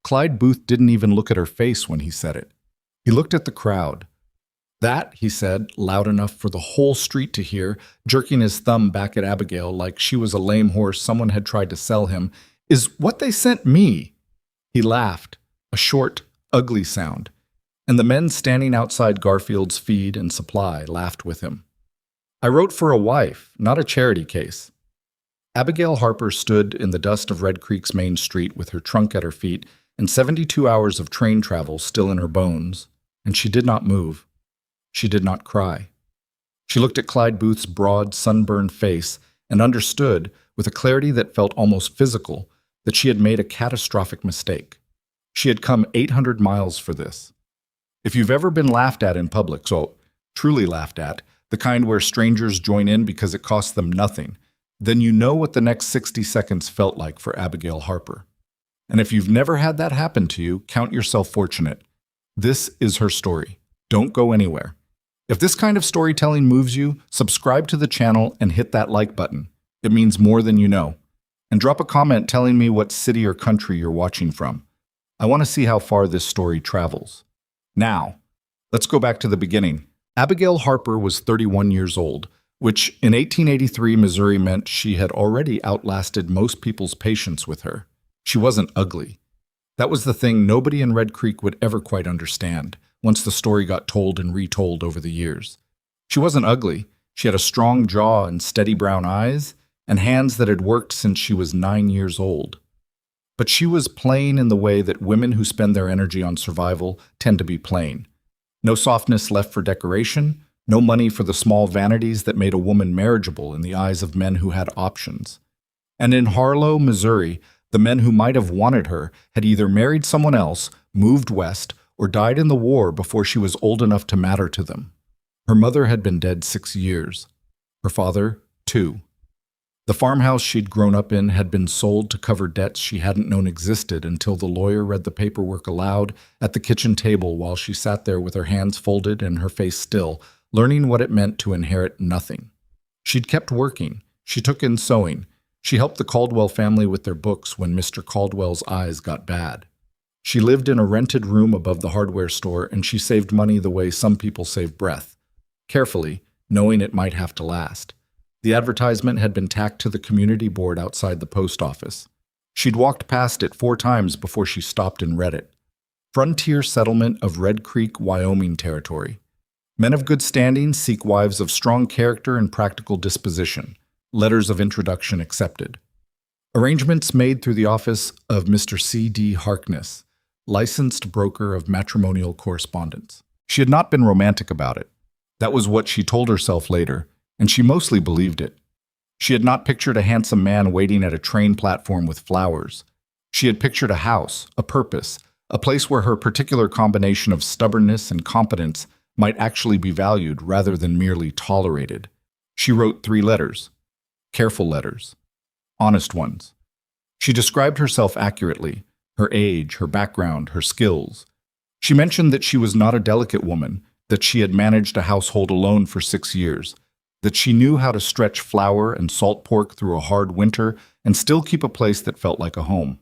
Clyde Booth didn't even look at her face when he said it. He looked at the crowd. "That," he said, loud enough for the whole street to hear, jerking his thumb back at Abigail like she was a lame horse someone had tried to sell him, "is what they sent me." He laughed, a short, ugly sound, and the men standing outside Garfield's Feed and Supply laughed with him. "I wrote for a wife, not a charity case." Abigail Harper stood in the dust of Red Creek's main street with her trunk at her feet and 72 hours of train travel still in her bones, and she did not move. She did not cry. She looked at Clyde Booth's broad, sunburned face and understood, with a clarity that felt almost physical, that she had made a catastrophic mistake. She had come 800 miles for this. If you've ever been laughed at in public, so truly laughed at, the kind where strangers join in because it costs them nothing, then you know what the next 60 seconds felt like for Abigail Harper. And if you've never had that happen to you, count yourself fortunate. This is her story. Don't go anywhere. If this kind of storytelling moves you, subscribe to the channel and hit that like button. It means more than you know. And drop a comment telling me what city or country you're watching from. I want to see how far this story travels. Now, let's go back to the beginning. Abigail Harper was 31 years old, which in 1883 Missouri meant she had already outlasted most people's patience with her. She wasn't ugly. That was the thing nobody in Red Creek would ever quite understand, once the story got told and retold over the years. She wasn't ugly. She had a strong jaw and steady brown eyes, and hands that had worked since she was 9 years old. But she was plain in the way that women who spend their energy on survival tend to be plain. No softness left for decoration, no money for the small vanities that made a woman marriageable in the eyes of men who had options. And in Harlow, Missouri, the men who might have wanted her had either married someone else, moved west, or died in the war before she was old enough to matter to them. Her mother had been dead 6 years. Her father, 2. The farmhouse she'd grown up in had been sold to cover debts she hadn't known existed until the lawyer read the paperwork aloud at the kitchen table while she sat there with her hands folded and her face still, learning what it meant to inherit nothing. She'd kept working. She took in sewing. She helped the Caldwell family with their books when Mr. Caldwell's eyes got bad. She lived in a rented room above the hardware store, and she saved money the way some people save breath, carefully, knowing it might have to last. The advertisement had been tacked to the community board outside the post office. She'd walked past it 4 times before she stopped and read it. Frontier Settlement of Red Creek, Wyoming Territory. Men of good standing seek wives of strong character and practical disposition. Letters of introduction accepted. Arrangements made through the office of Mr. C.D. Harkness, licensed broker of matrimonial correspondence. She had not been romantic about it. That was what she told herself later, and she mostly believed it. She had not pictured a handsome man waiting at a train platform with flowers. She had pictured a house, a purpose, a place where her particular combination of stubbornness and competence might actually be valued rather than merely tolerated. She wrote 3 letters. Careful letters. Honest ones. She described herself accurately, her age, her background, her skills. She mentioned that she was not a delicate woman, that she had managed a household alone for 6 years, that she knew how to stretch flour and salt pork through a hard winter and still keep a place that felt like a home.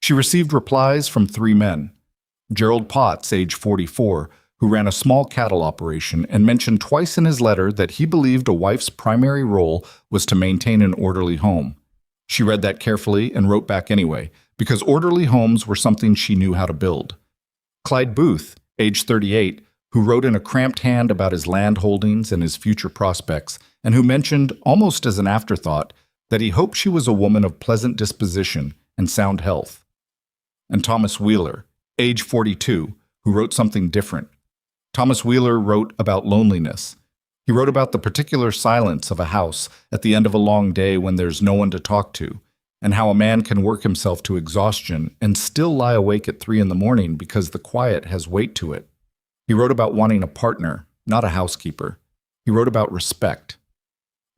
She received replies from 3 men. Gerald Potts, age 44, who ran a small cattle operation and mentioned twice in his letter that he believed a wife's primary role was to maintain an orderly home. She read that carefully and wrote back anyway, because orderly homes were something she knew how to build. Clyde Booth, age 38, who wrote in a cramped hand about his land holdings and his future prospects, and who mentioned, almost as an afterthought, that he hoped she was a woman of pleasant disposition and sound health. And Thomas Wheeler, age 42, who wrote something different. Thomas Wheeler wrote about loneliness. He wrote about the particular silence of a house at the end of a long day when there's no one to talk to, and how a man can work himself to exhaustion and still lie awake at 3 in the morning because the quiet has weight to it. He wrote about wanting a partner, not a housekeeper. He wrote about respect.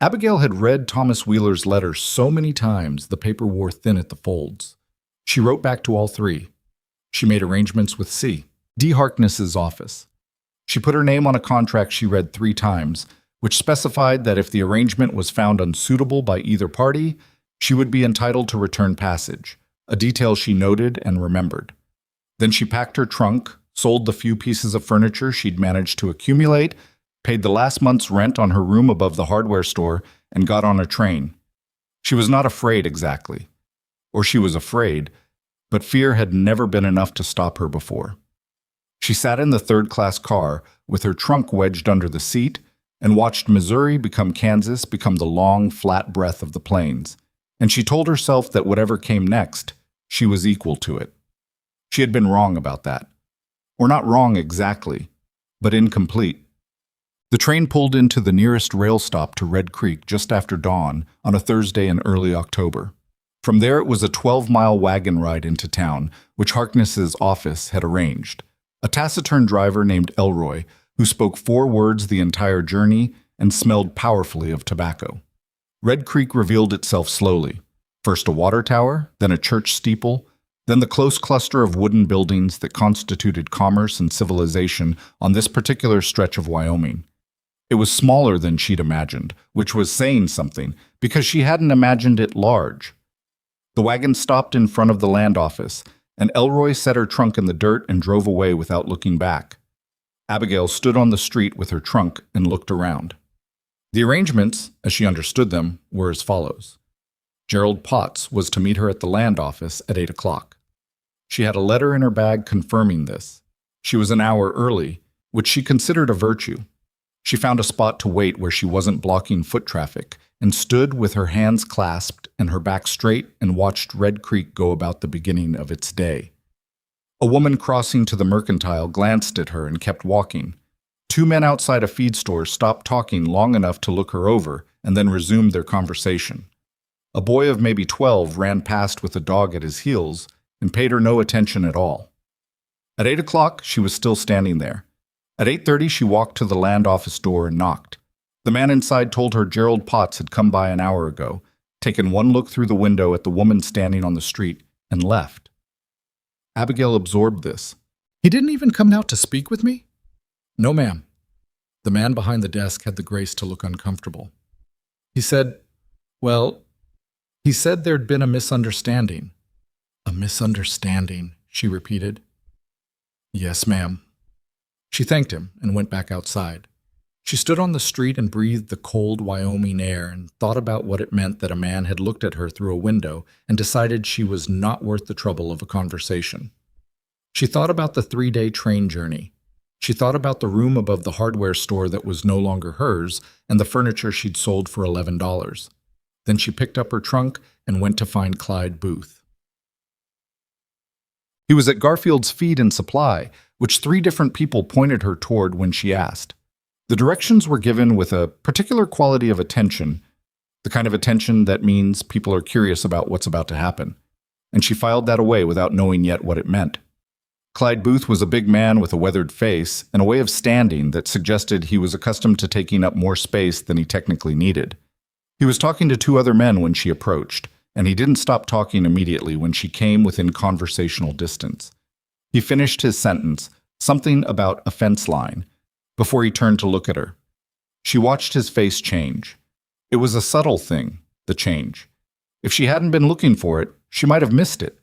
Abigail had read Thomas Wheeler's letter so many times the paper wore thin at the folds. She wrote back to all 3. She made arrangements with C.D. Harkness's office. She put her name on a contract she read 3 times, which specified that if the arrangement was found unsuitable by either party, she would be entitled to return passage, a detail she noted and remembered. Then she packed her trunk, sold the few pieces of furniture she'd managed to accumulate, paid the last month's rent on her room above the hardware store, and got on a train. She was not afraid exactly. Or she was afraid, but fear had never been enough to stop her before. She sat in the third-class car with her trunk wedged under the seat and watched Missouri become Kansas, become the long, flat breath of the plains. And she told herself that whatever came next, she was equal to it. She had been wrong about that. Or not wrong exactly, but incomplete. The train pulled into the nearest rail stop to Red Creek just after dawn on a Thursday in early October. From there it was a 12-mile wagon ride into town, which Harkness's office had arranged. A taciturn driver named Elroy, who spoke 4 words the entire journey and smelled powerfully of tobacco. Red Creek revealed itself slowly. First a water tower, then a church steeple, then the close cluster of wooden buildings that constituted commerce and civilization on this particular stretch of Wyoming. It was smaller than she'd imagined, which was saying something, because she hadn't imagined it large. The wagon stopped in front of the land office, and Elroy set her trunk in the dirt and drove away without looking back. Abigail stood on the street with her trunk and looked around. The arrangements, as she understood them, were as follows. Gerald Potts was to meet her at the land office at 8 o'clock. She had a letter in her bag confirming this. She was an hour early, which she considered a virtue. She found a spot to wait where she wasn't blocking foot traffic and stood with her hands clasped and her back straight and watched Red Creek go about the beginning of its day. A woman crossing to the mercantile glanced at her and kept walking. 2 men outside a feed store stopped talking long enough to look her over and then resumed their conversation. A boy of maybe 12 ran past with a dog at his heels and paid her no attention at all. At 8 o'clock, she was still standing there. At 8:30, she walked to the land office door and knocked. The man inside told her Gerald Potts had come by an hour ago, taken one look through the window at the woman standing on the street, and left. Abigail absorbed this. He didn't even come out to speak with me? No, ma'am. The man behind the desk had the grace to look uncomfortable. He said there'd been a misunderstanding. A misunderstanding, she repeated. Yes, ma'am. She thanked him and went back outside. She stood on the street and breathed the cold Wyoming air and thought about what it meant that a man had looked at her through a window and decided she was not worth the trouble of a conversation. She thought about the 3-day train journey. She thought about the room above the hardware store that was no longer hers and the furniture she'd sold for $11. Then she picked up her trunk and went to find Clyde Booth. He was at Garfield's Feed and Supply, which 3 different people pointed her toward when she asked. The directions were given with a particular quality of attention, the kind of attention that means people are curious about what's about to happen, and she filed that away without knowing yet what it meant. Clyde Booth was a big man with a weathered face and a way of standing that suggested he was accustomed to taking up more space than he technically needed. He was talking to 2 other men when she approached, and he didn't stop talking immediately when she came within conversational distance. He finished his sentence, something about a fence line, before he turned to look at her. She watched his face change. It was a subtle thing, the change. If she hadn't been looking for it, she might have missed it.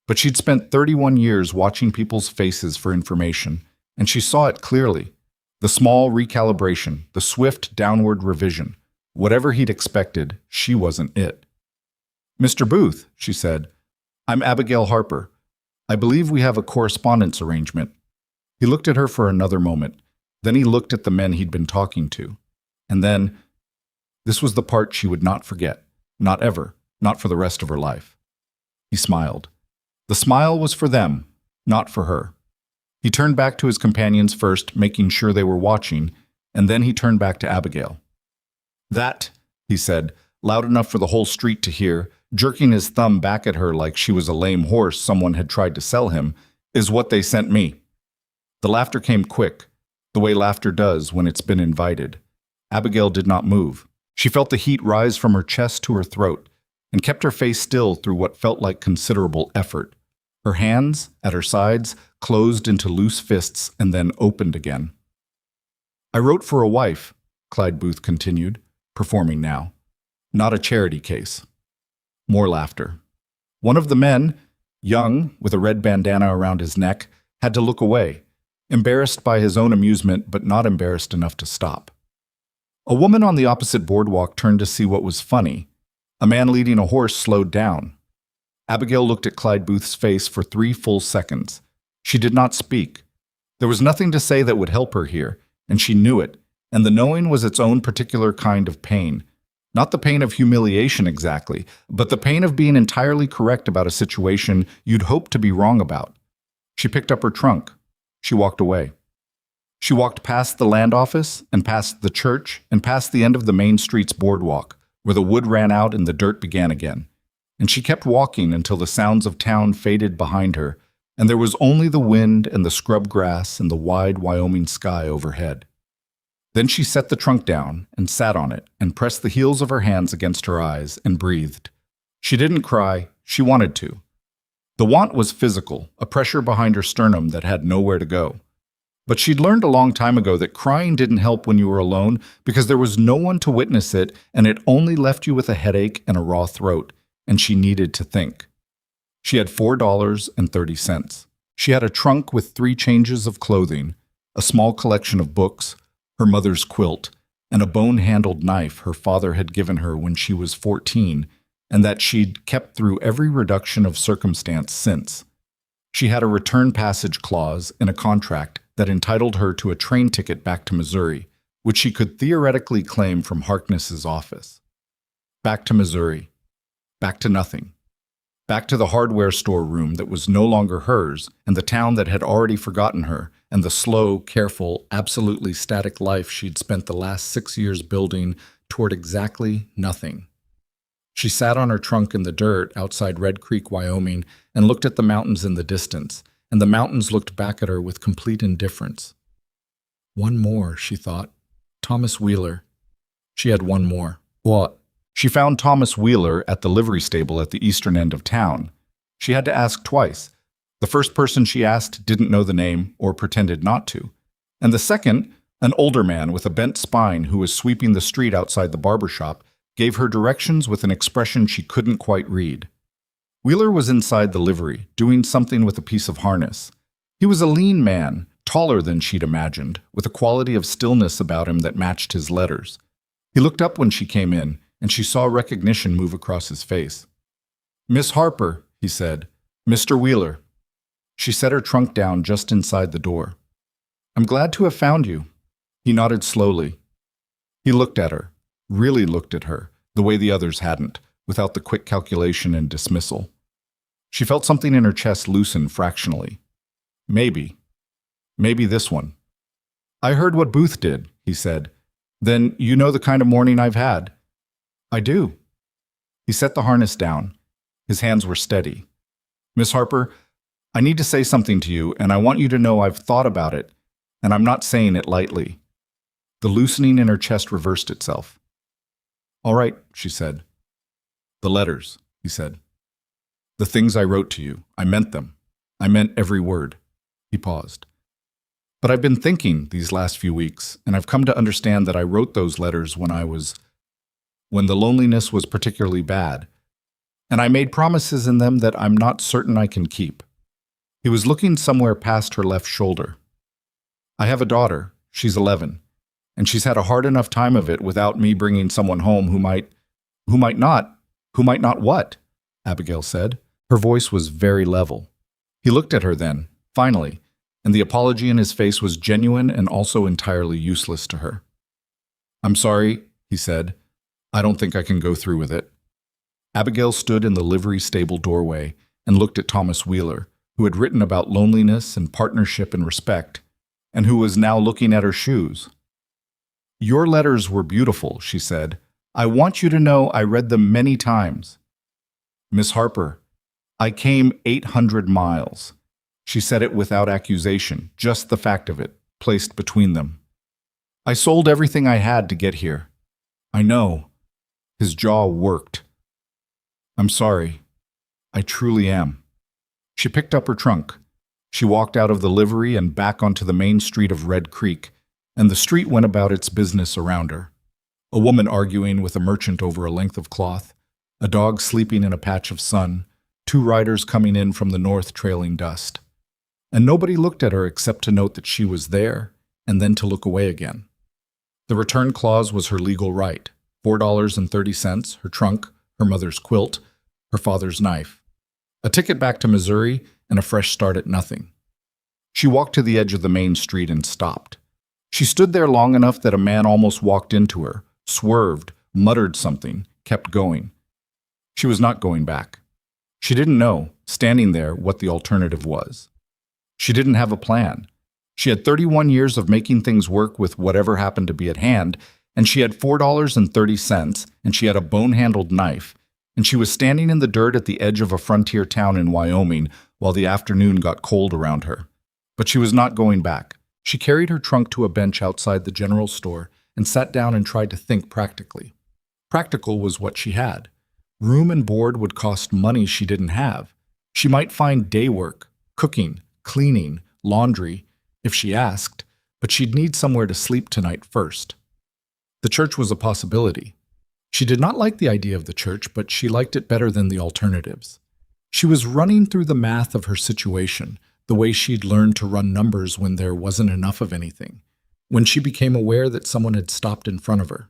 But she'd spent 31 years watching people's faces for information, and she saw it clearly. The small recalibration, the swift downward revision. Whatever he'd expected, she wasn't it. Mr. Booth, she said, I'm Abigail Harper. I believe we have a correspondence arrangement. He looked at her for another moment. Then he looked at the men he'd been talking to. And then, this was the part she would not forget. Not ever. Not for the rest of her life. He smiled. The smile was for them, not for her. He turned back to his companions first, making sure they were watching, and then he turned back to Abigail. That, he said, loud enough for the whole street to hear, jerking his thumb back at her like she was a lame horse someone had tried to sell him, is what they sent me. The laughter came quick, the way laughter does when it's been invited. Abigail did not move. She felt the heat rise from her chest to her throat and kept her face still through what felt like considerable effort. Her hands, at her sides, closed into loose fists and then opened again. I wrote for a wife, Clyde Booth continued, performing now. Not a charity case. More laughter. One of the men, Young, with a red bandana around his neck, had to look away, embarrassed by his own amusement but not embarrassed enough to stop. A woman on the opposite boardwalk turned to see what was funny. A man leading a horse slowed down. Abigail looked at Clyde Booth's face for 3 full seconds. She did not speak. There was nothing to say that would help her here, and she knew it, and the knowing was its own particular kind of pain. Not the pain of humiliation exactly, but the pain of being entirely correct about a situation you'd hoped to be wrong about. She picked up her trunk. She walked away. She walked past the land office, and past the church, and past the end of the main street's boardwalk, where the wood ran out and the dirt began again. And she kept walking until the sounds of town faded behind her, and there was only the wind and the scrub grass and the wide Wyoming sky overhead. Then she set the trunk down and sat on it and pressed the heels of her hands against her eyes and breathed. She didn't cry. She wanted to. The want was physical, a pressure behind her sternum that had nowhere to go. But she'd learned a long time ago that crying didn't help when you were alone because there was no one to witness it, and it only left you with a headache and a raw throat, and she needed to think. She had $4.30. She had a trunk with 3 changes of clothing, a small collection of books, her mother's quilt, and a bone-handled knife her father had given her when she was 14, and that she'd kept through every reduction of circumstance since. She had a return passage clause in a contract that entitled her to a train ticket back to Missouri, which she could theoretically claim from Harkness's office. Back to Missouri. Back to nothing. Back to the hardware store room that was no longer hers, and the town that had already forgotten her, and the slow, careful, absolutely static life she'd spent the last 6 years building toward exactly nothing. She sat on her trunk in the dirt outside Red Creek, Wyoming, and looked at the mountains in the distance, and the mountains looked back at her with complete indifference. One more, she thought. Thomas Wheeler. She had one more. What? She found Thomas Wheeler at the livery stable at the eastern end of town. She had to ask twice. The first person she asked didn't know the name or pretended not to. And the second, an older man with a bent spine who was sweeping the street outside the barber shop, gave her directions with an expression she couldn't quite read. Wheeler was inside the livery, doing something with a piece of harness. He was a lean man, taller than she'd imagined, with a quality of stillness about him that matched his letters. He looked up when she came in, and she saw recognition move across his face. "Miss Harper," he said. "Mr. Wheeler." She set her trunk down just inside the door. "I'm glad to have found you." He nodded slowly. He looked at her, really looked at her, the way the others hadn't, without the quick calculation and dismissal. She felt something in her chest loosen fractionally. Maybe this one. "I heard what Booth did," he said. "Then you know the kind of morning I've had." "I do." He set the harness down. His hands were steady. "Miss Harper, I need to say something to you, and I want you to know I've thought about it, and I'm not saying it lightly." The loosening in her chest reversed itself. "All right," she said. "The letters," he said. "The things I wrote to you, I meant them. I meant every word." He paused. "But I've been thinking these last few weeks, and I've come to understand that I wrote those letters when the loneliness was particularly bad, and I made promises in them that I'm not certain I can keep." He was looking somewhere past her left shoulder. "I have a daughter. She's 11, and she's had a hard enough time of it without me bringing someone home who might not what?" Abigail said. Her voice was very level. He looked at her then, finally, and the apology in his face was genuine and also entirely useless to her. "I'm sorry," he said. "I don't think I can go through with it." Abigail stood in the livery stable doorway and looked at Thomas Wheeler, who had written about loneliness and partnership and respect, and who was now looking at her shoes. "Your letters were beautiful," she said. "I want you to know I read them many times." "Miss Harper, I came 800 miles. She said it without accusation, just the fact of it, placed between them. "I sold everything I had to get here." "I know." His jaw worked. "I'm sorry. I truly am." She picked up her trunk. She walked out of the livery and back onto the main street of Red Creek, and the street went about its business around her. A woman arguing with a merchant over a length of cloth, a dog sleeping in a patch of sun, two riders coming in from the north trailing dust. And nobody looked at her except to note that she was there, and then to look away again. The return clause was her legal right: $4.30, her trunk, her mother's quilt, her father's knife. A ticket back to Missouri, and a fresh start at nothing. She walked to the edge of the main street and stopped. She stood there long enough that a man almost walked into her, swerved, muttered something, kept going. She was not going back. She didn't know, standing there, what the alternative was. She didn't have a plan. She had 31 years of making things work with whatever happened to be at hand, and she had $4.30, and she had a bone-handled knife, and she was standing in the dirt at the edge of a frontier town in Wyoming while the afternoon got cold around her. But she was not going back. She carried her trunk to a bench outside the general store and sat down and tried to think practically. Practical was what she had. Room and board would cost money she didn't have. She might find day work, cooking, cleaning, laundry, if she asked, but she'd need somewhere to sleep tonight first. The church was a possibility. She did not like the idea of the church, but she liked it better than the alternatives. She was running through the math of her situation, the way she'd learned to run numbers when there wasn't enough of anything, when she became aware that someone had stopped in front of her.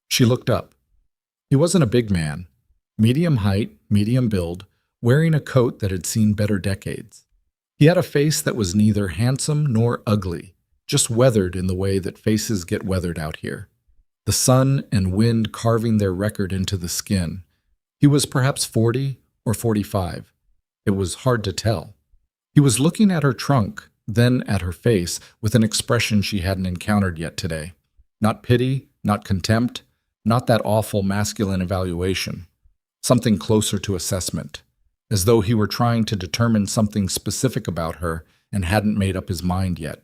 She looked up. He wasn't a big man, medium height, medium build, wearing a coat that had seen better decades. He had a face that was neither handsome nor ugly, just weathered in the way that faces get weathered out here. The sun and wind carving their record into the skin. He was perhaps 40 or 45. It was hard to tell. He was looking at her trunk, then at her face, with an expression she hadn't encountered yet today. Not pity, not contempt, not that awful masculine evaluation. Something closer to assessment, as though he were trying to determine something specific about her and hadn't made up his mind yet.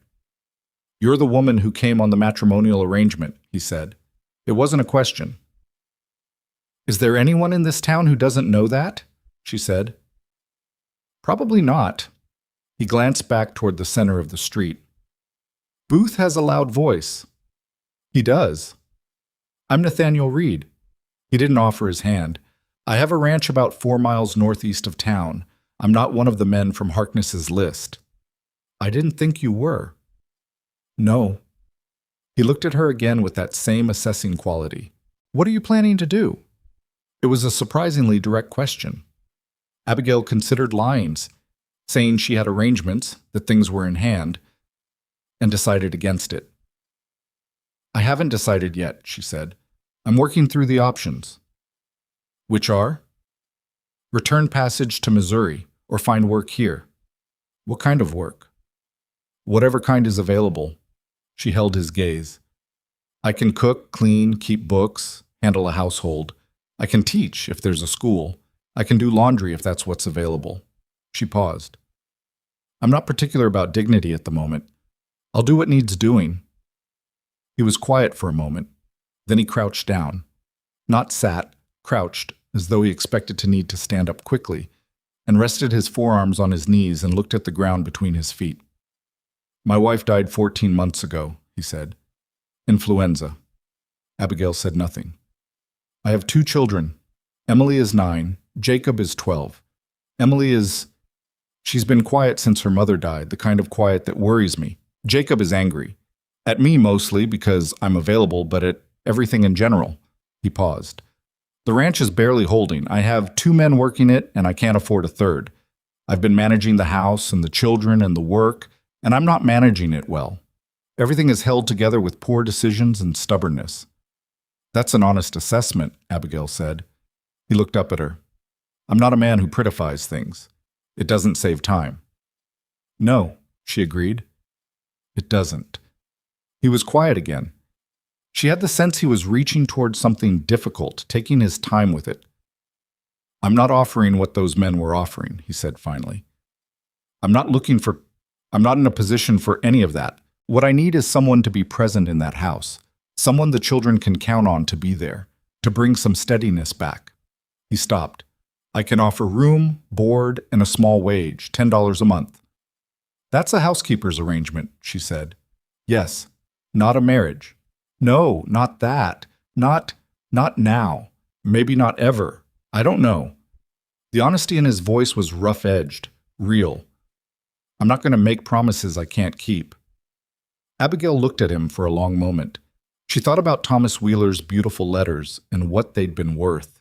"You're the woman who came on the matrimonial arrangement," he said. It wasn't a question. "Is there anyone in this town who doesn't know that?" she said. "Probably not." He glanced back toward the center of the street. "Booth has a loud voice." "He does." "I'm Nathaniel Reed." He didn't offer his hand. "I have a ranch about 4 miles northeast of town. I'm not one of the men from Harkness's list." "I didn't think you were." "No." He looked at her again with that same assessing quality. "What are you planning to do?" It was a surprisingly direct question. Abigail considered lines, saying she had arrangements, that things were in hand, and decided against it. "I haven't decided yet," she said. "I'm working through the options." "Which are?" "Return passage to Missouri, or find work here." "What kind of work?" "Whatever kind is available." She held his gaze. "I can cook, clean, keep books, handle a household. I can teach if there's a school. I can do laundry if that's what's available." She paused. "I'm not particular about dignity at the moment. I'll do what needs doing." He was quiet for a moment. Then he crouched down. Not sat, crouched, as though he expected to need to stand up quickly, and rested his forearms on his knees and looked at the ground between his feet. "My wife died 14 months ago," he said. "Influenza." Abigail said nothing. "I have 2 children. Emily is 9. Jacob is 12. She's been quiet since her mother died, the kind of quiet that worries me. Jacob is angry. At me mostly because I'm available, but at everything in general." He paused. "The ranch is barely holding. I have 2 men working it, and I can't afford a third. I've been managing the house and the children and the work, and I'm not managing it well. Everything is held together with poor decisions and stubbornness." "That's an honest assessment," Abigail said. He looked up at her. "I'm not a man who prettifies things. It doesn't save time." "No," she agreed. "It doesn't." He was quiet again. She had the sense he was reaching toward something difficult, taking his time with it. "I'm not offering what those men were offering," he said finally. I'm not in a position for any of that. What I need is someone to be present in that house, someone the children can count on to be there, to bring some steadiness back." He stopped. "I can offer room, board, and a small wage, $10 a month." "That's a housekeeper's arrangement," she said. "Yes, not a marriage." "No, not that. Not now. Maybe not ever. I don't know." The honesty in his voice was rough-edged, real. I'm not going to make promises I can't keep. Abigail looked at him for a long moment. She thought about Thomas Wheeler's beautiful letters and what they'd been worth.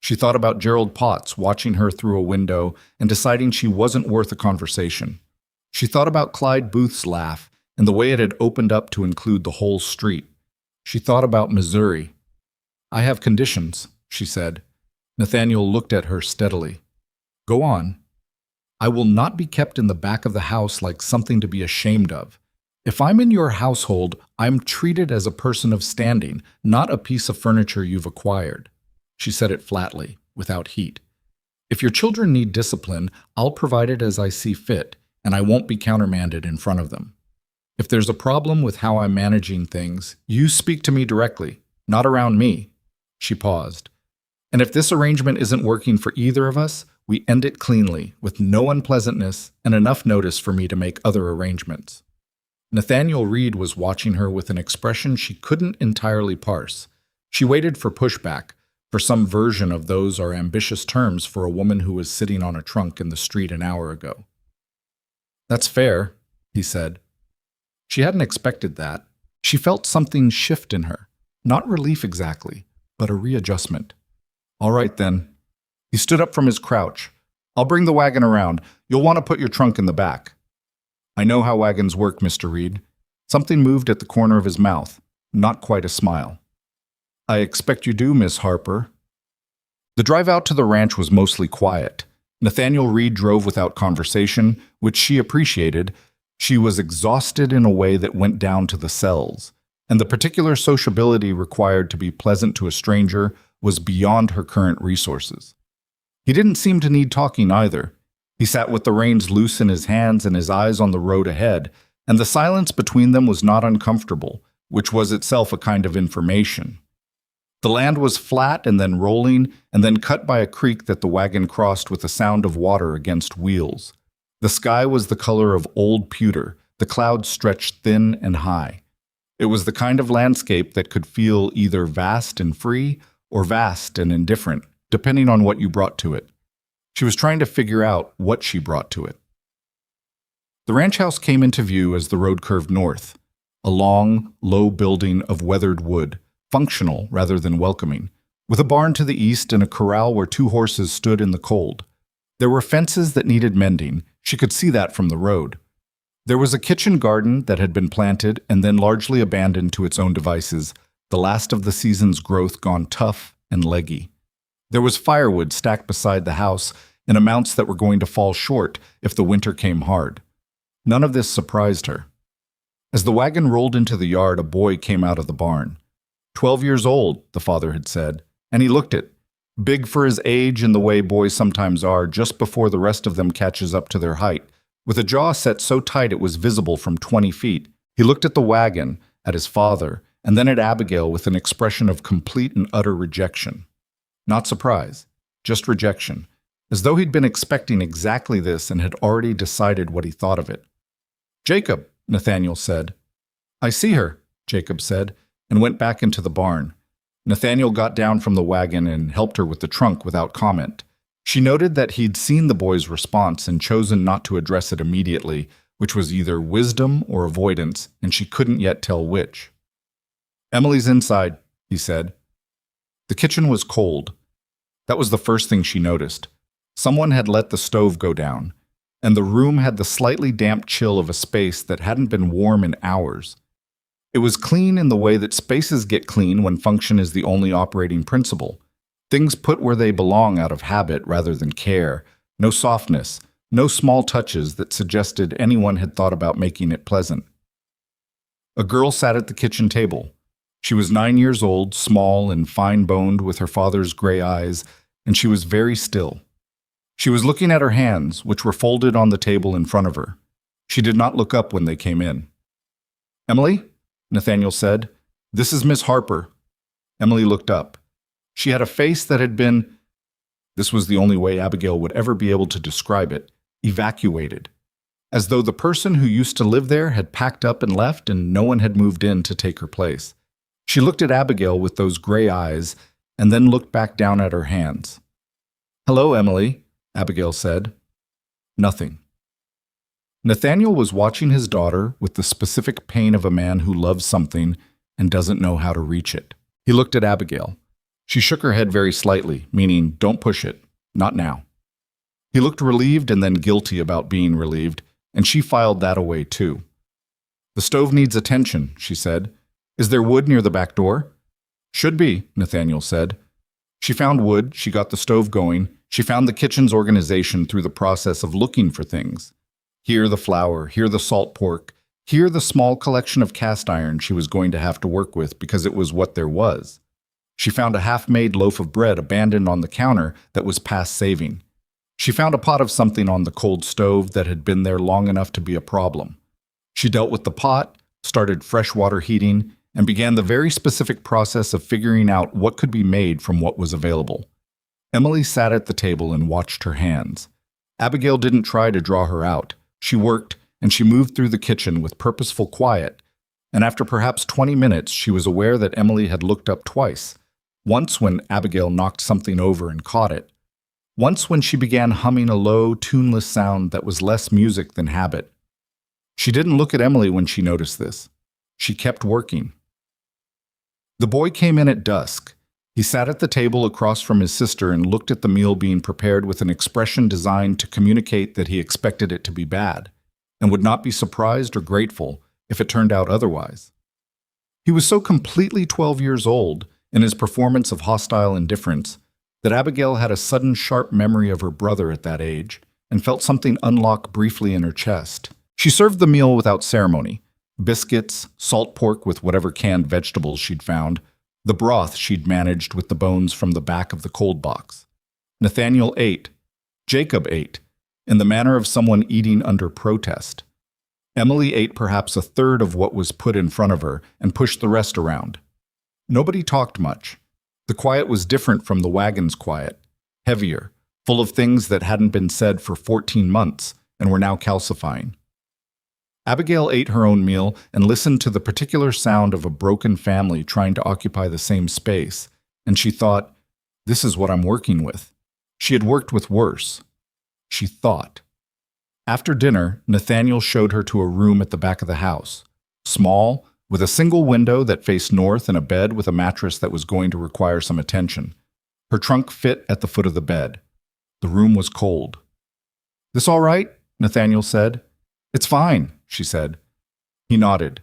She thought about Gerald Potts watching her through a window and deciding she wasn't worth a conversation. She thought about Clyde Booth's laugh and the way it had opened up to include the whole street. She thought about Missouri. I have conditions, she said. Nathaniel looked at her steadily. Go on. I will not be kept in the back of the house like something to be ashamed of. If I'm in your household, I'm treated as a person of standing, not a piece of furniture you've acquired. She said it flatly, without heat. If your children need discipline, I'll provide it as I see fit, and I won't be countermanded in front of them. If there's a problem with how I'm managing things, you speak to me directly, not around me. She paused. And if this arrangement isn't working for either of us, we end it cleanly, with no unpleasantness and enough notice for me to make other arrangements. Nathaniel Reed was watching her with an expression she couldn't entirely parse. She waited for pushback, for some version of those are ambitious terms for a woman who was sitting on a trunk in the street an hour ago. That's fair, he said. She hadn't expected that. She felt something shift in her. Not relief exactly, but a readjustment. All right, then. He stood up from his crouch. I'll bring the wagon around. You'll want to put your trunk in the back. I know how wagons work, Mr. Reed. Something moved at the corner of his mouth, not quite a smile. I expect you do, Miss Harper. The drive out to the ranch was mostly quiet. Nathaniel Reed drove without conversation, which she appreciated. She was exhausted in a way that went down to the cells, and the particular sociability required to be pleasant to a stranger was beyond her current resources. He didn't seem to need talking either. He sat with the reins loose in his hands and his eyes on the road ahead, and the silence between them was not uncomfortable, which was itself a kind of information. The land was flat and then rolling, and then cut by a creek that the wagon crossed with a sound of water against wheels. The sky was the color of old pewter, the clouds stretched thin and high. It was the kind of landscape that could feel either vast and free or vast and indifferent, depending on what you brought to it. She was trying to figure out what she brought to it. The ranch house came into view as the road curved north, a long, low building of weathered wood, functional rather than welcoming, with a barn to the east and a corral where 2 horses stood in the cold. There were fences that needed mending. She could see that from the road. There was a kitchen garden that had been planted and then largely abandoned to its own devices, the last of the season's growth gone tough and leggy. There was firewood stacked beside the house in amounts that were going to fall short if the winter came hard. None of this surprised her. As the wagon rolled into the yard, a boy came out of the barn. 12 years old, the father had said, and he looked it. Big for his age in the way boys sometimes are just before the rest of them catches up to their height, with a jaw set so tight it was visible from 20 feet. He looked at the wagon, at his father, and then at Abigail with an expression of complete and utter rejection. Not surprise, just rejection, as though he'd been expecting exactly this and had already decided what he thought of it. Jacob, Nathaniel said. I see her, Jacob said, and went back into the barn. Nathaniel got down from the wagon and helped her with the trunk without comment. She noted that he'd seen the boy's response and chosen not to address it immediately, which was either wisdom or avoidance, and she couldn't yet tell which. Emily's inside, he said. The kitchen was cold. That was the first thing she noticed. Someone had let the stove go down, and the room had the slightly damp chill of a space that hadn't been warm in hours. It was clean in the way that spaces get clean when function is the only operating principle. Things put where they belong out of habit rather than care. No softness, no small touches that suggested anyone had thought about making it pleasant. A girl sat at the kitchen table. She was 9 years old, small and fine-boned with her father's gray eyes, and she was very still. She was looking at her hands, which were folded on the table in front of her. She did not look up when they came in. Emily? Nathaniel said. This is Miss Harper. Emily looked up. She had a face that had been, this was the only way Abigail would ever be able to describe it, evacuated. As though the person who used to live there had packed up and left and no one had moved in to take her place. She looked at Abigail with those gray eyes and then looked back down at her hands. Hello, Emily. Abigail said. Nothing. Nathaniel was watching his daughter with the specific pain of a man who loves something and doesn't know how to reach it. He looked at Abigail. She shook her head very slightly, meaning, don't push it, not now. He looked relieved and then guilty about being relieved, and she filed that away too. The stove needs attention, she said. Is there wood near the back door? Should be, Nathaniel said. She found wood, she got the stove going, she found the kitchen's organization through the process of looking for things. Here the flour, here the salt pork, here the small collection of cast iron she was going to have to work with because it was what there was. She found a half-made loaf of bread abandoned on the counter that was past saving. She found a pot of something on the cold stove that had been there long enough to be a problem. She dealt with the pot, started fresh water heating, and began the very specific process of figuring out what could be made from what was available. Emily sat at the table and watched her hands. Abigail didn't try to draw her out. She worked, and she moved through the kitchen with purposeful quiet, and after perhaps 20 minutes she was aware that Emily had looked up twice, once when Abigail knocked something over and caught it, once when she began humming a low, tuneless sound that was less music than habit. She didn't look at Emily when she noticed this. She kept working. The boy came in at dusk. He sat at the table across from his sister and looked at the meal being prepared with an expression designed to communicate that he expected it to be bad, and would not be surprised or grateful if it turned out otherwise. He was so completely 12 years old in his performance of hostile indifference that Abigail had a sudden sharp memory of her brother at that age and felt something unlock briefly in her chest. She served the meal without ceremony. Biscuits, salt pork with whatever canned vegetables she'd found, the broth she'd managed with the bones from the back of the cold box. Nathaniel ate. Jacob ate, in the manner of someone eating under protest. Emily ate perhaps a third of what was put in front of her and pushed the rest around. Nobody talked much. The quiet was different from the wagon's quiet, heavier, full of things that hadn't been said for 14 months and were now calcifying. Abigail ate her own meal and listened to the particular sound of a broken family trying to occupy the same space, and she thought, this is what I'm working with. She had worked with worse. She thought. After dinner, Nathaniel showed her to a room at the back of the house, small, with a single window that faced north and a bed with a mattress that was going to require some attention. Her trunk fit at the foot of the bed. The room was cold. This all right? Nathaniel said. It's fine, she said. He nodded.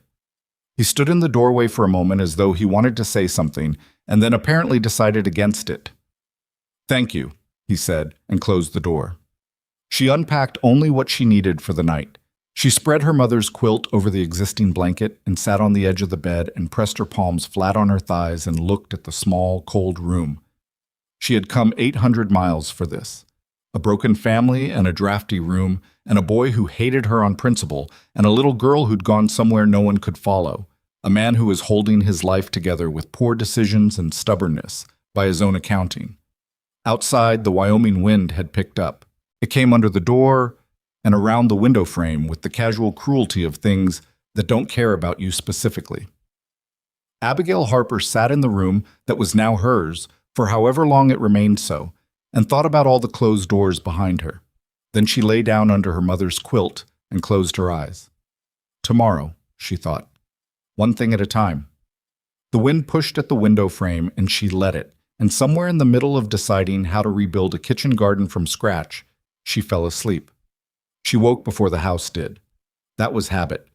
He stood in the doorway for a moment as though he wanted to say something, and then apparently decided against it. Thank you, he said, and closed the door. She unpacked only what she needed for the night. She spread her mother's quilt over the existing blanket and sat on the edge of the bed and pressed her palms flat on her thighs and looked at the small, cold room. She had come 800 miles for this. A broken family and a drafty room, and a boy who hated her on principle, and a little girl who'd gone somewhere no one could follow, a man who was holding his life together with poor decisions and stubbornness, by his own accounting. Outside, the Wyoming wind had picked up. It came under the door and around the window frame with the casual cruelty of things that don't care about you specifically. Abigail Harper sat in the room that was now hers for however long it remained so, and thought about all the closed doors behind her. Then she lay down under her mother's quilt and closed her eyes. Tomorrow, she thought, one thing at a time. The wind pushed at the window frame and she let it, and somewhere in the middle of deciding how to rebuild a kitchen garden from scratch, she fell asleep. She woke before the house did. That was habit.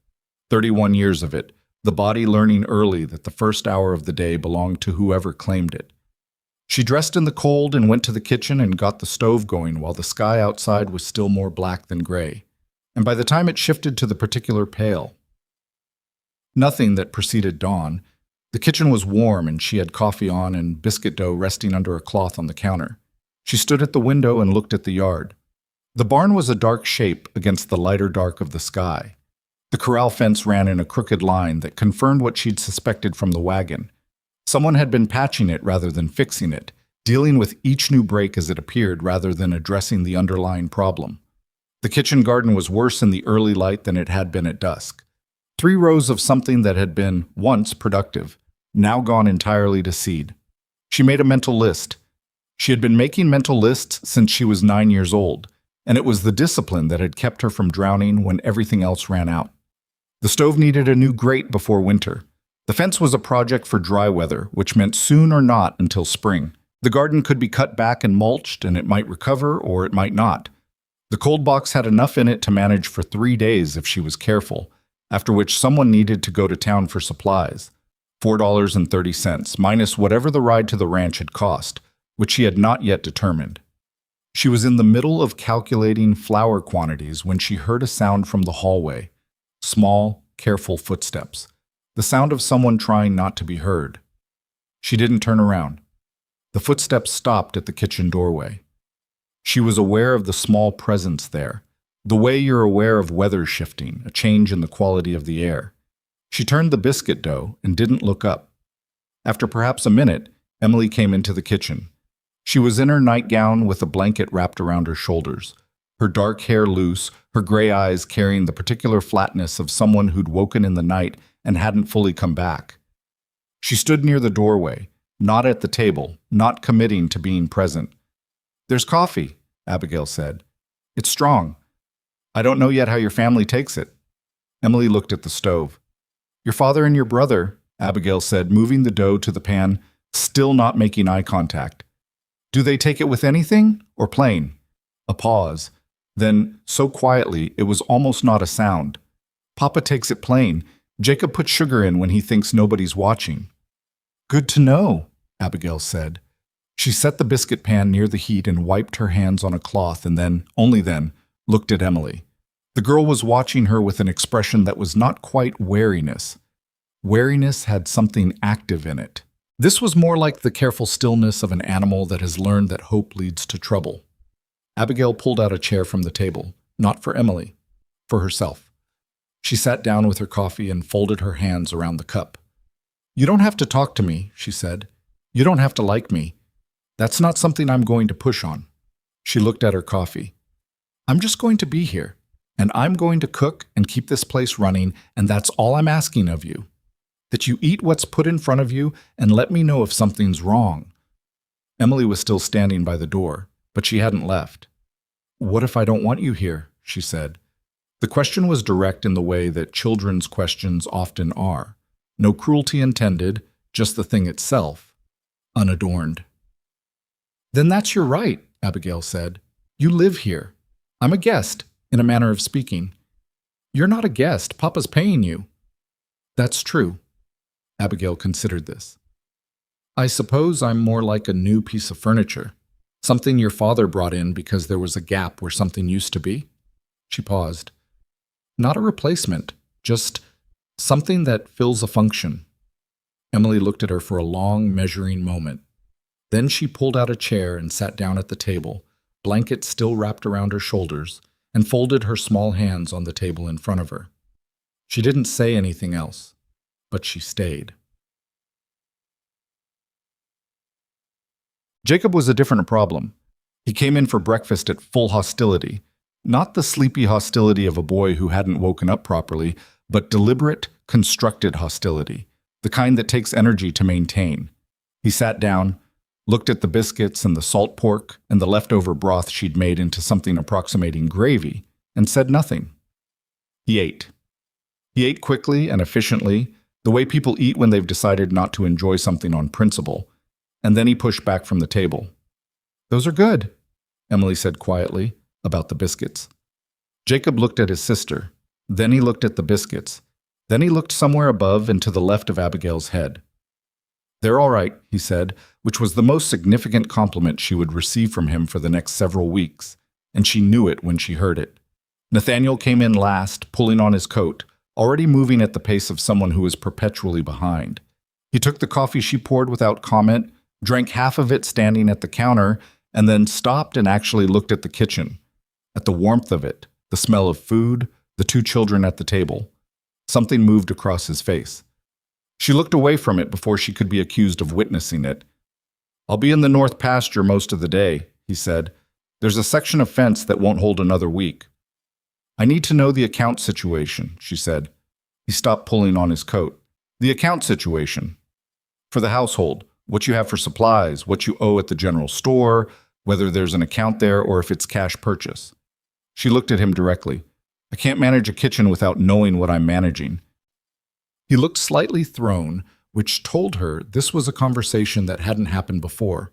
31 years of it, the body learning early that the first hour of the day belonged to whoever claimed it. She dressed in the cold and went to the kitchen and got the stove going while the sky outside was still more black than gray, and by the time it shifted to the particular pale. Nothing that preceded dawn. The kitchen was warm and she had coffee on and biscuit dough resting under a cloth on the counter. She stood at the window and looked at the yard. The barn was a dark shape against the lighter dark of the sky. The corral fence ran in a crooked line that confirmed what she'd suspected from the wagon. Someone had been patching it rather than fixing it, dealing with each new break as it appeared rather than addressing the underlying problem. The kitchen garden was worse in the early light than it had been at dusk. 3 rows of something that had been, once, productive, now gone entirely to seed. She made a mental list. She had been making mental lists since she was 9 years old, and it was the discipline that had kept her from drowning when everything else ran out. The stove needed a new grate before winter. The fence was a project for dry weather, which meant soon or not until spring. The garden could be cut back and mulched, and it might recover or it might not. The cold box had enough in it to manage for 3 days if she was careful, after which someone needed to go to town for supplies. $4.30, minus whatever the ride to the ranch had cost, which she had not yet determined. She was in the middle of calculating flour quantities when she heard a sound from the hallway. Small, careful footsteps. The sound of someone trying not to be heard. She didn't turn around. The footsteps stopped at the kitchen doorway. She was aware of the small presence there, the way you're aware of weather shifting, a change in the quality of the air. She turned the biscuit dough and didn't look up. After perhaps a minute, Emily came into the kitchen. She was in her nightgown with a blanket wrapped around her shoulders, her dark hair loose, her gray eyes carrying the particular flatness of someone who'd woken in the night and hadn't fully come back. She stood near the doorway, not at the table, not committing to being present. "There's coffee," Abigail said. "It's strong. I don't know yet how your family takes it." Emily looked at the stove. "Your father and your brother," Abigail said, moving the dough to the pan, still not making eye contact. "Do they take it with anything or plain?" A pause. Then, so quietly, it was almost not a sound. "Papa takes it plain. Jacob puts sugar in when he thinks nobody's watching." "Good to know," Abigail said. She set the biscuit pan near the heat and wiped her hands on a cloth and then, only then, looked at Emily. The girl was watching her with an expression that was not quite wariness. Wariness had something active in it. This was more like the careful stillness of an animal that has learned that hope leads to trouble. Abigail pulled out a chair from the table, not for Emily, for herself. She sat down with her coffee and folded her hands around the cup. "You don't have to talk to me," she said. "You don't have to like me. That's not something I'm going to push on." She looked at her coffee. "I'm just going to be here, and I'm going to cook and keep this place running, and that's all I'm asking of you. That you eat what's put in front of you and let me know if something's wrong." Emily was still standing by the door, but she hadn't left. "What if I don't want you here?" she said. The question was direct in the way that children's questions often are. No cruelty intended, just the thing itself, unadorned. "Then that's your right," Abigail said. "You live here. I'm a guest, in a manner of speaking." "You're not a guest. Papa's paying you." "That's true." Abigail considered this. "I suppose I'm more like a new piece of furniture. Something your father brought in because there was a gap where something used to be?" She paused. "Not a replacement, just something that fills a function." Emily looked at her for a long, measuring moment. Then she pulled out a chair and sat down at the table, blanket still wrapped around her shoulders, and folded her small hands on the table in front of her. She didn't say anything else, but she stayed. Jacob was a different problem. He came in for breakfast at full hostility, not the sleepy hostility of a boy who hadn't woken up properly, but deliberate, constructed hostility, the kind that takes energy to maintain. He sat down, looked at the biscuits and the salt pork and the leftover broth she'd made into something approximating gravy, and said nothing. He ate. He ate quickly and efficiently, the way people eat when they've decided not to enjoy something on principle, and then he pushed back from the table. "Those are good," Emily said quietly, about the biscuits. Jacob looked at his sister. Then he looked at the biscuits. Then he looked somewhere above and to the left of Abigail's head. "They're all right," he said, which was the most significant compliment she would receive from him for the next several weeks, and she knew it when she heard it. Nathaniel came in last, pulling on his coat, already moving at the pace of someone who was perpetually behind. He took the coffee she poured without comment, drank half of it standing at the counter, and then stopped and actually looked at the kitchen, at the warmth of it, the smell of food, the two children at the table. Something moved across his face. She looked away from it before she could be accused of witnessing it. "I'll be in the north pasture most of the day," he said. "There's a section of fence that won't hold another week." "I need to know the account situation," she said. He stopped pulling on his coat. "The account situation. For the household. what you have for supplies, what you owe at the general store, whether there's an account there or if it's cash purchase. She looked at him directly. I can't manage a kitchen without knowing what I'm managing. He looked slightly thrown, which told her this was a conversation that hadn't happened before,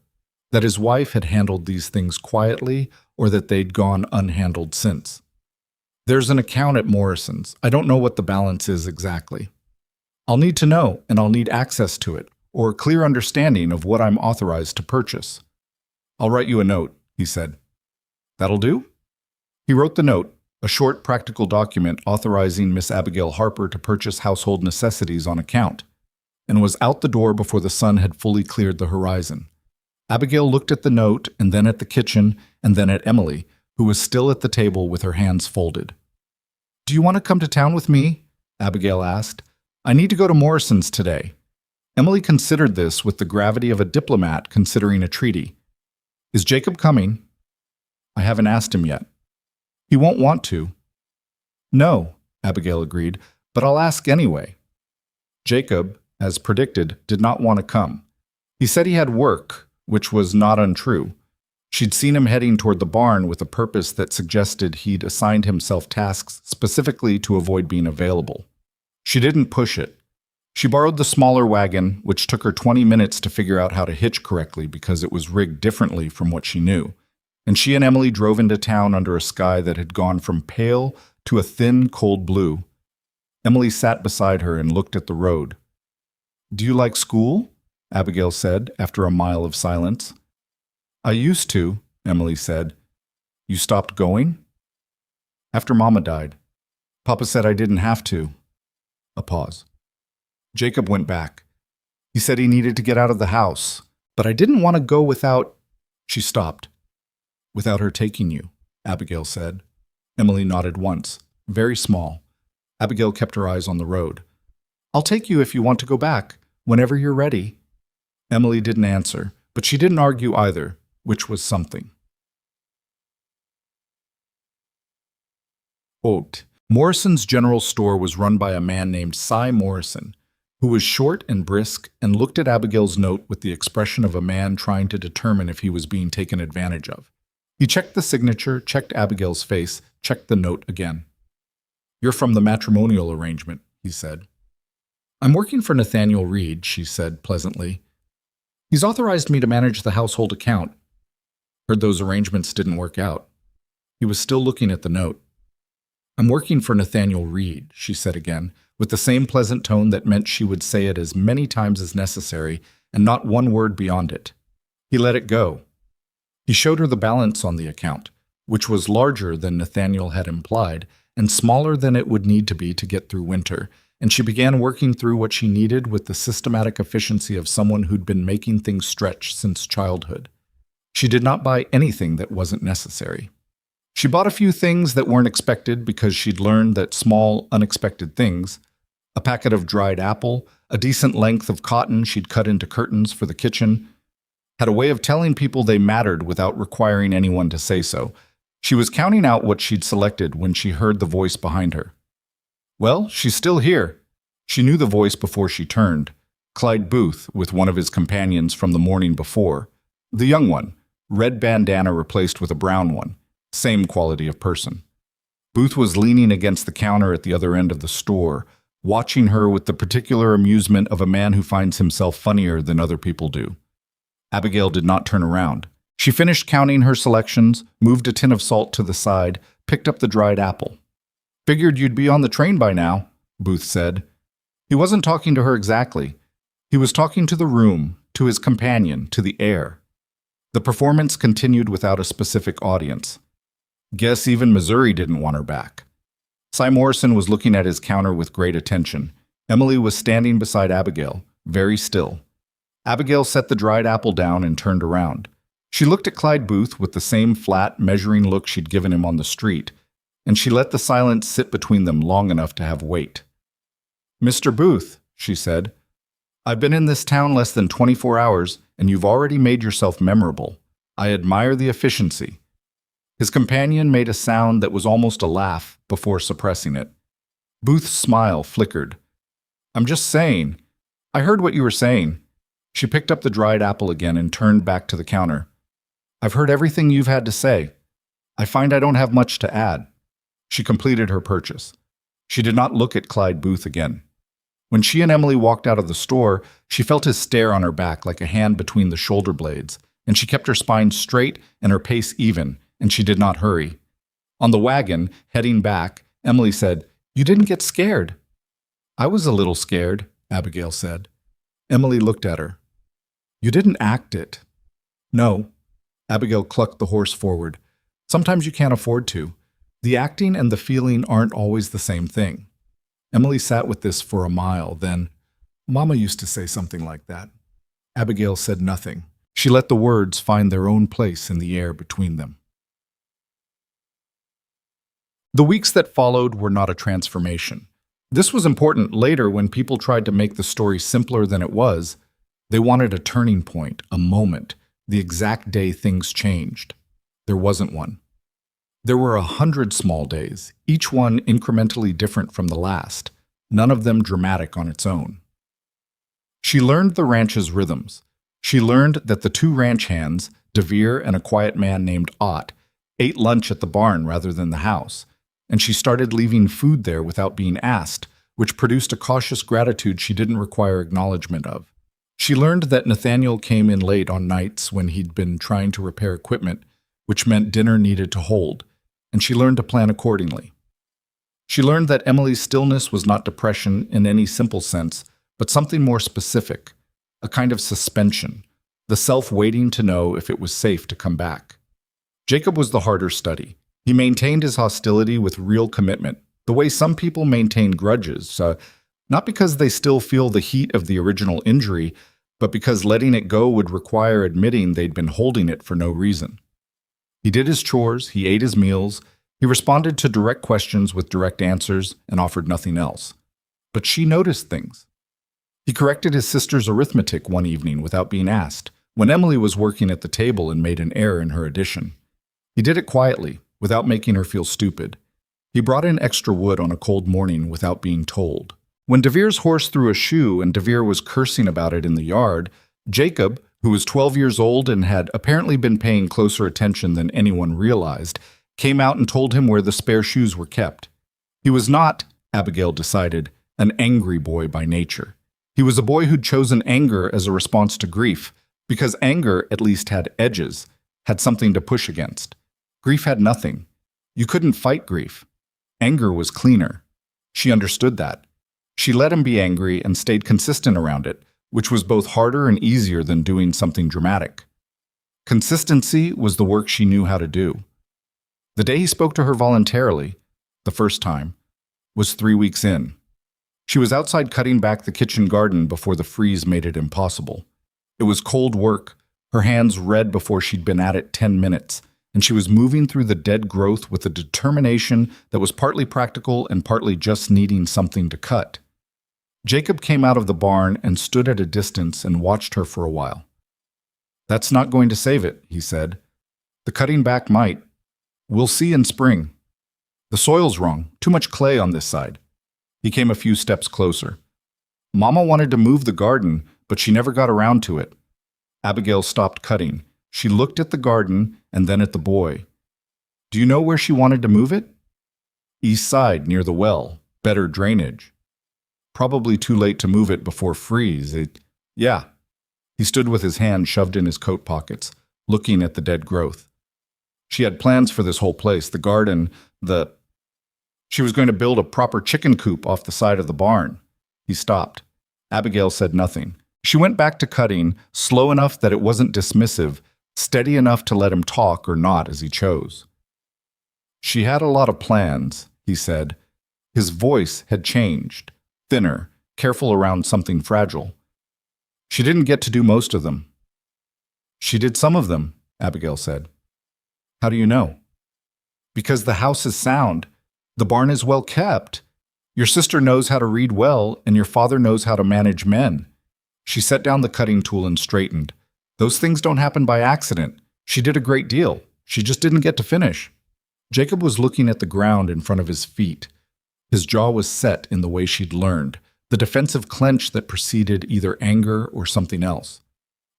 that his wife had handled these things quietly or that they'd gone unhandled since. There's an account at Morrison's. I don't know what the balance is exactly. I'll need to know, and I'll need access to it, or a clear understanding of what I'm authorized to purchase. I'll write you a note, he said. That'll do? He wrote the note, a short, practical document authorizing Miss Abigail Harper to purchase household necessities on account, and was out the door before the sun had fully cleared the horizon. Abigail looked at the note, and then at the kitchen, and then at Emily, who was still at the table with her hands folded. Do you want to come to town with me? Abigail asked. I need to go to Morrison's today. Emily considered this with the gravity of a diplomat considering a treaty. Is Jacob coming? I haven't asked him yet. He won't want to. No, Abigail agreed, but I'll ask anyway. Jacob, as predicted, did not want to come. He said he had work, which was not untrue. She'd seen him heading toward the barn with a purpose that suggested he'd assigned himself tasks specifically to avoid being available. She didn't push it. She borrowed the smaller wagon, which took her 20 minutes to figure out how to hitch correctly because it was rigged differently from what she knew. And she and Emily drove into town under a sky that had gone from pale to a thin, cold blue. Emily sat beside her and looked at the road. Do you like school? Abigail said, after a mile of silence. I used to, Emily said. You stopped going? After Mama died. Papa said I didn't have to. A pause. Jacob went back. He said he needed to get out of the house, but I didn't want to go without... She stopped. Without her taking you, Abigail said. Emily nodded once, very small. Abigail kept her eyes on the road. I'll take you if you want to go back, whenever you're ready. Emily didn't answer, but she didn't argue either, which was something. Quote, Morrison's general store was run by a man named Cy Morrison, who was short and brisk and looked at Abigail's note with the expression of a man trying to determine if he was being taken advantage of. He checked the signature, checked Abigail's face, checked the note again. You're from the matrimonial arrangement, he said. I'm working for Nathaniel Reed, she said pleasantly. He's authorized me to manage the household account. Heard those arrangements didn't work out. He was still looking at the note. I'm working for Nathaniel Reed, she said again, with the same pleasant tone that meant she would say it as many times as necessary and not one word beyond it. He let it go. He showed her the balance on the account, which was larger than Nathaniel had implied and smaller than it would need to be to get through winter, and she began working through what she needed with the systematic efficiency of someone who'd been making things stretch since childhood. She did not buy anything that wasn't necessary. She bought a few things that weren't expected because she'd learned that small, unexpected things, a packet of dried apple, a decent length of cotton she'd cut into curtains for the kitchen, had a way of telling people they mattered without requiring anyone to say so. She was counting out what she'd selected when she heard the voice behind her. Well, she's still here. She knew the voice before she turned. Clyde Booth with one of his companions from the morning before. The young one, red bandana replaced with a brown one. Same quality of person. Booth was leaning against the counter at the other end of the store, watching her with the particular amusement of a man who finds himself funnier than other people do. Abigail did not turn around. She finished counting her selections, moved a tin of salt to the side, picked up the dried apple. Figured you'd be on the train by now, Booth said. He wasn't talking to her exactly. He was talking to the room, to his companion, to the air. The performance continued without a specific audience. Guess even Missouri didn't want her back. Cy Morrison was looking at his counter with great attention. Emily was standing beside Abigail, very still. Abigail set the dried apple down and turned around. She looked at Clyde Booth with the same flat, measuring look she'd given him on the street, and she let the silence sit between them long enough to have weight. Mr. Booth, she said, I've been in this town less than 24 hours, and you've already made yourself memorable. I admire the efficiency. His companion made a sound that was almost a laugh before suppressing it. Booth's smile flickered. I'm just saying. I heard what you were saying. She picked up the dried apple again and turned back to the counter. I've heard everything you've had to say. I find I don't have much to add. She completed her purchase. She did not look at Clyde Booth again. When she and Emily walked out of the store, she felt his stare on her back like a hand between the shoulder blades, and she kept her spine straight and her pace even, and she did not hurry. On the wagon, heading back, Emily said, "You didn't get scared." "I was a little scared," Abigail said. Emily looked at her. "You didn't act it." "No." Abigail clucked the horse forward. "Sometimes you can't afford to. The acting and the feeling aren't always the same thing." Emily sat with this for a mile, then, "Mama used to say something like that." Abigail said nothing. She let the words find their own place in the air between them. The weeks that followed were not a transformation. This was important later when people tried to make the story simpler than it was. They wanted a turning point, a moment, the exact day things changed. There wasn't one. There were 100 small days, each one incrementally different from the last, none of them dramatic on its own. She learned the ranch's rhythms. She learned that the two ranch hands, DeVere and a quiet man named Ott, ate lunch at the barn rather than the house, and she started leaving food there without being asked, which produced a cautious gratitude she didn't require acknowledgement of. She learned that Nathaniel came in late on nights when he'd been trying to repair equipment, which meant dinner needed to hold, and she learned to plan accordingly. She learned that Emily's stillness was not depression in any simple sense, but something more specific, a kind of suspension, the self waiting to know if it was safe to come back. Jacob was the harder study. He maintained his hostility with real commitment, the way some people maintain grudges, not because they still feel the heat of the original injury, but because letting it go would require admitting they'd been holding it for no reason. He did his chores, he ate his meals, he responded to direct questions with direct answers, and offered nothing else. But she noticed things. He corrected his sister's arithmetic one evening without being asked, when Emily was working at the table and made an error in her addition. He did it quietly, without making her feel stupid. He brought in extra wood on a cold morning without being told. When DeVere's horse threw a shoe and DeVere was cursing about it in the yard, Jacob, who was 12 years old and had apparently been paying closer attention than anyone realized, came out and told him where the spare shoes were kept. He was not, Abigail decided, an angry boy by nature. He was a boy who'd chosen anger as a response to grief, because anger at least had edges, had something to push against. Grief had nothing. You couldn't fight grief. Anger was cleaner. She understood that. She let him be angry and stayed consistent around it, which was both harder and easier than doing something dramatic. Consistency was the work she knew how to do. The day he spoke to her voluntarily, the first time, was 3 weeks in. She was outside cutting back the kitchen garden before the freeze made it impossible. It was cold work, her hands red before she'd been at it 10 minutes, and she was moving through the dead growth with a determination that was partly practical and partly just needing something to cut. Jacob came out of the barn and stood at a distance and watched her for a while. "That's not going to save it," he said. "The cutting back might. We'll see in spring. The soil's wrong, too much clay on this side." He came a few steps closer. "Mama wanted to move the garden, but she never got around to it." Abigail stopped cutting. She looked at the garden and then at the boy. "Do you know where she wanted to move it?" "East side, near the well. Better drainage." "Probably too late to move it before freeze. Yeah." He stood with his hand shoved in his coat pockets, looking at the dead growth. She had plans for this whole place, the garden, She was going to build a proper chicken coop off the side of the barn. He stopped. Abigail said nothing. She went back to cutting, slow enough that it wasn't dismissive, steady enough to let him talk or not as he chose. "She had a lot of plans," he said. His voice had changed, thinner, careful around something fragile. "She didn't get to do most of them." "She did some of them," Abigail said. "How do you know?" "Because the house is sound. The barn is well kept. Your sister knows how to read well, and your father knows how to manage men." She set down the cutting tool and straightened. "Those things don't happen by accident. She did a great deal. She just didn't get to finish." Jacob was looking at the ground in front of his feet. His jaw was set in the way she'd learned, the defensive clench that preceded either anger or something else.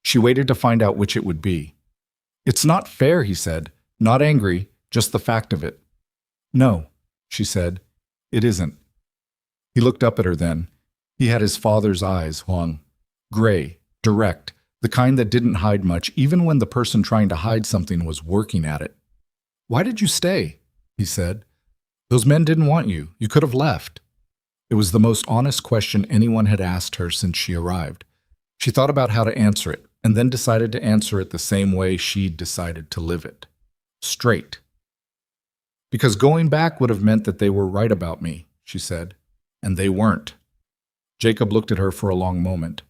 She waited to find out which it would be. "It's not fair," he said. "Not angry, just the fact of it." "No," she said. "It isn't." He looked up at her then. He had his father's eyes, Huang. Gray, direct, the kind that didn't hide much, even when the person trying to hide something was working at it. "Why did you stay?" he said. "Those men didn't want you. You could have left." It was the most honest question anyone had asked her since she arrived. She thought about how to answer it, and then decided to answer it the same way she'd decided to live it. Straight. "Because going back would have meant that they were right about me," she said. "And they weren't." Jacob looked at her for a long moment.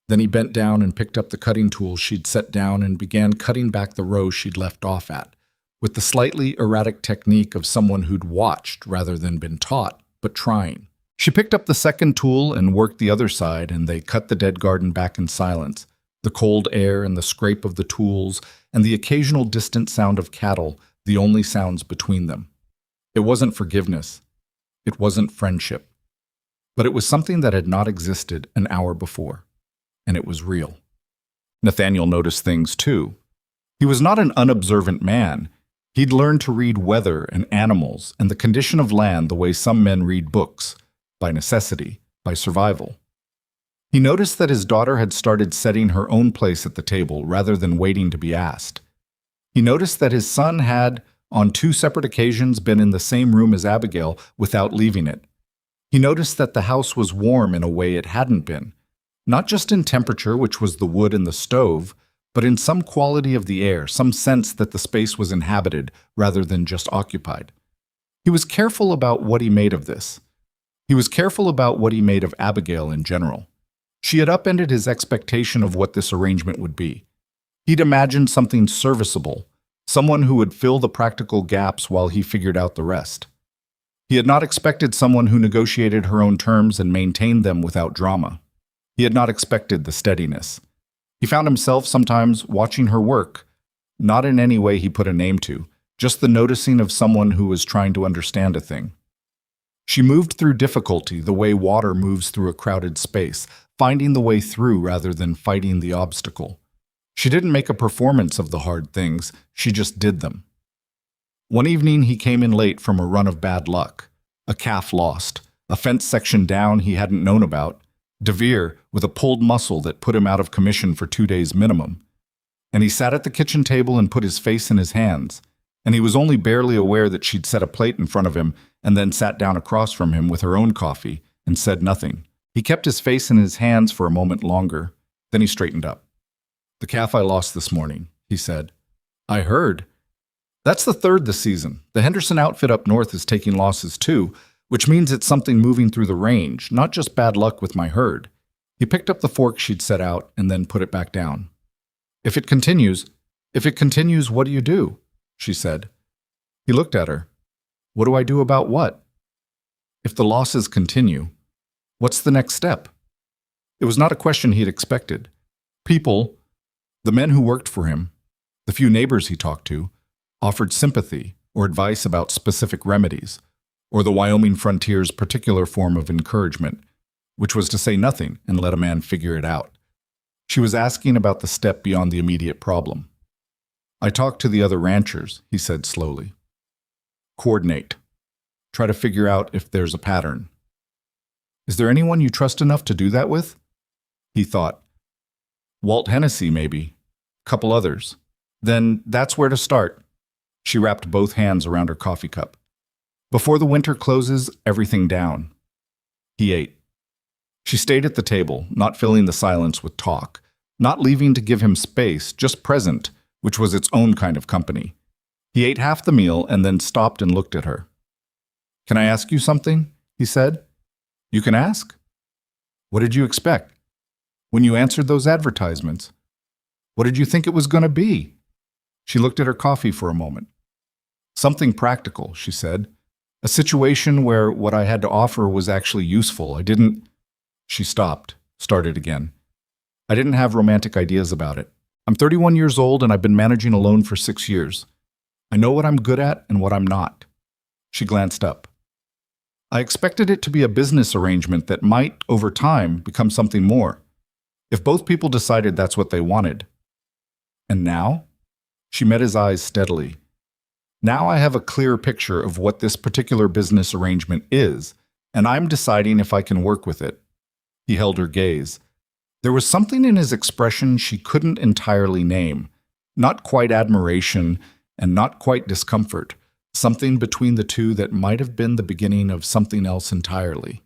Then he bent down and picked up the cutting tool she'd set down and began cutting back the row she'd left off at, with the slightly erratic technique of someone who'd watched rather than been taught, but trying. She picked up the second tool and worked the other side, and they cut the dead garden back in silence, the cold air and the scrape of the tools, and the occasional distant sound of cattle, the only sounds between them. It wasn't forgiveness. It wasn't friendship. But it was something that had not existed an hour before, and it was real. Nathaniel noticed things too. He was not an unobservant man. He'd learned to read weather and animals and the condition of land the way some men read books, by necessity, by survival. He noticed that his daughter had started setting her own place at the table rather than waiting to be asked. He noticed that his son had, on 2 separate occasions, been in the same room as Abigail without leaving it. He noticed that the house was warm in a way it hadn't been, not just in temperature, which was the wood and the stove, but in some quality of the air, some sense that the space was inhabited rather than just occupied. He was careful about what he made of this. He was careful about what he made of Abigail in general. She had upended his expectation of what this arrangement would be. He'd imagined something serviceable, someone who would fill the practical gaps while he figured out the rest. He had not expected someone who negotiated her own terms and maintained them without drama. He had not expected the steadiness. He found himself sometimes watching her work, not in any way he put a name to, just the noticing of someone who was trying to understand a thing. She moved through difficulty the way water moves through a crowded space, finding the way through rather than fighting the obstacle. She didn't make a performance of the hard things, she just did them. One evening he came in late from a run of bad luck. A calf lost, a fence section down he hadn't known about, DeVere with a pulled muscle that put him out of commission for 2 days minimum. And he sat at the kitchen table and put his face in his hands, and he was only barely aware that she'd set a plate in front of him and then sat down across from him with her own coffee and said nothing. He kept his face in his hands for a moment longer, then he straightened up. "The calf I lost this morning," he said. "I heard. That's the 3rd this season. The Henderson outfit up north is taking losses too, which means it's something moving through the range, not just bad luck with my herd." He picked up the fork she'd set out and then put it back down. If it continues, what do you do?" she said. He looked at her. "What do I do about what?" "If the losses continue, what's the next step?" It was not a question he'd expected. People, the men who worked for him, the few neighbors he talked to, offered sympathy or advice about specific remedies, or the Wyoming frontier's particular form of encouragement, which was to say nothing and let a man figure it out. She was asking about the step beyond the immediate problem. "I talked to the other ranchers," he said slowly. "Coordinate. Try to figure out if there's a pattern." "Is there anyone you trust enough to do that with?" He thought. "Walt Hennessy, maybe. Couple others. Then that's where to start." She wrapped both hands around her coffee cup. "Before the winter closes everything down." He ate. She stayed at the table, not filling the silence with talk, not leaving to give him space, just present, which was its own kind of company. He ate half the meal and then stopped and looked at her. "Can I ask you something?" he said. "You can ask." "What did you expect? When you answered those advertisements, what did you think it was going to be?" She looked at her coffee for a moment. "Something practical," she said. "A situation where what I had to offer was actually useful. I didn't—" She stopped, started again. "I didn't have romantic ideas about it. I'm 31 years old and I've been managing alone for 6 years. I know what I'm good at and what I'm not." She glanced up. I expected it to be a business arrangement that might, over time, become something more. If both people decided that's what they wanted. And now? She met his eyes steadily. Now I have a clear picture of what this particular business arrangement is, and I'm deciding if I can work with it. He held her gaze. There was something in his expression she couldn't entirely name. Not quite admiration, and not quite discomfort. Something between the two that might have been the beginning of something else entirely.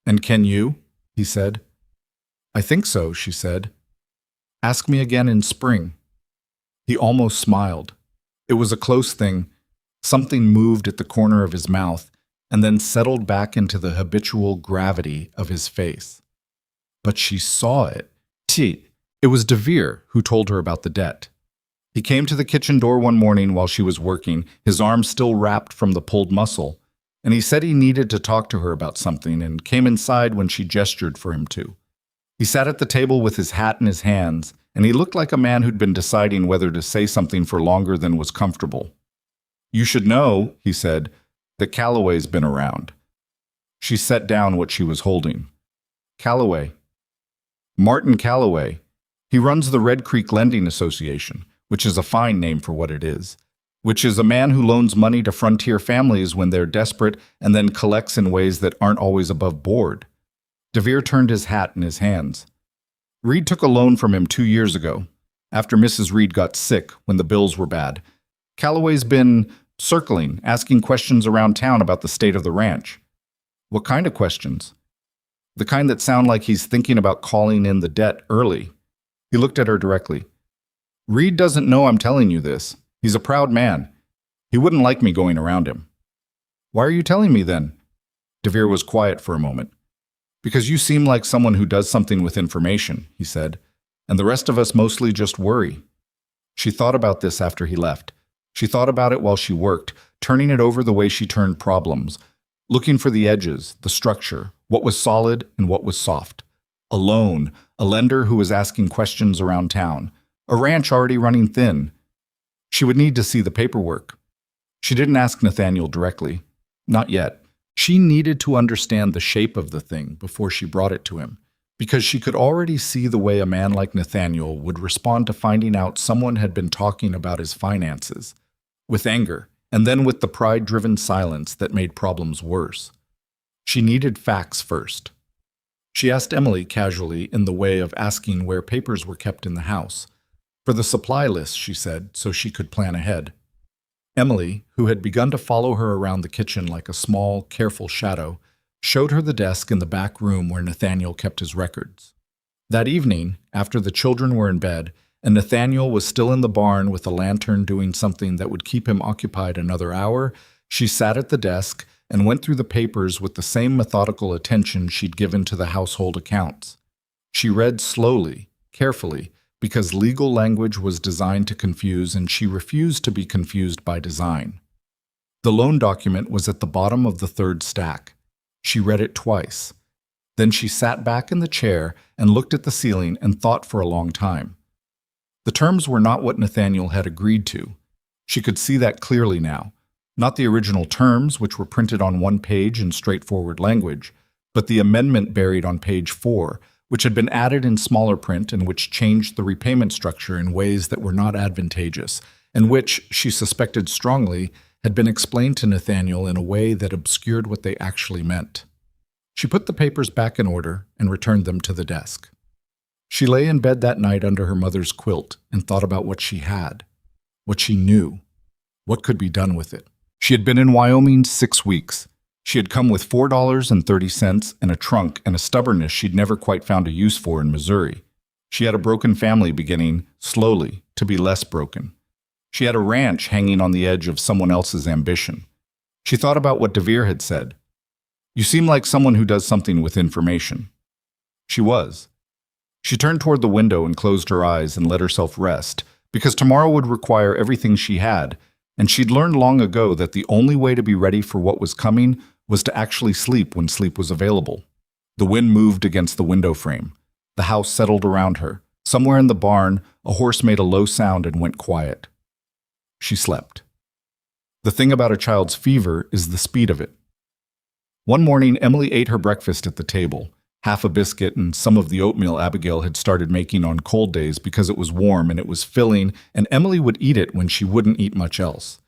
"And can you?" he said. "I think so," she said. "Ask me again in spring." He almost smiled. It was a close thing. Something moved at the corner of his mouth and then settled back into the habitual gravity of his face. But she saw it. It was DeVere who told her about the debt. He came to the kitchen door one morning while she was working, his arm still wrapped from the pulled muscle, and he said he needed to talk to her about something and came inside when she gestured for him to. He sat at the table with his hat in his hands, and he looked like a man who'd been deciding whether to say something for longer than was comfortable. "You should know," he said, "that Calloway's been around." She set down what she was holding. "Calloway." "Martin Calloway. He runs the Red Creek Lending Association, which is a fine name for what it is, which is a man who loans money to frontier families when they're desperate and then collects in ways that aren't always above board." DeVere turned his hat in his hands. "Reed took a loan from him 2 years ago, after Mrs. Reed got sick when the bills were bad. Calloway's been circling, asking questions around town about the state of the ranch." "What kind of questions?" "The kind that sound like he's thinking about calling in the debt early." He looked at her directly. "Reed doesn't know I'm telling you this. He's a proud man. He wouldn't like me going around him." "Why are you telling me then?" DeVere was quiet for a moment. "Because you seem like someone who does something with information," he said, "and the rest of us mostly just worry." She thought about this after he left. She thought about it while she worked, turning it over the way she turned problems, looking for the edges, the structure, what was solid and what was soft. A loan, a lender who was asking questions around town, a ranch already running thin. She would need to see the paperwork. She didn't ask Nathaniel directly. Not yet. She needed to understand the shape of the thing before she brought it to him, because she could already see the way a man like Nathaniel would respond to finding out someone had been talking about his finances, with anger, and then with the pride-driven silence that made problems worse. She needed facts first. She asked Emily casually in the way of asking where papers were kept in the house. For the supply list, she said, so she could plan ahead. Emily, who had begun to follow her around the kitchen like a small, careful shadow, showed her the desk in the back room where Nathaniel kept his records. That evening, after the children were in bed, and Nathaniel was still in the barn with a lantern doing something that would keep him occupied another hour, she sat at the desk and went through the papers with the same methodical attention she'd given to the household accounts. She read slowly, carefully, because legal language was designed to confuse and she refused to be confused by design. The loan document was at the bottom of the third stack. She read it twice. Then she sat back in the chair and looked at the ceiling and thought for a long time. The terms were not what Nathaniel had agreed to. She could see that clearly now. Not the original terms, which were printed on one page in straightforward language, but the amendment buried on page 4, which had been added in smaller print and which changed the repayment structure in ways that were not advantageous, and which, she suspected strongly, had been explained to Nathaniel in a way that obscured what they actually meant. She put the papers back in order and returned them to the desk. She lay in bed that night under her mother's quilt and thought about what she had, what she knew, what could be done with it. She had been in Wyoming 6 weeks. She had come with $4.30 and a trunk and a stubbornness she'd never quite found a use for in Missouri. She had a broken family beginning, slowly, to be less broken. She had a ranch hanging on the edge of someone else's ambition. She thought about what DeVere had said. "You seem like someone who does something with information." She was. She turned toward the window and closed her eyes and let herself rest, because tomorrow would require everything she had, and she'd learned long ago that the only way to be ready for what was coming was to actually sleep when sleep was available. The wind moved against the window frame. The house settled around her. Somewhere in the barn, a horse made a low sound and went quiet. She slept. The thing about a child's fever is the speed of it. One morning, Emily ate her breakfast at the table, half a biscuit and some of the oatmeal Abigail had started making on cold days because it was warm and it was filling, and Emily would eat it when she wouldn't eat much else.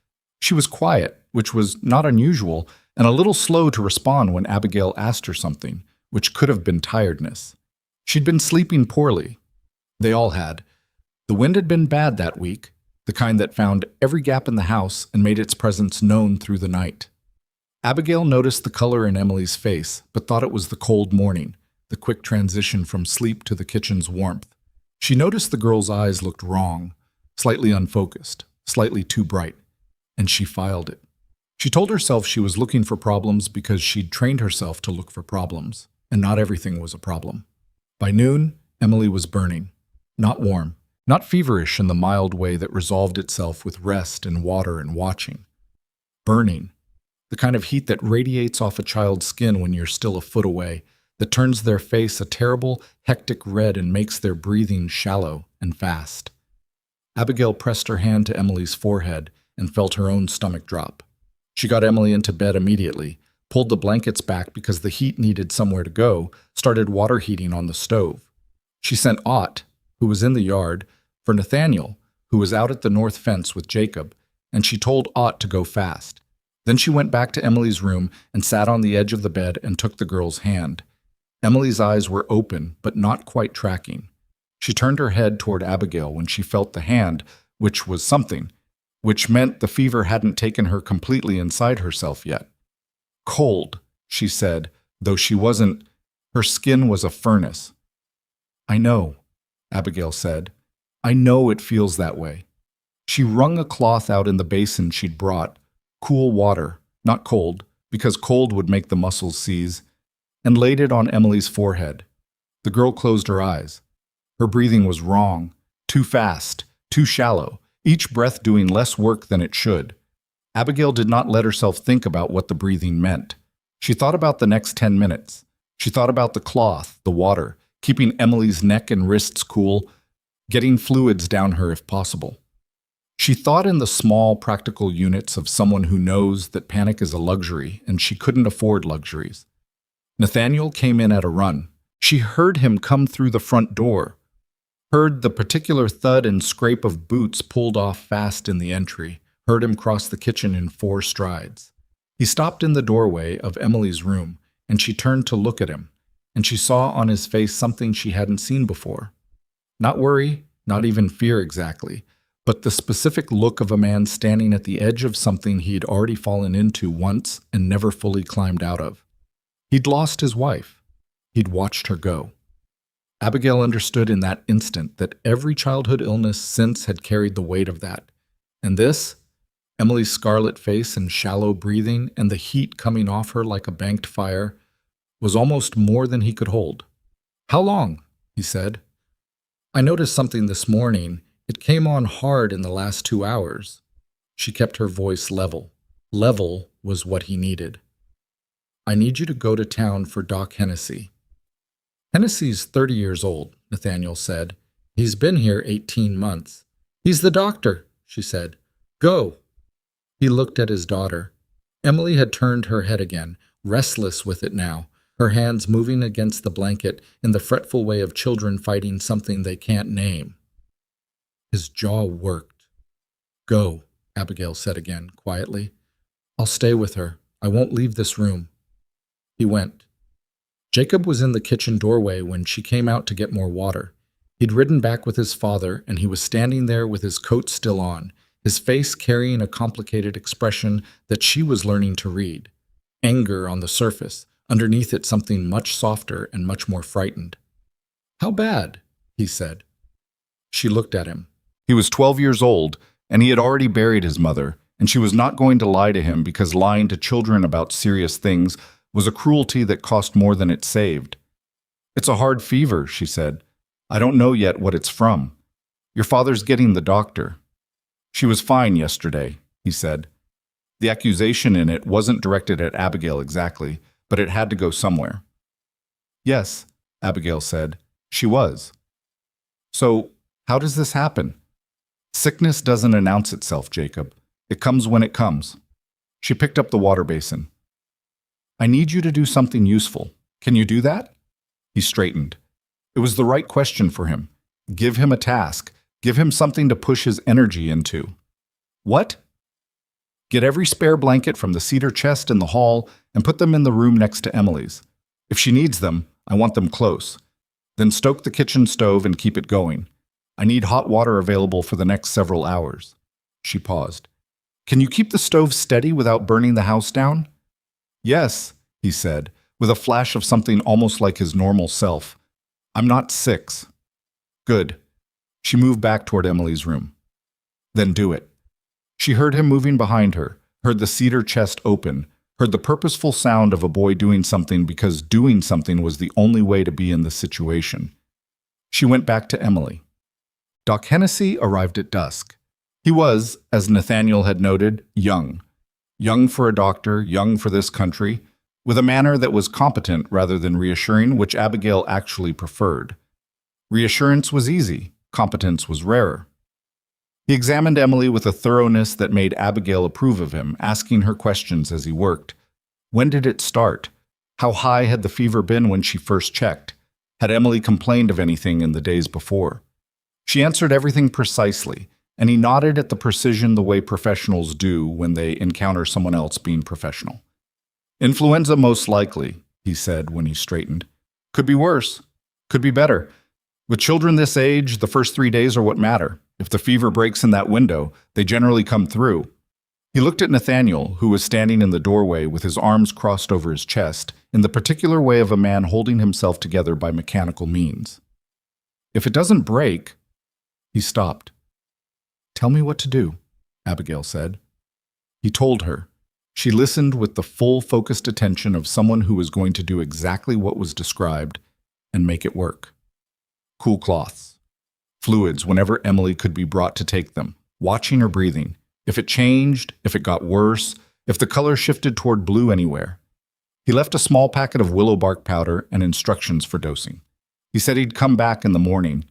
She was quiet, which was not unusual, and a little slow to respond when Abigail asked her something, which could have been tiredness. She'd been sleeping poorly. They all had. The wind had been bad that week, the kind that found every gap in the house and made its presence known through the night. Abigail noticed the color in Emily's face, but thought it was the cold morning, the quick transition from sleep to the kitchen's warmth. She noticed the girl's eyes looked wrong, slightly unfocused, slightly too bright, and she filed it. She told herself she was looking for problems because she'd trained herself to look for problems, and not everything was a problem. By noon, Emily was burning, not warm, not feverish in the mild way that resolved itself with rest and water and watching. Burning. The kind of heat that radiates off a child's skin when you're still a foot away, that turns their face a terrible, hectic red and makes their breathing shallow and fast. Abigail pressed her hand to Emily's forehead and felt her own stomach drop. She got Emily into bed immediately, pulled the blankets back because the heat needed somewhere to go, started water heating on the stove. She sent Ott, who was in the yard, for Nathaniel, who was out at the north fence with Jacob, and she told Ott to go fast. Then she went back to Emily's room and sat on the edge of the bed and took the girl's hand. Emily's eyes were open, but not quite tracking. She turned her head toward Abigail when she felt the hand, which was something, which meant the fever hadn't taken her completely inside herself yet. Cold, she said, though she wasn't. Her skin was a furnace. I know, Abigail said. I know it feels that way. She wrung a cloth out in the basin she'd brought, cool water, not cold, because cold would make the muscles seize, and laid it on Emily's forehead. The girl closed her eyes. Her breathing was wrong, too fast, too shallow, each breath doing less work than it should. Abigail did not let herself think about what the breathing meant. She thought about the next 10 minutes. She thought about the cloth, the water, keeping Emily's neck and wrists cool, getting fluids down her if possible. She thought in the small, practical units of someone who knows that panic is a luxury and she couldn't afford luxuries. Nathaniel came in at a run. She heard him come through the front door, heard the particular thud and scrape of boots pulled off fast in the entry, heard him cross the kitchen in 4 strides. He stopped in the doorway of Emily's room, and she turned to look at him, and she saw on his face something she hadn't seen before. Not worry, not even fear exactly, but the specific look of a man standing at the edge of something he'd already fallen into once and never fully climbed out of. He'd lost his wife. He'd watched her go. Abigail understood in that instant that every childhood illness since had carried the weight of that. And this, Emily's scarlet face and shallow breathing and the heat coming off her like a banked fire, was almost more than he could hold. "How long?" he said. "I noticed something this morning. It came on hard in the last 2 hours." She kept her voice level. Level was what he needed. "I need you to go to town for Doc Hennessy." "Hennessy's 30 years old," Nathaniel said. "He's been here 18 months. "He's the doctor," she said. "Go." He looked at his daughter. Emily had turned her head again, restless with it now, her hands moving against the blanket in the fretful way of children fighting something they can't name. His jaw worked. "Go," Abigail said again, quietly. "I'll stay with her. I won't leave this room." He went. Jacob was in the kitchen doorway when she came out to get more water. He'd ridden back with his father, and he was standing there with his coat still on, his face carrying a complicated expression that she was learning to read. Anger on the surface, underneath it something much softer and much more frightened. "How bad?" he said. She looked at him. He was 12 years old, and he had already buried his mother, and she was not going to lie to him because lying to children about serious things was a cruelty that cost more than it saved. "It's a hard fever," she said. "I don't know yet what it's from. Your father's getting the doctor." "She was fine yesterday," he said. The accusation in it wasn't directed at Abigail exactly, but it had to go somewhere. "Yes," Abigail said. "She was." "So, how does this happen?" "Sickness doesn't announce itself, Jacob. It comes when it comes." She picked up the water basin. I need you to do something useful. Can you do that? He straightened. It was the right question for him. Give him a task. Give him something to push his energy into. What? Get every spare blanket from the cedar chest in the hall and put them in the room next to Emily's. If she needs them, I want them close. Then stoke the kitchen stove and keep it going. I need hot water available for the next several hours. She paused. Can you keep the stove steady without burning the house down? Yes, he said, with a flash of something almost like his normal self. I'm not 6. Good. She moved back toward Emily's room. Then do it. She heard him moving behind her, heard the cedar chest open, heard the purposeful sound of a boy doing something because doing something was the only way to be in the situation. She went back to Emily. Doc Hennessy arrived at dusk. He was, as Nathaniel had noted, young. Young for a doctor, young for this country, with a manner that was competent rather than reassuring, which Abigail actually preferred. Reassurance was easy, competence was rarer. He examined Emily with a thoroughness that made Abigail approve of him, asking her questions as he worked. When did it start? How high had the fever been when she first checked? Had Emily complained of anything in the days before? She answered everything precisely, and he nodded at the precision the way professionals do when they encounter someone else being professional. Influenza most likely, he said when he straightened. Could be worse. Could be better. With children this age, the first 3 days are what matter. If the fever breaks in that window, they generally come through. He looked at Nathaniel, who was standing in the doorway with his arms crossed over his chest, in the particular way of a man holding himself together by mechanical means. If it doesn't break... He stopped. Tell me what to do, Abigail said. He told her. She listened with the full focused attention of someone who was going to do exactly what was described and make it work. Cool cloths. Fluids whenever Emily could be brought to take them, watching her breathing. If it changed, if it got worse, if the color shifted toward blue anywhere. He left a small packet of willow bark powder and instructions for dosing. He said he'd come back in the morning.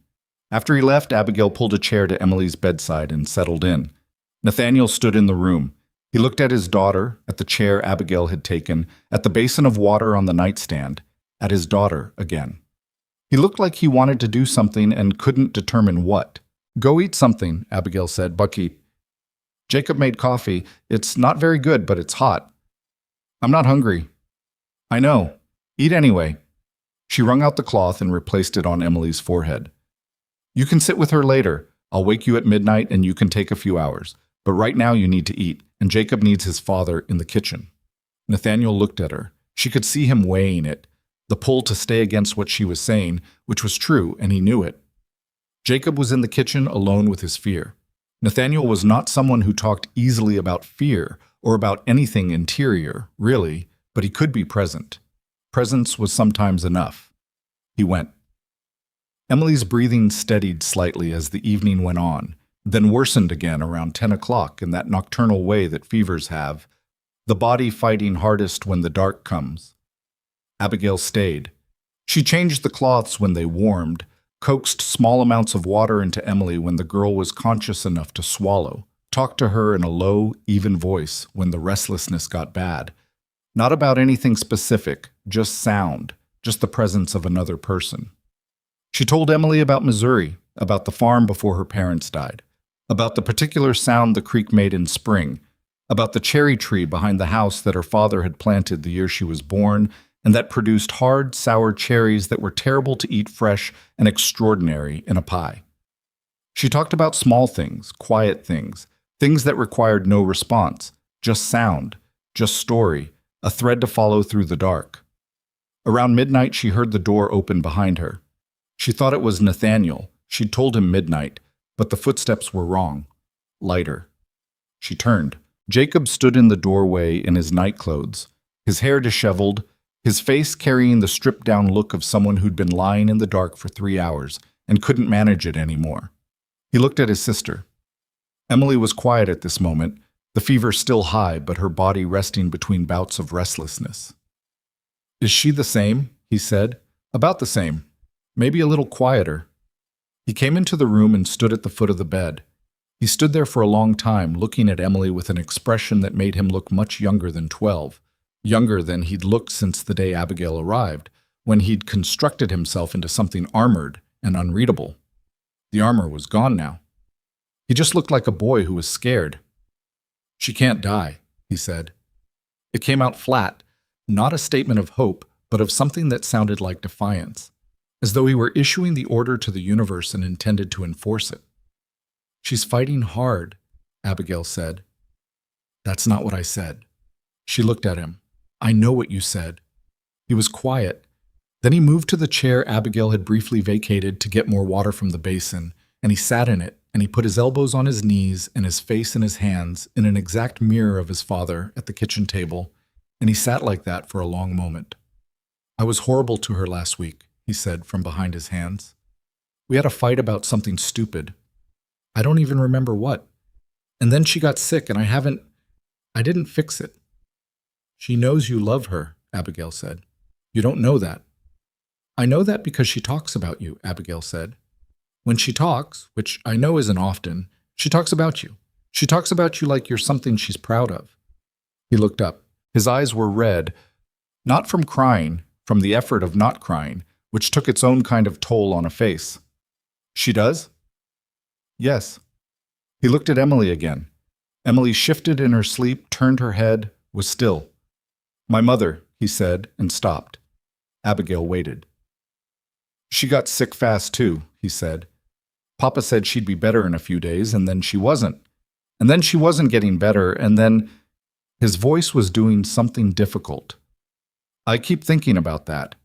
After he left, Abigail pulled a chair to Emily's bedside and settled in. Nathaniel stood in the room. He looked at his daughter, at the chair Abigail had taken, at the basin of water on the nightstand, at his daughter again. He looked like he wanted to do something and couldn't determine what. Go eat something, Abigail said, Bucky. Jacob made coffee. It's not very good, but it's hot. I'm not hungry. I know. Eat anyway. She wrung out the cloth and replaced it on Emily's forehead. You can sit with her later. I'll wake you at midnight and you can take a few hours. But right now you need to eat, and Jacob needs his father in the kitchen. Nathaniel looked at her. She could see him weighing it, the pull to stay against what she was saying, which was true, and he knew it. Jacob was in the kitchen alone with his fear. Nathaniel was not someone who talked easily about fear or about anything interior, really, but he could be present. Presence was sometimes enough. He went. Emily's breathing steadied slightly as the evening went on, then worsened again around 10 o'clock in that nocturnal way that fevers have, the body fighting hardest when the dark comes. Abigail stayed. She changed the cloths when they warmed, coaxed small amounts of water into Emily when the girl was conscious enough to swallow, talked to her in a low, even voice when the restlessness got bad. Not about anything specific, just sound, just the presence of another person. She told Emily about Missouri, about the farm before her parents died, about the particular sound the creek made in spring, about the cherry tree behind the house that her father had planted the year she was born, and that produced hard, sour cherries that were terrible to eat fresh and extraordinary in a pie. She talked about small things, quiet things, things that required no response, just sound, just story, a thread to follow through the dark. Around midnight, she heard the door open behind her. She thought it was Nathaniel. She'd told him midnight, but the footsteps were wrong. Lighter. She turned. Jacob stood in the doorway in his nightclothes, his hair disheveled, his face carrying the stripped-down look of someone who'd been lying in the dark for 3 hours and couldn't manage it anymore. He looked at his sister. Emily was quiet at this moment, the fever still high, but her body resting between bouts of restlessness. Is she the same? He said. About the same. Maybe a little quieter. He came into the room and stood at the foot of the bed. He stood there for a long time, looking at Emily with an expression that made him look much younger than 12, younger than he'd looked since the day Abigail arrived, when he'd constructed himself into something armored and unreadable. The armor was gone now. He just looked like a boy who was scared. "She can't die," he said. It came out flat, not a statement of hope, but of something that sounded like defiance, as though he were issuing the order to the universe and intended to enforce it. "She's fighting hard," Abigail said. "That's not what I said." She looked at him. "I know what you said." He was quiet. Then he moved to the chair Abigail had briefly vacated to get more water from the basin, and he sat in it, and he put his elbows on his knees and his face in his hands in an exact mirror of his father at the kitchen table, and he sat like that for a long moment. "I was horrible to her last week," he said from behind his hands. "We had a fight about something stupid. I don't even remember what. And then she got sick, and I didn't fix it." "She knows you love her," Abigail said. "You don't know that." "I know that because she talks about you," Abigail said. "When she talks, which I know isn't often, she talks about you. She talks about you like you're something she's proud of." He looked up. His eyes were red, not from crying, from the effort of not crying, which took its own kind of toll on a face. "She does?" "Yes." He looked at Emily again. Emily shifted in her sleep, turned her head, was still. "My mother," he said, and stopped. Abigail waited. "She got sick fast, too," he said. "Papa said she'd be better in a few days, and then she wasn't. And then she wasn't getting better, and then—" His voice was doing something difficult. "I keep thinking about that.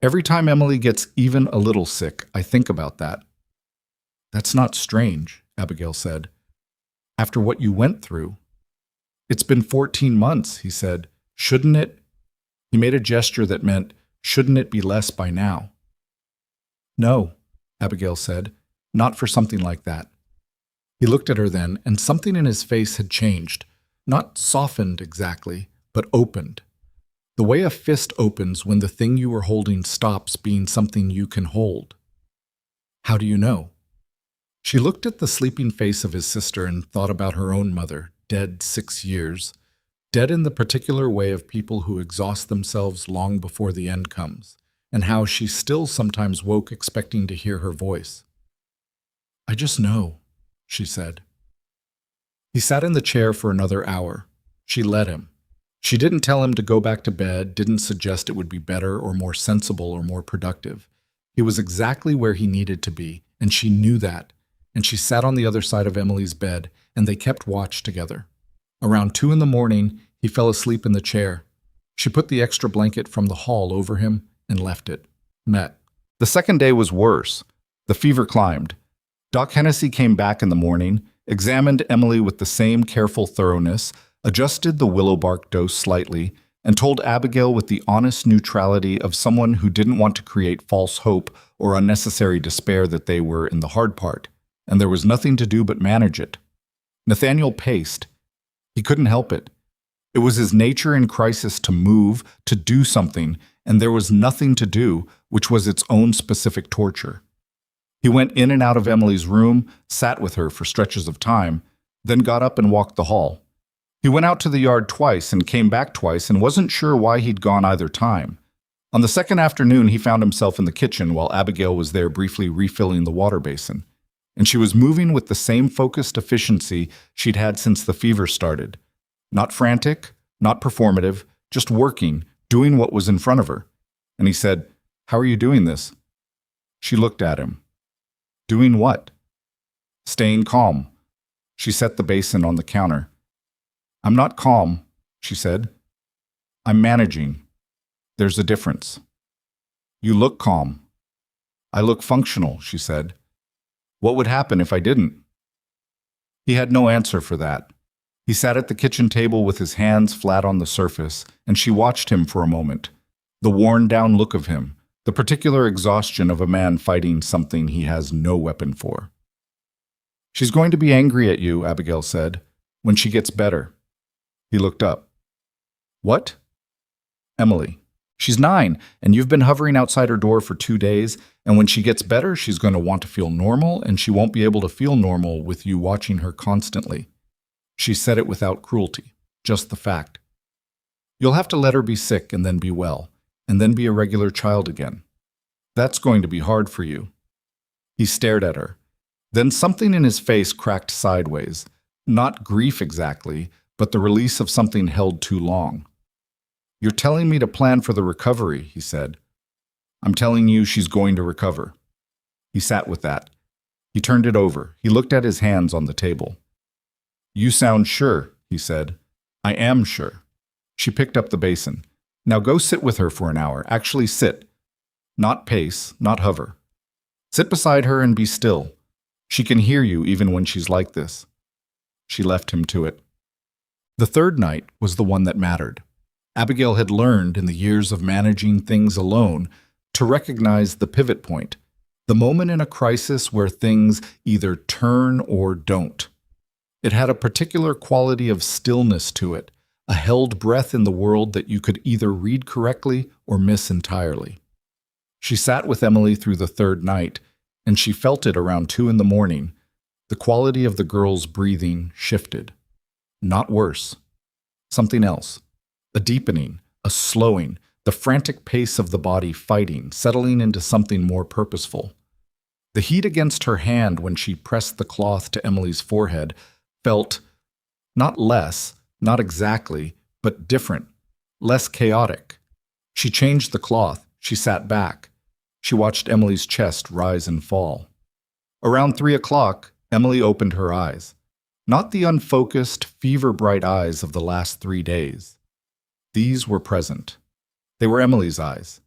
Every time Emily gets even a little sick, I think about that." "That's not strange," Abigail said. "After what you went through." "It's been 14 months, he said. "Shouldn't it—" He made a gesture that meant, "Shouldn't it be less by now?" "No," Abigail said, "not for something like that." He looked at her then, and something in his face had changed, not softened exactly, but opened. The way a fist opens when the thing you were holding stops being something you can hold. "How do you know?" She looked at the sleeping face of his sister and thought about her own mother, dead 6 years, dead in the particular way of people who exhaust themselves long before the end comes, and how she still sometimes woke expecting to hear her voice. "I just know," she said. He sat in the chair for another hour. She let him. She didn't tell him to go back to bed, didn't suggest it would be better or more sensible or more productive. He was exactly where he needed to be, and she knew that, and she sat on the other side of Emily's bed, and they kept watch together. Around 2 a.m, he fell asleep in the chair. She put the extra blanket from the hall over him and left it. Met. The second day was worse. The fever climbed. Doc Hennessy came back in the morning, examined Emily with the same careful thoroughness, adjusted the willow bark dose slightly, and told Abigail with the honest neutrality of someone who didn't want to create false hope or unnecessary despair that they were in the hard part, and there was nothing to do but manage it. Nathaniel paced. He couldn't help it. It was his nature in crisis to move, to do something, and there was nothing to do, which was its own specific torture. He went in and out of Emily's room, sat with her for stretches of time, then got up and walked the hall. He went out to the yard twice and came back twice and wasn't sure why he'd gone either time. On the second afternoon, he found himself in the kitchen while Abigail was there briefly refilling the water basin. And she was moving with the same focused efficiency she'd had since the fever started. Not frantic, not performative, just working, doing what was in front of her. And he said, "How are you doing this?" She looked at him. "Doing what?" "Staying calm." She set the basin on the counter. "I'm not calm," she said. "I'm managing. There's a difference." "You look calm." "I look functional," she said. "What would happen if I didn't?" He had no answer for that. He sat at the kitchen table with his hands flat on the surface, and she watched him for a moment. The worn-down look of him, the particular exhaustion of a man fighting something he has no weapon for. "She's going to be angry at you," Abigail said, "when she gets better." He looked up. "What?" "Emily. She's 9, and you've been hovering outside her door for 2 days, and when she gets better, she's going to want to feel normal, and she won't be able to feel normal with you watching her constantly." She said it without cruelty, just the fact. You'll have to let her be sick and then be well, and then be a regular child again. That's going to be hard for you." He stared at her. Then something in his face cracked sideways. Not grief exactly, but the release of something held too long. "You're telling me to plan for the recovery," he said. "I'm telling you she's going to recover." He sat with that. He turned it over. He looked at his hands on the table. "You sound sure," he said. "I am sure." She picked up the basin. "Now go sit with her for an hour. Actually sit. Not pace, not hover. Sit beside her and be still. She can hear you even when she's like this." She left him to it. The third night was the one that mattered. Abigail had learned in the years of managing things alone to recognize the pivot point, the moment in a crisis where things either turn or don't. It had a particular quality of stillness to it, a held breath in the world that you could either read correctly or miss entirely. She sat with Emily through the third night, and she felt it around 2 a.m. The quality of the girl's breathing shifted. Not worse. Something else. A deepening, a slowing, the frantic pace of the body fighting, settling into something more purposeful. The heat against her hand when she pressed the cloth to Emily's forehead felt not less, not exactly, but different, less chaotic. She changed the cloth. She sat back. She watched Emily's chest rise and fall. Around 3 o'clock, Emily opened her eyes. Not the unfocused, fever-bright eyes of the last 3 days. These were present. They were Emily's eyes.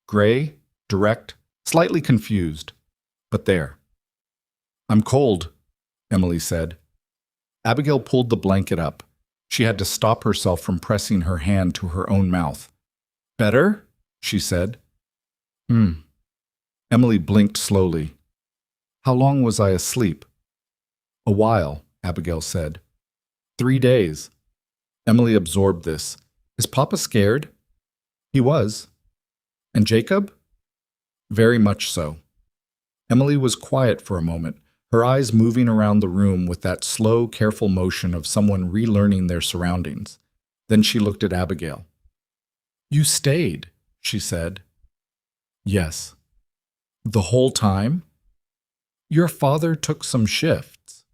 Gray, direct, slightly confused, but there. "I'm cold," Emily said. Abigail pulled the blanket up. She had to stop herself from pressing her hand to her own mouth. "Better?" she said. Emily blinked slowly. "How long was I asleep?" "A while," Abigail said. 3 days. Emily absorbed this. "Is Papa scared?" "He was." "And Jacob?" "Very much so." Emily was quiet for a moment, her eyes moving around the room with that slow, careful motion of someone relearning their surroundings. Then she looked at Abigail. "You stayed," she said. "Yes." "The whole time?" "Your father took some shifts."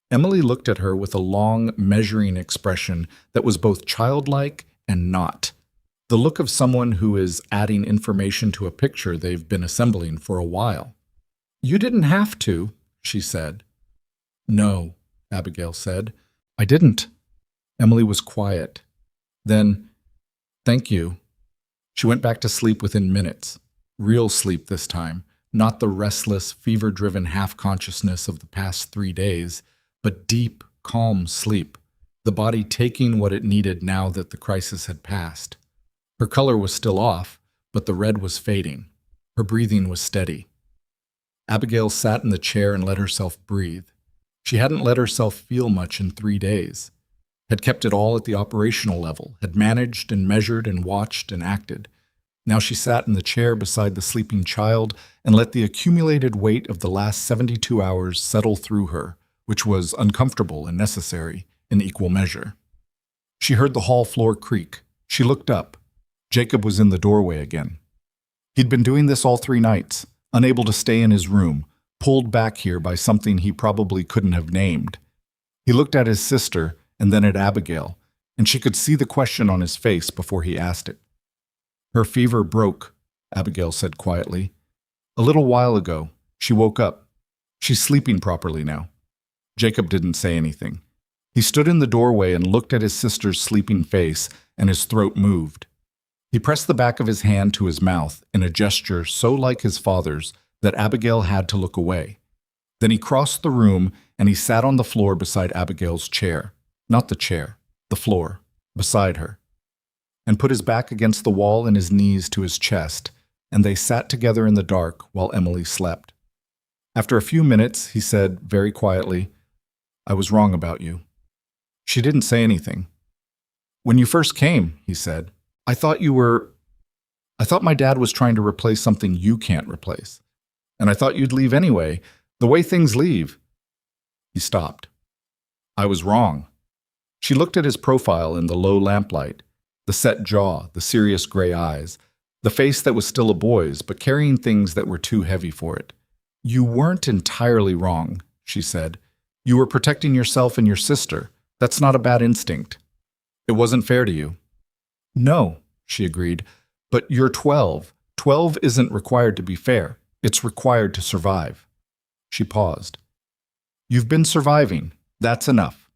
Emily looked at her with a long, measuring expression that was both childlike and not. The look of someone who is adding information to a picture they've been assembling for a while. "You didn't have to," she said. "No," Abigail said. "I didn't." Emily was quiet. Then, "Thank you." She went back to sleep within minutes. Real sleep this time, not the restless, fever-driven half-consciousness of the past 3 days, but deep, calm sleep, the body taking what it needed now that the crisis had passed. Her color was still off, but the red was fading. Her breathing was steady. Abigail sat in the chair and let herself breathe. She hadn't let herself feel much in 3 days, had kept it all at the operational level, had managed and measured and watched and acted. Now she sat in the chair beside the sleeping child and let the accumulated weight of the last 72 hours settle through her, which was uncomfortable and necessary in equal measure. She heard the hall floor creak. She looked up. Jacob was in the doorway again. He'd been doing this all 3 nights, unable to stay in his room, pulled back here by something he probably couldn't have named. He looked at his sister and then at Abigail, and she could see the question on his face before he asked it. "Her fever broke," Abigail said quietly. "A little while ago. She woke up. She's sleeping properly now." Jacob didn't say anything. He stood in the doorway and looked at his sister's sleeping face, and his throat moved. He pressed the back of his hand to his mouth in a gesture so like his father's that Abigail had to look away. Then he crossed the room and he sat on the floor beside Abigail's chair. Not the chair, the floor, beside her, and put his back against the wall and his knees to his chest, and they sat together in the dark while Emily slept. After a few minutes, he said very quietly, "I was wrong about you." She didn't say anything. "When you first came," he said, I thought my dad was trying to replace something you can't replace. And I thought you'd leave anyway, the way things leave." He stopped. "I was wrong." She looked at his profile in the low lamplight. The set jaw, the serious gray eyes, the face that was still a boy's, but carrying things that were too heavy for it. "You weren't entirely wrong," she said. "You were protecting yourself and your sister. That's not a bad instinct. It wasn't fair to you." "No," she agreed, "but you're 12. 12 isn't required to be fair. It's required to survive." She paused. "You've been surviving. That's enough."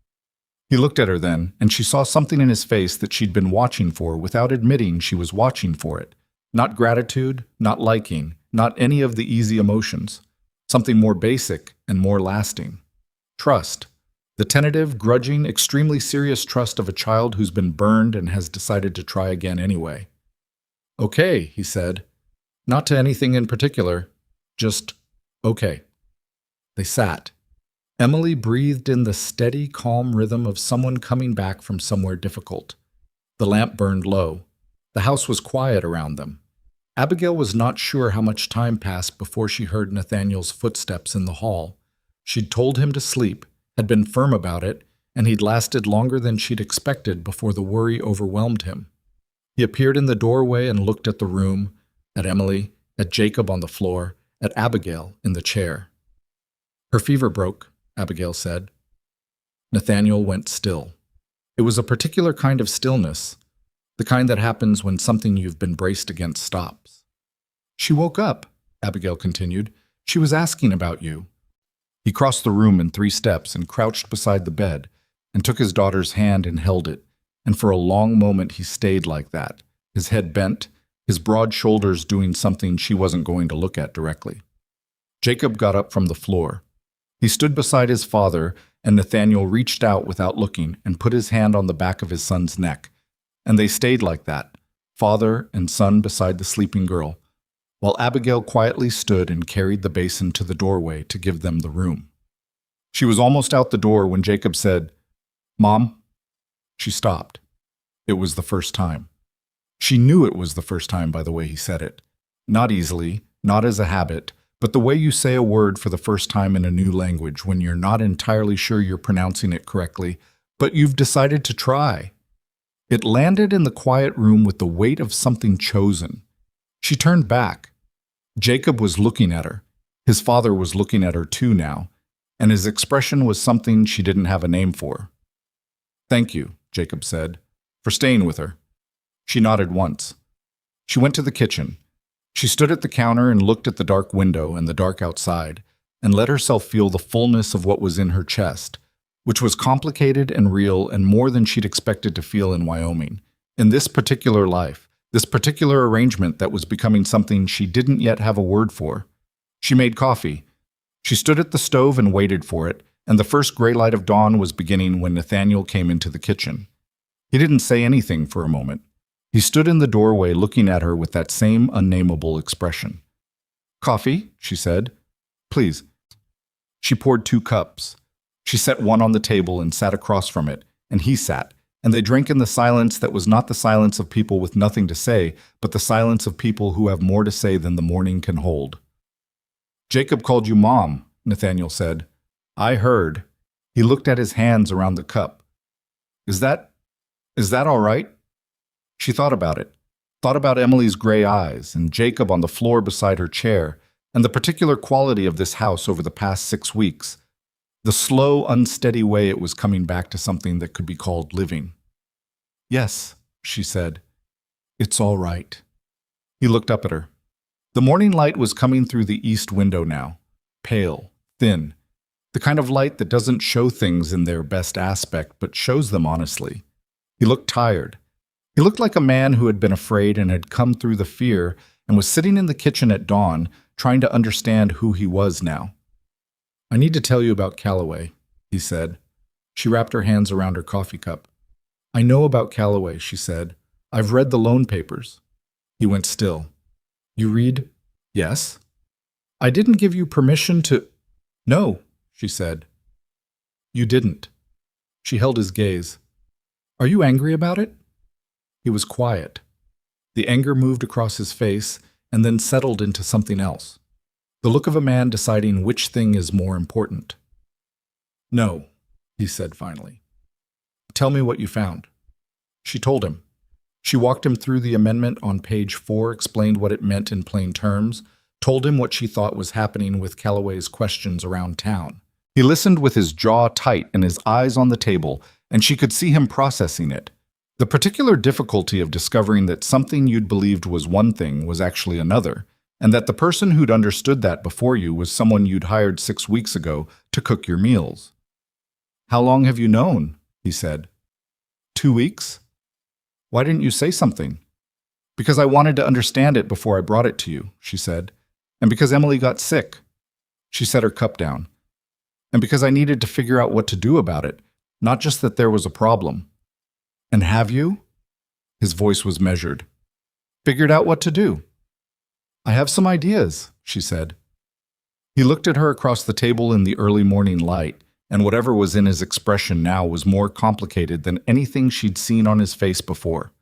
He looked at her then, and she saw something in his face that she'd been watching for without admitting she was watching for it. Not gratitude, not liking, not any of the easy emotions. Something more basic and more lasting. Trust. The tentative, grudging, extremely serious trust of a child who's been burned and has decided to try again anyway. "Okay," he said. "Not to anything in particular. Just okay." They sat. Emily breathed in the steady, calm rhythm of someone coming back from somewhere difficult. The lamp burned low. The house was quiet around them. Abigail was not sure how much time passed before she heard Nathaniel's footsteps in the hall. She'd told him to sleep, had been firm about it, and he'd lasted longer than she'd expected before the worry overwhelmed him. He appeared in the doorway and looked at the room, at Emily, at Jacob on the floor, at Abigail in the chair. "Her fever broke," Abigail said. Nathaniel went still. It was a particular kind of stillness, the kind that happens when something you've been braced against stops. "She woke up," Abigail continued. "She was asking about you." He crossed the room in 3 steps and crouched beside the bed and took his daughter's hand and held it, and for a long moment he stayed like that, his head bent, his broad shoulders doing something she wasn't going to look at directly. Jacob got up from the floor. He stood beside his father, and Nathaniel reached out without looking and put his hand on the back of his son's neck. And they stayed like that, father and son beside the sleeping girl, while Abigail quietly stood and carried the basin to the doorway to give them the room. She was almost out the door when Jacob said, "Mom?" She stopped. It was the first time. She knew it was the first time by the way he said it. Not easily, not as a habit, but the way you say a word for the first time in a new language when you're not entirely sure you're pronouncing it correctly, but you've decided to try. It landed in the quiet room with the weight of something chosen. She turned back. Jacob was looking at her. His father was looking at her too now, and his expression was something she didn't have a name for. "Thank you," Jacob said, "for staying with her." She nodded once. She went to the kitchen. She stood at the counter and looked at the dark window and the dark outside, and let herself feel the fullness of what was in her chest, which was complicated and real and more than she'd expected to feel in Wyoming, in this particular life, this particular arrangement that was becoming something she didn't yet have a word for. She made coffee. She stood at the stove and waited for it, and the first gray light of dawn was beginning when Nathaniel came into the kitchen. He didn't say anything for a moment. He stood in the doorway looking at her with that same unnameable expression. "Coffee?" she said. "Please." She poured 2 cups. She set one on the table and sat across from it, and he sat, and they drank in the silence that was not the silence of people with nothing to say, but the silence of people who have more to say than the morning can hold. "Jacob called you Mom," Nathaniel said. "I heard." He looked at his hands around the cup. Is that all right?" She thought about it, thought about Emily's gray eyes and Jacob on the floor beside her chair, and the particular quality of this house over the past 6 weeks, the slow, unsteady way it was coming back to something that could be called living. "Yes," she said. "It's all right." He looked up at her. The morning light was coming through the east window now, pale, thin, the kind of light that doesn't show things in their best aspect but shows them honestly. He looked tired. He looked like a man who had been afraid and had come through the fear and was sitting in the kitchen at dawn, trying to understand who he was now. "I need to tell you about Calloway," he said. She wrapped her hands around her coffee cup. "I know about Calloway," she said. "I've read the loan papers." He went still. "You read?" "Yes." "I didn't give you permission to—" "No," she said. "You didn't." She held his gaze. "Are you angry about it?" He was quiet. The anger moved across his face and then settled into something else. The look of a man deciding which thing is more important. "No," he said finally. "Tell me what you found." She told him. She walked him through the amendment on page 4, explained what it meant in plain terms, told him what she thought was happening with Calloway's questions around town. He listened with his jaw tight and his eyes on the table, and she could see him processing it. The particular difficulty of discovering that something you'd believed was one thing was actually another, and that the person who'd understood that before you was someone you'd hired 6 weeks ago to cook your meals. "How long have you known?" he said. 2 weeks? "Why didn't you say something?" "Because I wanted to understand it before I brought it to you," she said. "And because Emily got sick." She set her cup down. "And because I needed to figure out what to do about it, not just that there was a problem." "And have you?" His voice was measured. "Figured out what to do?" "I have some ideas," she said. He looked at her across the table in the early morning light, and whatever was in his expression now was more complicated than anything she'd seen on his face before.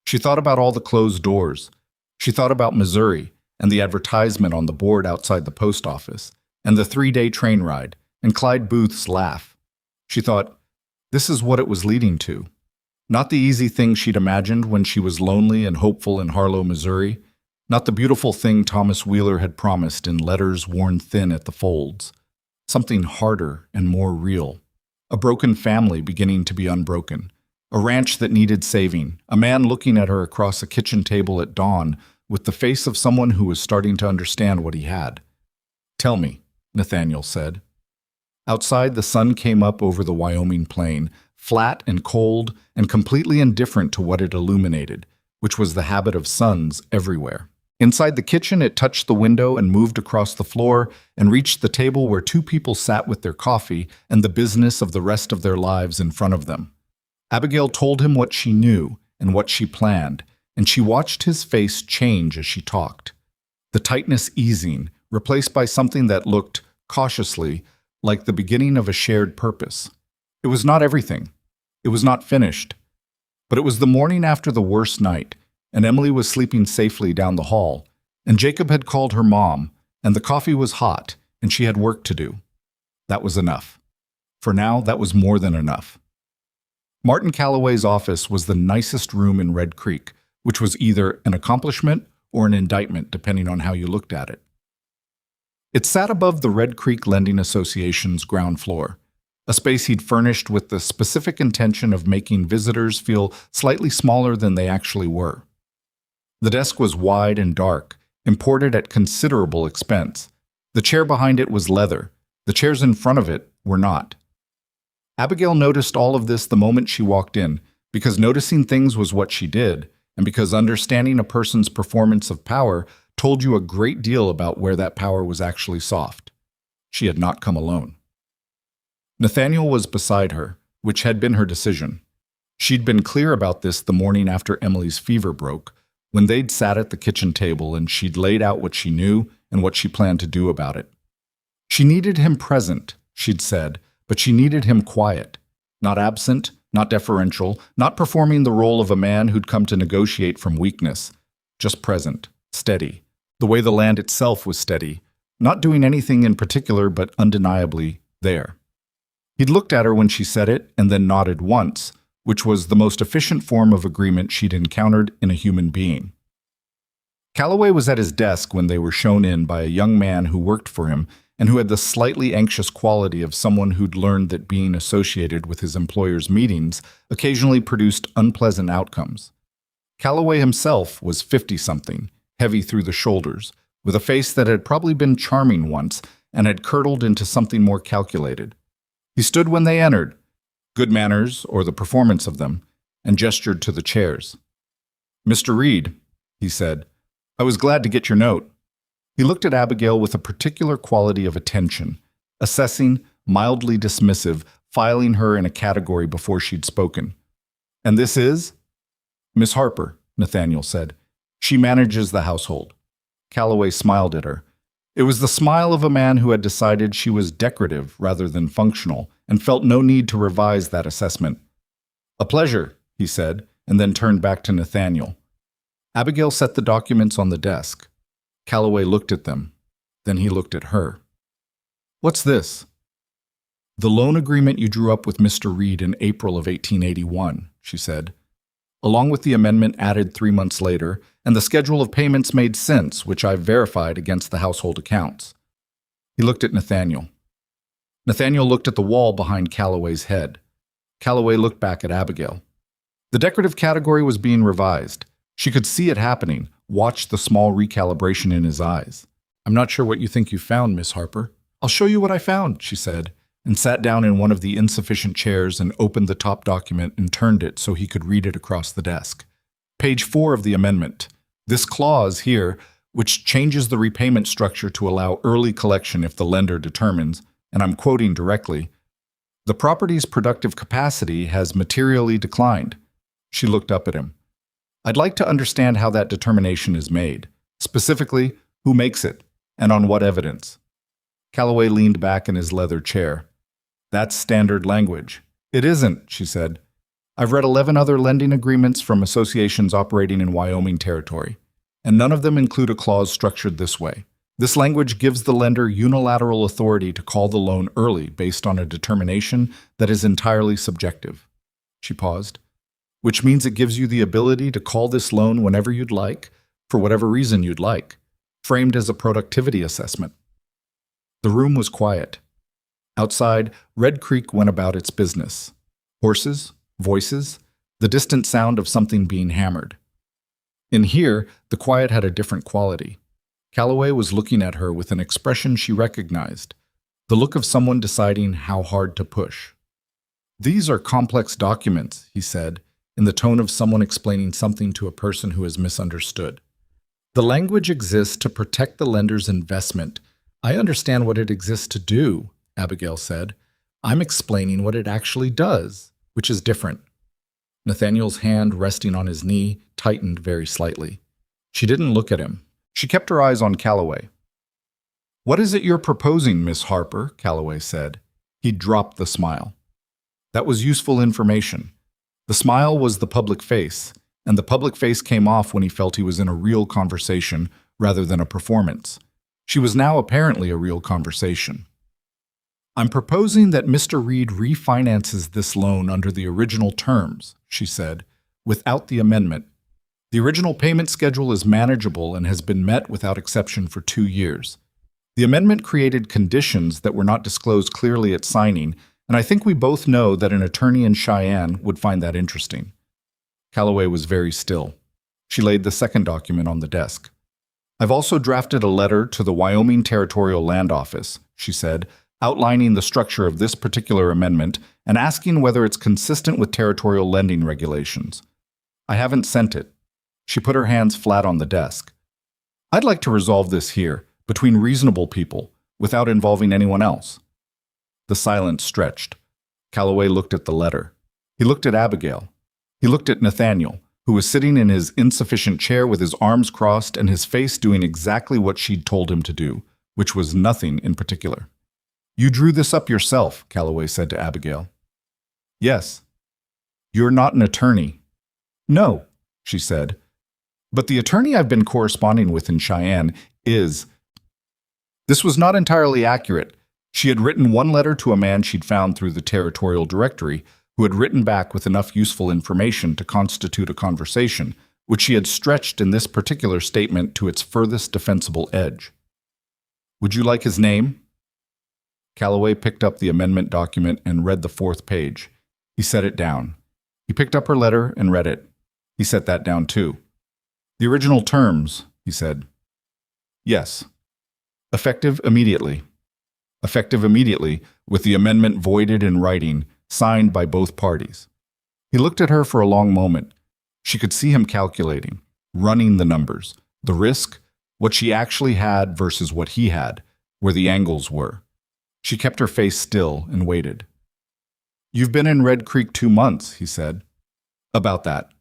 She thought about all the closed doors. She thought about Missouri and the advertisement on the board outside the post office, and the 3-day train ride, and Clyde Booth's laugh. She thought, this is what it was leading to. Not the easy thing she'd imagined when she was lonely and hopeful in Harlow, Missouri. Not the beautiful thing Thomas Wheeler had promised in letters worn thin at the folds. Something harder and more real. A broken family beginning to be unbroken. A ranch that needed saving. A man looking at her across a kitchen table at dawn with the face of someone who was starting to understand what he had. "Tell me," Nathaniel said. Outside, the sun came up over the Wyoming plain, flat and cold and completely indifferent to what it illuminated, which was the habit of suns everywhere. Inside the kitchen, it touched the window and moved across the floor and reached the table where 2 people sat with their coffee and the business of the rest of their lives in front of them. Abigail told him what she knew and what she planned, and she watched his face change as she talked. The tightness easing, replaced by something that looked, cautiously, like the beginning of a shared purpose. It was not everything. It was not finished. But it was the morning after the worst night, and Emily was sleeping safely down the hall, and Jacob had called her mom, and the coffee was hot, and she had work to do. That was enough. For now, that was more than enough. Martin Calloway's office was the nicest room in Red Creek, which was either an accomplishment or an indictment, depending on how you looked at it. It sat above the Red Creek Lending Association's ground floor, a space he'd furnished with the specific intention of making visitors feel slightly smaller than they actually were. The desk was wide and dark, imported at considerable expense. The chair behind it was leather. The chairs in front of it were not. Abigail noticed all of this the moment she walked in, because noticing things was what she did, and because understanding a person's performance of power told you a great deal about where that power was actually soft. She had not come alone. Nathaniel was beside her, which had been her decision. She'd been clear about this the morning after Emily's fever broke, when they'd sat at the kitchen table and she'd laid out what she knew and what she planned to do about it. She needed him present, she'd said, but she needed him quiet, not absent, not deferential, not performing the role of a man who'd come to negotiate from weakness, just present, steady, the way the land itself was steady, not doing anything in particular but undeniably there. He'd looked at her when she said it and then nodded once, which was the most efficient form of agreement she'd encountered in a human being. Calloway was at his desk when they were shown in by a young man who worked for him and who had the slightly anxious quality of someone who'd learned that being associated with his employer's meetings occasionally produced unpleasant outcomes. Calloway himself was 50-something, heavy through the shoulders, with a face that had probably been charming once and had curdled into something more calculated. He stood when they entered, good manners or the performance of them, and gestured to the chairs. "Mr. Reed," he said, "I was glad to get your note." He looked at Abigail with a particular quality of attention, assessing, mildly dismissive, filing her in a category before she'd spoken. "And this is?" "Miss Harper," Nathaniel said. "She manages the household." Calloway smiled at her. It was the smile of a man who had decided she was decorative rather than functional, and felt no need to revise that assessment. "A pleasure," he said, and then turned back to Nathaniel. Abigail set the documents on the desk. Calloway looked at them. Then he looked at her. "What's this?" "The loan agreement you drew up with Mr. Reed in April of 1881, she said. along with the amendment added 3 months later, and the schedule of payments made sense, which I've verified against the household accounts. He looked at Nathaniel. Nathaniel looked at the wall behind Calloway's head. Calloway looked back at Abigail. The decorative category was being revised. She could see it happening, watch the small recalibration in his eyes. "I'm not sure what you think you found, Miss Harper." "I'll show you what I found," she said, and sat down in one of the insufficient chairs and opened the top document and turned it so he could read it across the desk. Page 4 of the amendment. This clause here, which changes the repayment structure to allow early collection if the lender determines, and I'm quoting directly, "The property's productive capacity has materially declined." She looked up at him. "I'd like to understand how that determination is made. Specifically, who makes it, and on what evidence?" Calloway leaned back in his leather chair. "That's standard language." "It isn't," she said. "I've read 11 other lending agreements from associations operating in Wyoming territory, and none of them include a clause structured this way. This language gives the lender unilateral authority to call the loan early based on a determination that is entirely subjective." She paused. "Which means it gives you the ability to call this loan whenever you'd like, for whatever reason you'd like, framed as a productivity assessment." The room was quiet. Outside, Red Creek went about its business. Horses, voices, the distant sound of something being hammered. In here, the quiet had a different quality. Calloway was looking at her with an expression she recognized, the look of someone deciding how hard to push. "These are complex documents," he said, in the tone of someone explaining something to a person who has misunderstood. "The language exists to protect the lender's investment. I understand what it exists to do," Abigail said. "I'm explaining what it actually does, which is different." Nathaniel's hand, resting on his knee, tightened very slightly. She didn't look at him. She kept her eyes on Calloway. "What is it you're proposing, Miss Harper?" Calloway said. He dropped the smile. That was useful information. The smile was the public face, and the public face came off when he felt he was in a real conversation rather than a performance. She was now apparently a real conversation. "I'm proposing that Mr. Reed refinances this loan under the original terms," she said, "without the amendment. The original payment schedule is manageable and has been met without exception for 2 years. The amendment created conditions that were not disclosed clearly at signing, and I think we both know that an attorney in Cheyenne would find that interesting." Calloway was very still. She laid the second document on the desk. "I've also drafted a letter to the Wyoming Territorial Land Office," she said, outlining the structure of this particular amendment and asking whether it's consistent with territorial lending regulations. "I haven't sent it." She put her hands flat on the desk. "I'd like to resolve this here, between reasonable people, without involving anyone else." The silence stretched. Calloway looked at the letter. He looked at Abigail. He looked at Nathaniel, who was sitting in his insufficient chair with his arms crossed and his face doing exactly what she'd told him to do, which was nothing in particular. "You drew this up yourself," Calloway said to Abigail. "Yes." "You're not an attorney." "No," she said. "But the attorney I've been corresponding with in Cheyenne is." This was not entirely accurate. She had written one letter to a man she'd found through the territorial directory, who had written back with enough useful information to constitute a conversation, which she had stretched in this particular statement to its furthest defensible edge. "Would you like his name?" Calloway picked up the amendment document and read the 4th page. He set it down. He picked up her letter and read it. He set that down too. "The original terms," he said. "Yes. Effective immediately." Effective immediately, with the amendment voided in writing, signed by both parties. He looked at her for a long moment. She could see him calculating, running the numbers, the risk, what she actually had versus what he had, where the angles were. She kept her face still and waited. "You've been in Red Creek 2 months," he said. "About that."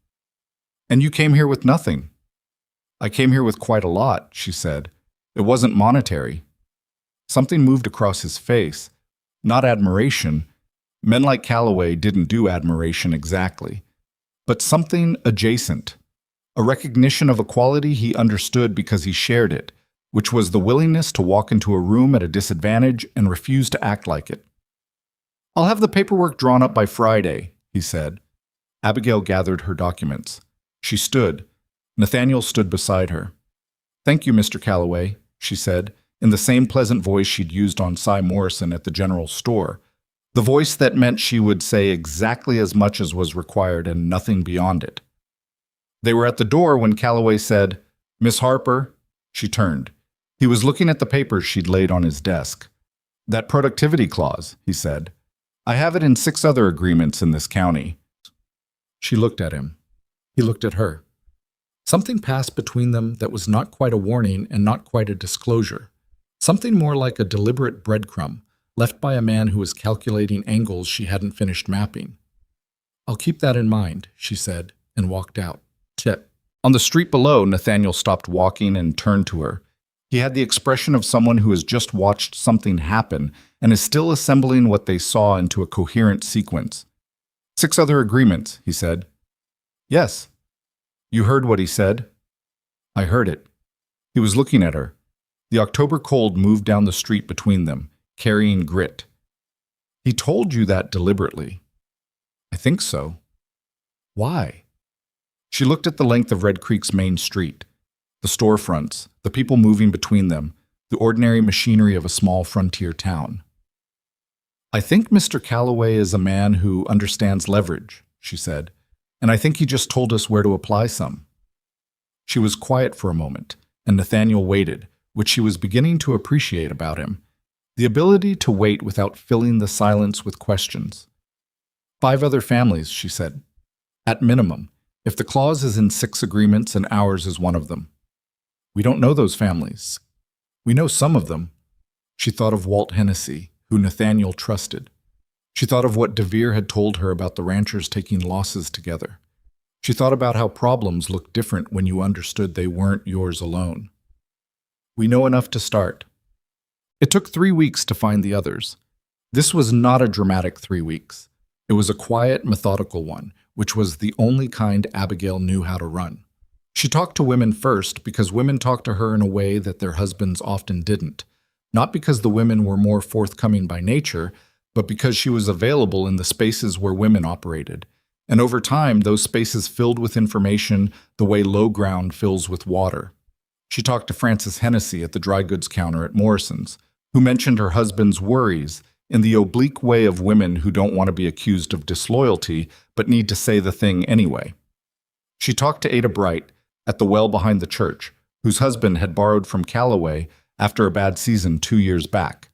"And you came here with nothing." "I came here with quite a lot," she said. "It wasn't monetary." Something moved across his face. Not admiration. Men like Calloway didn't do admiration exactly. But something adjacent. A recognition of a quality he understood because he shared it, which was the willingness to walk into a room at a disadvantage and refuse to act like it. "I'll have the paperwork drawn up by Friday," he said. Abigail gathered her documents. She stood. Nathaniel stood beside her. "Thank you, Mr. Calloway," she said, in the same pleasant voice she'd used on Cy Morrison at the general store, the voice that meant she would say exactly as much as was required and nothing beyond it. They were at the door when Calloway said, "Miss Harper." She turned. He was looking at the papers she'd laid on his desk. "That productivity clause," he said. "I have it in 6 other agreements in this county." She looked at him. He looked at her. Something passed between them that was not quite a warning and not quite a disclosure. Something more like a deliberate breadcrumb, left by a man who was calculating angles she hadn't finished mapping. "I'll keep that in mind," she said, and walked out. Tip. On the street below, Nathaniel stopped walking and turned to her. He had the expression of someone who has just watched something happen and is still assembling what they saw into a coherent sequence. 6 other agreements, he said. "Yes." "You heard what he said?" "I heard it." He was looking at her. The October cold moved down the street between them, carrying grit. "He told you that deliberately." "I think so." "Why?" She looked at the length of Red Creek's main street, the storefronts, the people moving between them, the ordinary machinery of a small frontier town. "I think Mr. Calloway is a man who understands leverage," she said, "and I think he just told us where to apply some." She was quiet for a moment, and Nathaniel waited, which she was beginning to appreciate about him, the ability to wait without filling the silence with questions. 5 other families, she said. "At minimum, if the clause is in 6 agreements and ours is one of them." "We don't know those families." "We know some of them." She thought of Walt Hennessy, who Nathaniel trusted. She thought of what DeVere had told her about the ranchers taking losses together. She thought about how problems looked different when you understood they weren't yours alone. "We know enough to start." It took 3 weeks to find the others. This was not a dramatic 3 weeks. It was a quiet, methodical one, which was the only kind Abigail knew how to run. She talked to women first because women talked to her in a way that their husbands often didn't, not because the women were more forthcoming by nature, but because she was available in the spaces where women operated. And over time, those spaces filled with information the way low ground fills with water. She talked to Frances Hennessy at the dry goods counter at Morrison's, who mentioned her husband's worries in the oblique way of women who don't want to be accused of disloyalty but need to say the thing anyway. She talked to Ada Bright at the well behind the church, whose husband had borrowed from Calloway after a bad season 2 years back.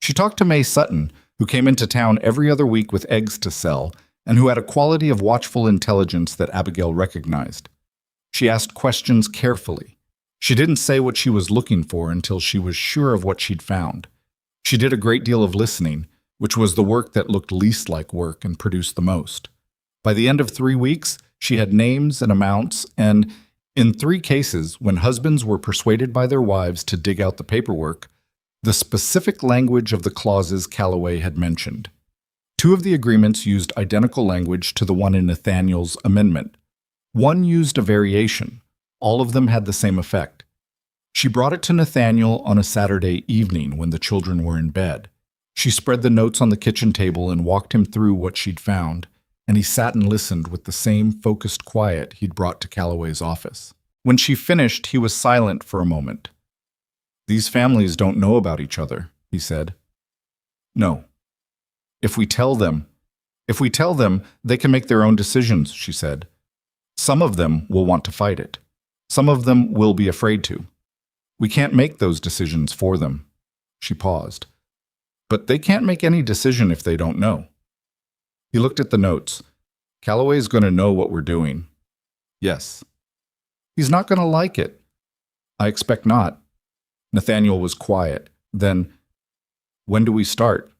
She talked to May Sutton, who came into town every other week with eggs to sell and who had a quality of watchful intelligence that Abigail recognized. She asked questions carefully. She didn't say what she was looking for until she was sure of what she'd found. She did a great deal of listening, which was the work that looked least like work and produced the most. By the end of 3 weeks, she had names and amounts, and in 3 cases, when husbands were persuaded by their wives to dig out the paperwork, the specific language of the clauses Calloway had mentioned. 2 of the agreements used identical language to the one in Nathaniel's amendment. 1 used a variation. All of them had the same effect. She brought it to Nathaniel on a Saturday evening when the children were in bed. She spread the notes on the kitchen table and walked him through what she'd found, and he sat and listened with the same focused quiet he'd brought to Calloway's office. When she finished, he was silent for a moment. "These families don't know about each other," he said. "No. If we tell them, they can make their own decisions," she said. "Some of them will want to fight it. Some of them will be afraid to. We can't make those decisions for them." She paused. "But they can't make any decision if they don't know." He looked at the notes. "Calloway's going to know what we're doing." "Yes." "He's not going to like it." "I expect not." Nathaniel was quiet. Then, "When do we start?"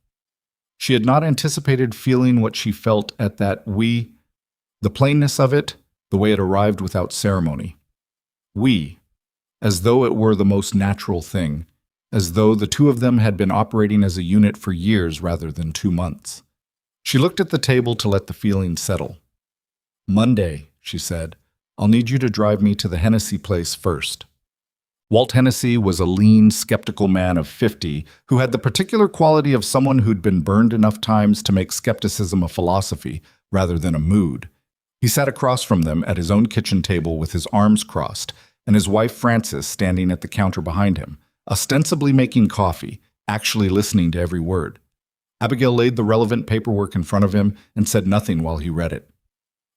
She had not anticipated feeling what she felt at that "we," the plainness of it, the way it arrived without ceremony. "We," as though it were the most natural thing, as though the 2 of them had been operating as a unit for years rather than 2 months. She looked at the table to let the feeling settle. "Monday," she said, "I'll need you to drive me to the Hennessy place first." Walt Hennessy was a lean, skeptical man of 50 who had the particular quality of someone who'd been burned enough times to make skepticism a philosophy rather than a mood. He sat across from them at his own kitchen table with his arms crossed, and his wife Frances standing at the counter behind him, ostensibly making coffee, actually listening to every word. Abigail laid the relevant paperwork in front of him and said nothing while he read it.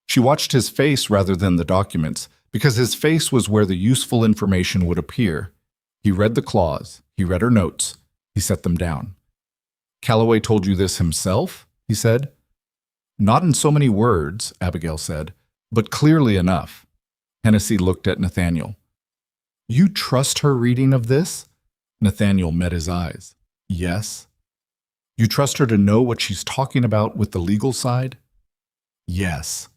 She watched his face rather than the documents, because his face was where the useful information would appear. He read the clause, he read her notes, he set them down. "Calloway told you this himself?" he said. "Not in so many words," Abigail said, "but clearly enough." Hennessy looked at Nathaniel. "You trust her reading of this?" Nathaniel met his eyes. "Yes." "You trust her to know what she's talking about with the legal side?" "Yes."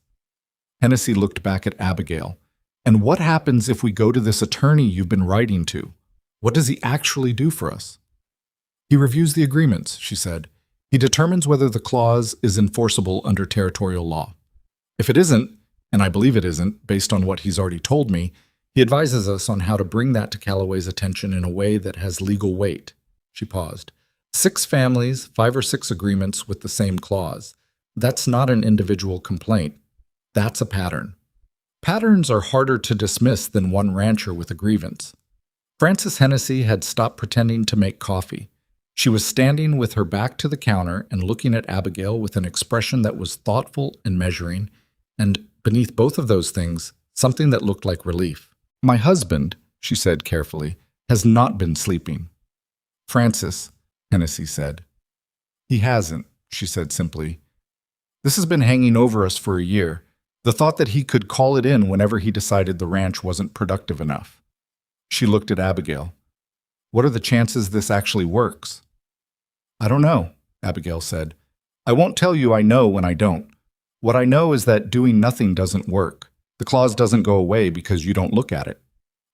Hennessy looked back at Abigail. "And what happens if we go to this attorney you've been writing to? What does he actually do for us?" "He reviews the agreements," she said. "He determines whether the clause is enforceable under territorial law. If it isn't, and I believe it isn't, based on what he's already told me, he advises us on how to bring that to Calloway's attention in a way that has legal weight." She paused. 6 families, 5 or 6 agreements with the same clause. That's not an individual complaint. That's a pattern. Patterns are harder to dismiss than one rancher with a grievance. Frances Hennessy had stopped pretending to make coffee. She was standing with her back to the counter and looking at Abigail with an expression that was thoughtful and measuring, and beneath both of those things, something that looked like relief. "My husband," she said carefully, "has not been sleeping." "Frances," Hennessy said. "He hasn't," she said simply. "This has been hanging over us for a year, the thought that he could call it in whenever he decided the ranch wasn't productive enough." She looked at Abigail. "What are the chances this actually works?" "I don't know," Abigail said. "I won't tell you I know when I don't. What I know is that doing nothing doesn't work. The clause doesn't go away because you don't look at it."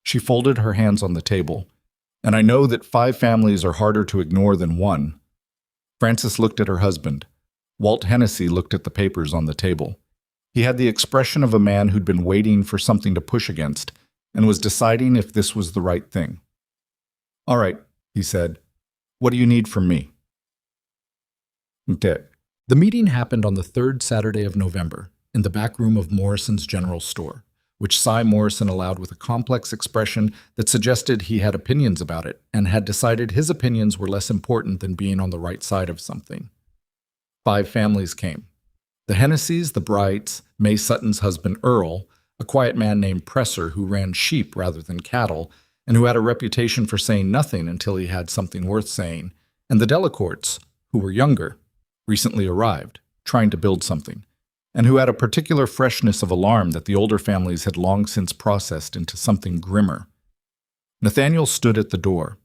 She folded her hands on the table. "And I know that 5 families are harder to ignore than 1. Frances looked at her husband. Walt Hennessy looked at the papers on the table. He had the expression of a man who'd been waiting for something to push against and was deciding if this was the right thing. "All right," he said. "What do you need from me?" Okay. The meeting happened on the 3rd Saturday of November in the back room of Morrison's General Store, which Cy Morrison allowed with a complex expression that suggested he had opinions about it and had decided his opinions were less important than being on the right side of something. 5 families came. The Hennessys, the Brights, May Sutton's husband Earl, a quiet man named Presser who ran sheep rather than cattle, and who had a reputation for saying nothing until he had something worth saying, and the Delacourts, who were younger, recently arrived, trying to build something, and who had a particular freshness of alarm that the older families had long since processed into something grimmer. Nathaniel stood at the door.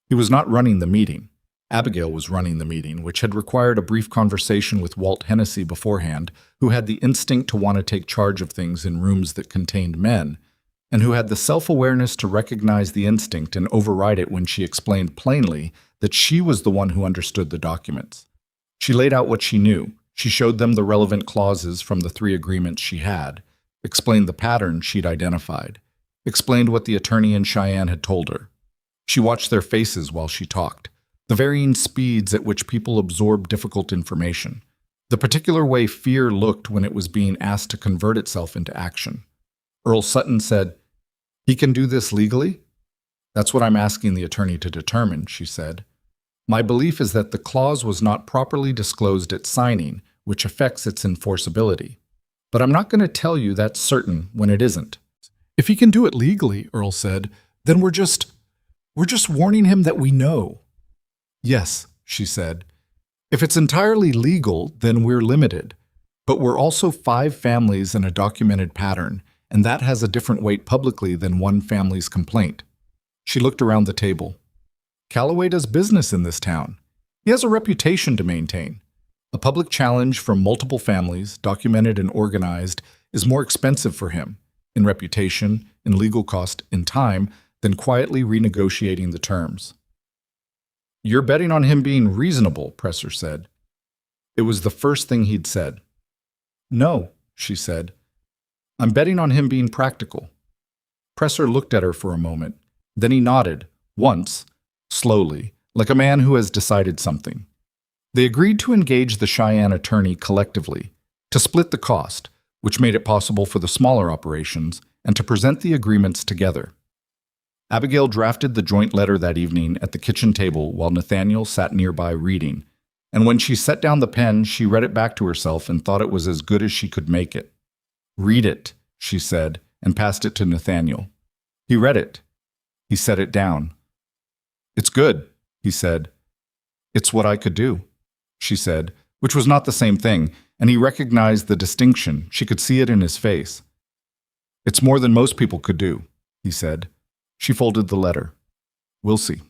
He was not running the meeting. Abigail was running the meeting, which had required a brief conversation with Walt Hennessy beforehand, who had the instinct to want to take charge of things in rooms that contained men, and who had the self-awareness to recognize the instinct and override it when she explained plainly that she was the one who understood the documents. She laid out what she knew. She showed them the relevant clauses from the 3 agreements she had, explained the pattern she'd identified, explained what the attorney in Cheyenne had told her. She watched their faces while she talked, the varying speeds at which people absorb difficult information, the particular way fear looked when it was being asked to convert itself into action. Earl Sutton said, "He can do this legally?" "That's what I'm asking the attorney to determine," she said. "My belief is that the clause was not properly disclosed at signing, which affects its enforceability. But I'm not going to tell you that's certain when it isn't." "If he can do it legally," Earl said, "then we're just warning him that we know." "Yes," she said. "If it's entirely legal, then we're limited. But we're also 5 families and a documented pattern, and that has a different weight publicly than one family's complaint." She looked around the table. "Calloway does business in this town. He has a reputation to maintain. A public challenge from multiple families, documented and organized, is more expensive for him, in reputation, in legal cost, in time, than quietly renegotiating the terms." "You're betting on him being reasonable," Presser said. It was the first thing he'd said. "No," she said. "I'm betting on him being practical." Presser looked at her for a moment. Then he nodded, once, slowly, like a man who has decided something. They agreed to engage the Cheyenne attorney collectively, to split the cost, which made it possible for the smaller operations, and to present the agreements together. Abigail drafted the joint letter that evening at the kitchen table while Nathaniel sat nearby reading, and when she set down the pen, she read it back to herself and thought it was as good as she could make it. "Read it," she said, and passed it to Nathaniel. He read it. He set it down. "It's good," he said. "It's what I could do," she said, which was not the same thing, and he recognized the distinction. She could see it in his face. "It's more than most people could do," he said. She folded the letter. "We'll see."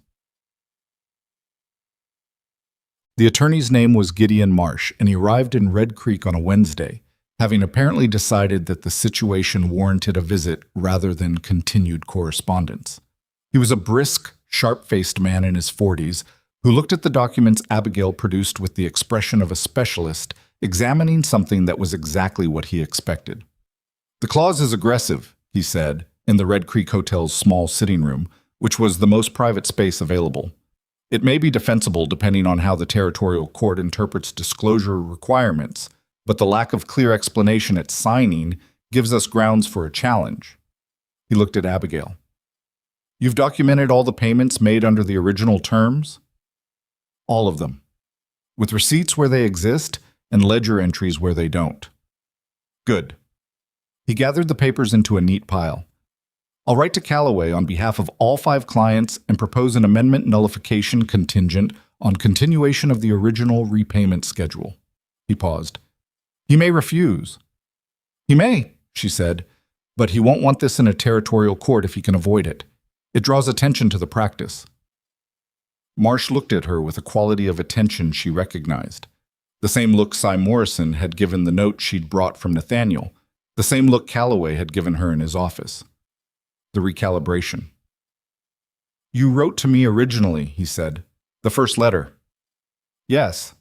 The attorney's name was Gideon Marsh, and he arrived in Red Creek on a Wednesday, having apparently decided that the situation warranted a visit rather than continued correspondence. He was a brisk, sharp-faced man in his 40s who looked at the documents Abigail produced with the expression of a specialist examining something that was exactly what he expected. "The clause is aggressive," he said, in the Red Creek Hotel's small sitting room, which was the most private space available. "It may be defensible depending on how the territorial court interprets disclosure requirements, but the lack of clear explanation at signing gives us grounds for a challenge." He looked at Abigail. "You've documented all the payments made under the original terms?" "All of them, with receipts where they exist and ledger entries where they don't." "Good." He gathered the papers into a neat pile. "I'll write to Calloway on behalf of all 5 clients and propose an amendment nullification contingent on continuation of the original repayment schedule." He paused. "He may refuse." "He may," she said, "but he won't want this in a territorial court if he can avoid it. It draws attention to the practice." Marsh looked at her with a quality of attention she recognized. The same look Cy Morrison had given the note she'd brought from Nathaniel, the same look Calloway had given her in his office. The recalibration. "You wrote to me originally," he said. "The first letter." "Yes."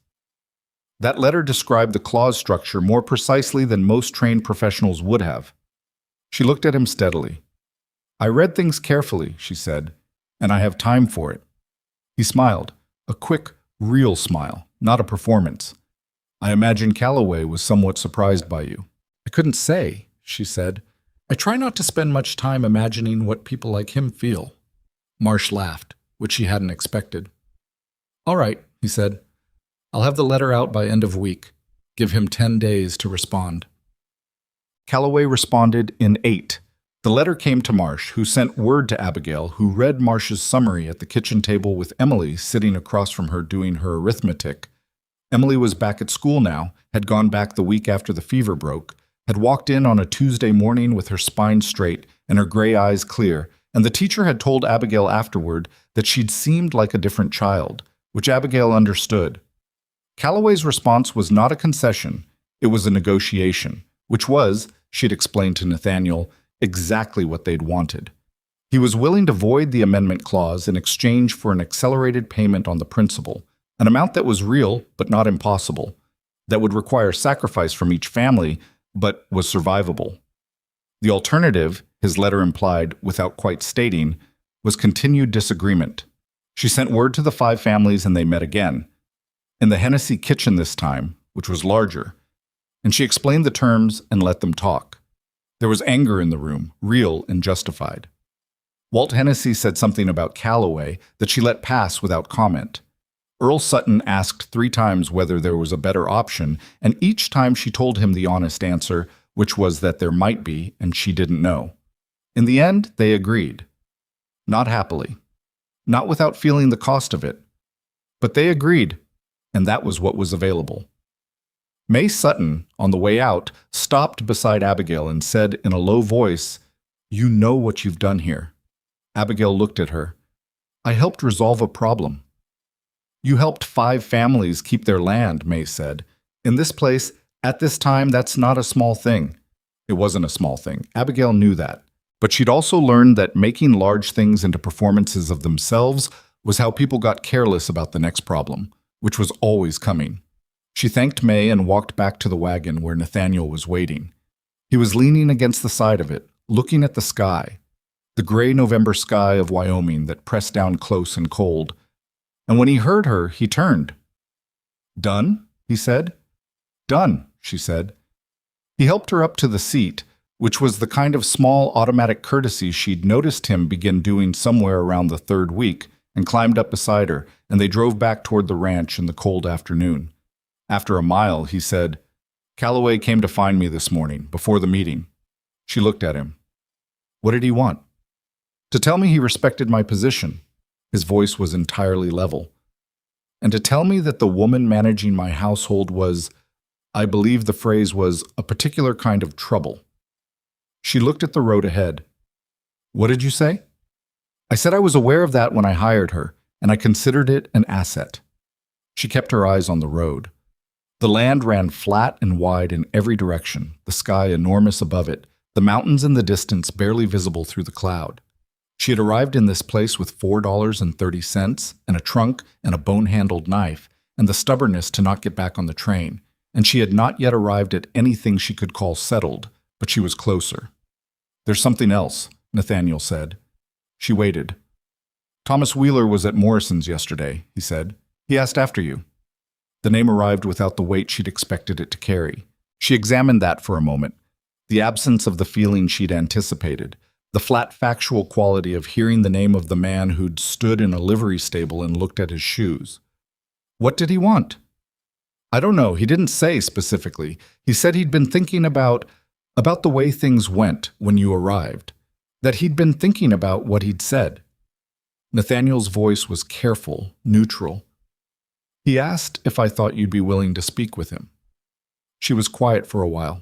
"That letter described the clause structure more precisely than most trained professionals would have." She looked at him steadily. "I read things carefully," she said, "and I have time for it." He smiled, a quick, real smile, not a performance. "I imagine Calloway was somewhat surprised by you." "I couldn't say," she said. "I try not to spend much time imagining what people like him feel." Marsh laughed, which she hadn't expected. "All right," he said. "I'll have the letter out by end of week. Give him 10 days to respond." Calloway responded in 8. The letter came to Marsh, who sent word to Abigail, who read Marsh's summary at the kitchen table with Emily sitting across from her doing her arithmetic. Emily was back at school now, had gone back the week after the fever broke, had walked in on a Tuesday morning with her spine straight and her gray eyes clear, and the teacher had told Abigail afterward that she'd seemed like a different child, which Abigail understood. Calloway's response was not a concession, it was a negotiation, which was, she'd explained to Nathaniel, exactly what they'd wanted. He was willing to void the amendment clause in exchange for an accelerated payment on the principal, an amount that was real but not impossible, that would require sacrifice from each family but was survivable. The alternative, his letter implied without quite stating, was continued disagreement. She sent word to the 5 families and they met again, in the Hennessy kitchen this time, which was larger, and she explained the terms and let them talk. There was anger in the room, real and justified. Walt Hennessy said something about Calloway that she let pass without comment. Earl Sutton asked 3 times whether there was a better option, and each time she told him the honest answer, which was that there might be, and she didn't know. In the end, they agreed. Not happily. Not without feeling the cost of it. But they agreed, and that was what was available. May Sutton, on the way out, stopped beside Abigail and said in a low voice, "You know what you've done here." Abigail looked at her. "I helped resolve a problem." "You helped 5 families keep their land," May said. "In this place, at this time, that's not a small thing." It wasn't a small thing. Abigail knew that. But she'd also learned that making large things into performances of themselves was how people got careless about the next problem, which was always coming. She thanked May and walked back to the wagon where Nathaniel was waiting. He was leaning against the side of it, looking at the sky, the gray November sky of Wyoming that pressed down close and cold. And when he heard her, he turned. "Done?" he said. "Done," she said. He helped her up to the seat, which was the kind of small automatic courtesy she'd noticed him begin doing somewhere around the third week, and climbed up beside her, and they drove back toward the ranch in the cold afternoon. After a mile, he said, "Calloway came to find me this morning, before the meeting." She looked at him. "What did he want?" "To tell me he respected my position." His voice was entirely level. "And to tell me that the woman managing my household was, I believe the phrase was, a particular kind of trouble." She looked at the road ahead. "What did you say?" "I said I was aware of that when I hired her, and I considered it an asset." She kept her eyes on the road. The land ran flat and wide in every direction, the sky enormous above it, the mountains in the distance barely visible through the cloud. She had arrived in this place with $4.30 and a trunk and a bone-handled knife and the stubbornness to not get back on the train, and she had not yet arrived at anything she could call settled, but she was closer. "There's something else," Nathaniel said. She waited. "Thomas Wheeler was at Morrison's yesterday," he said. "He asked after you." The name arrived without the weight she'd expected it to carry. She examined that for a moment, the absence of the feeling she'd anticipated, the flat factual quality of hearing the name of the man who'd stood in a livery stable and looked at his shoes. "What did he want?" "I don't know. He didn't say specifically. He said he'd been thinking about the way things went when you arrived, that he'd been thinking about what he'd said." Nathaniel's voice was careful, neutral. "He asked if I thought you'd be willing to speak with him." She was quiet for a while.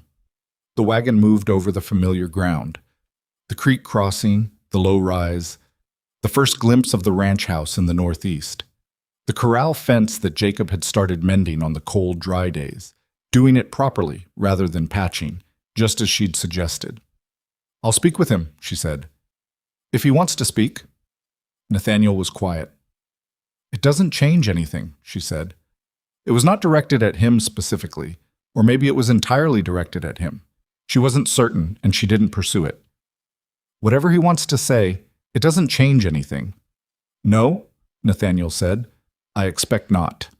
The wagon moved over the familiar ground. The creek crossing, the low rise, the first glimpse of the ranch house in the northeast. The corral fence that Jacob had started mending on the cold, dry days, doing it properly rather than patching, just as she'd suggested. "I'll speak with him," she said. "If he wants to speak." Nathaniel was quiet. "It doesn't change anything," she said. It was not directed at him specifically, or maybe it was entirely directed at him. She wasn't certain, and she didn't pursue it. "Whatever he wants to say, it doesn't change anything." "No," Nathaniel said. "I expect not."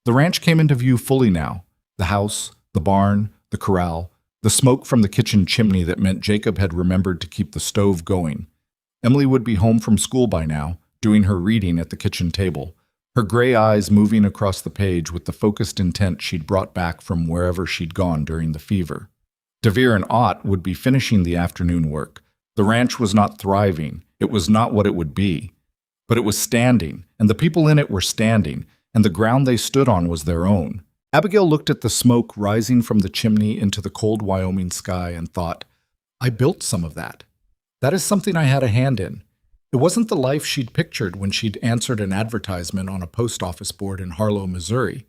The ranch came into view fully now. The house, the barn, the corral, the smoke from the kitchen chimney that meant Jacob had remembered to keep the stove going. Emily would be home from school by now, doing her reading at the kitchen table, her gray eyes moving across the page with the focused intent she'd brought back from wherever she'd gone during the fever. DeVere and Ott would be finishing the afternoon work. The ranch was not thriving. It was not what it would be. But it was standing, and the people in it were standing, and the ground they stood on was their own. Abigail looked at the smoke rising from the chimney into the cold Wyoming sky and thought, "I built some of that. That is something I had a hand in." It wasn't the life she'd pictured when she'd answered an advertisement on a post office board in Harlow, Missouri.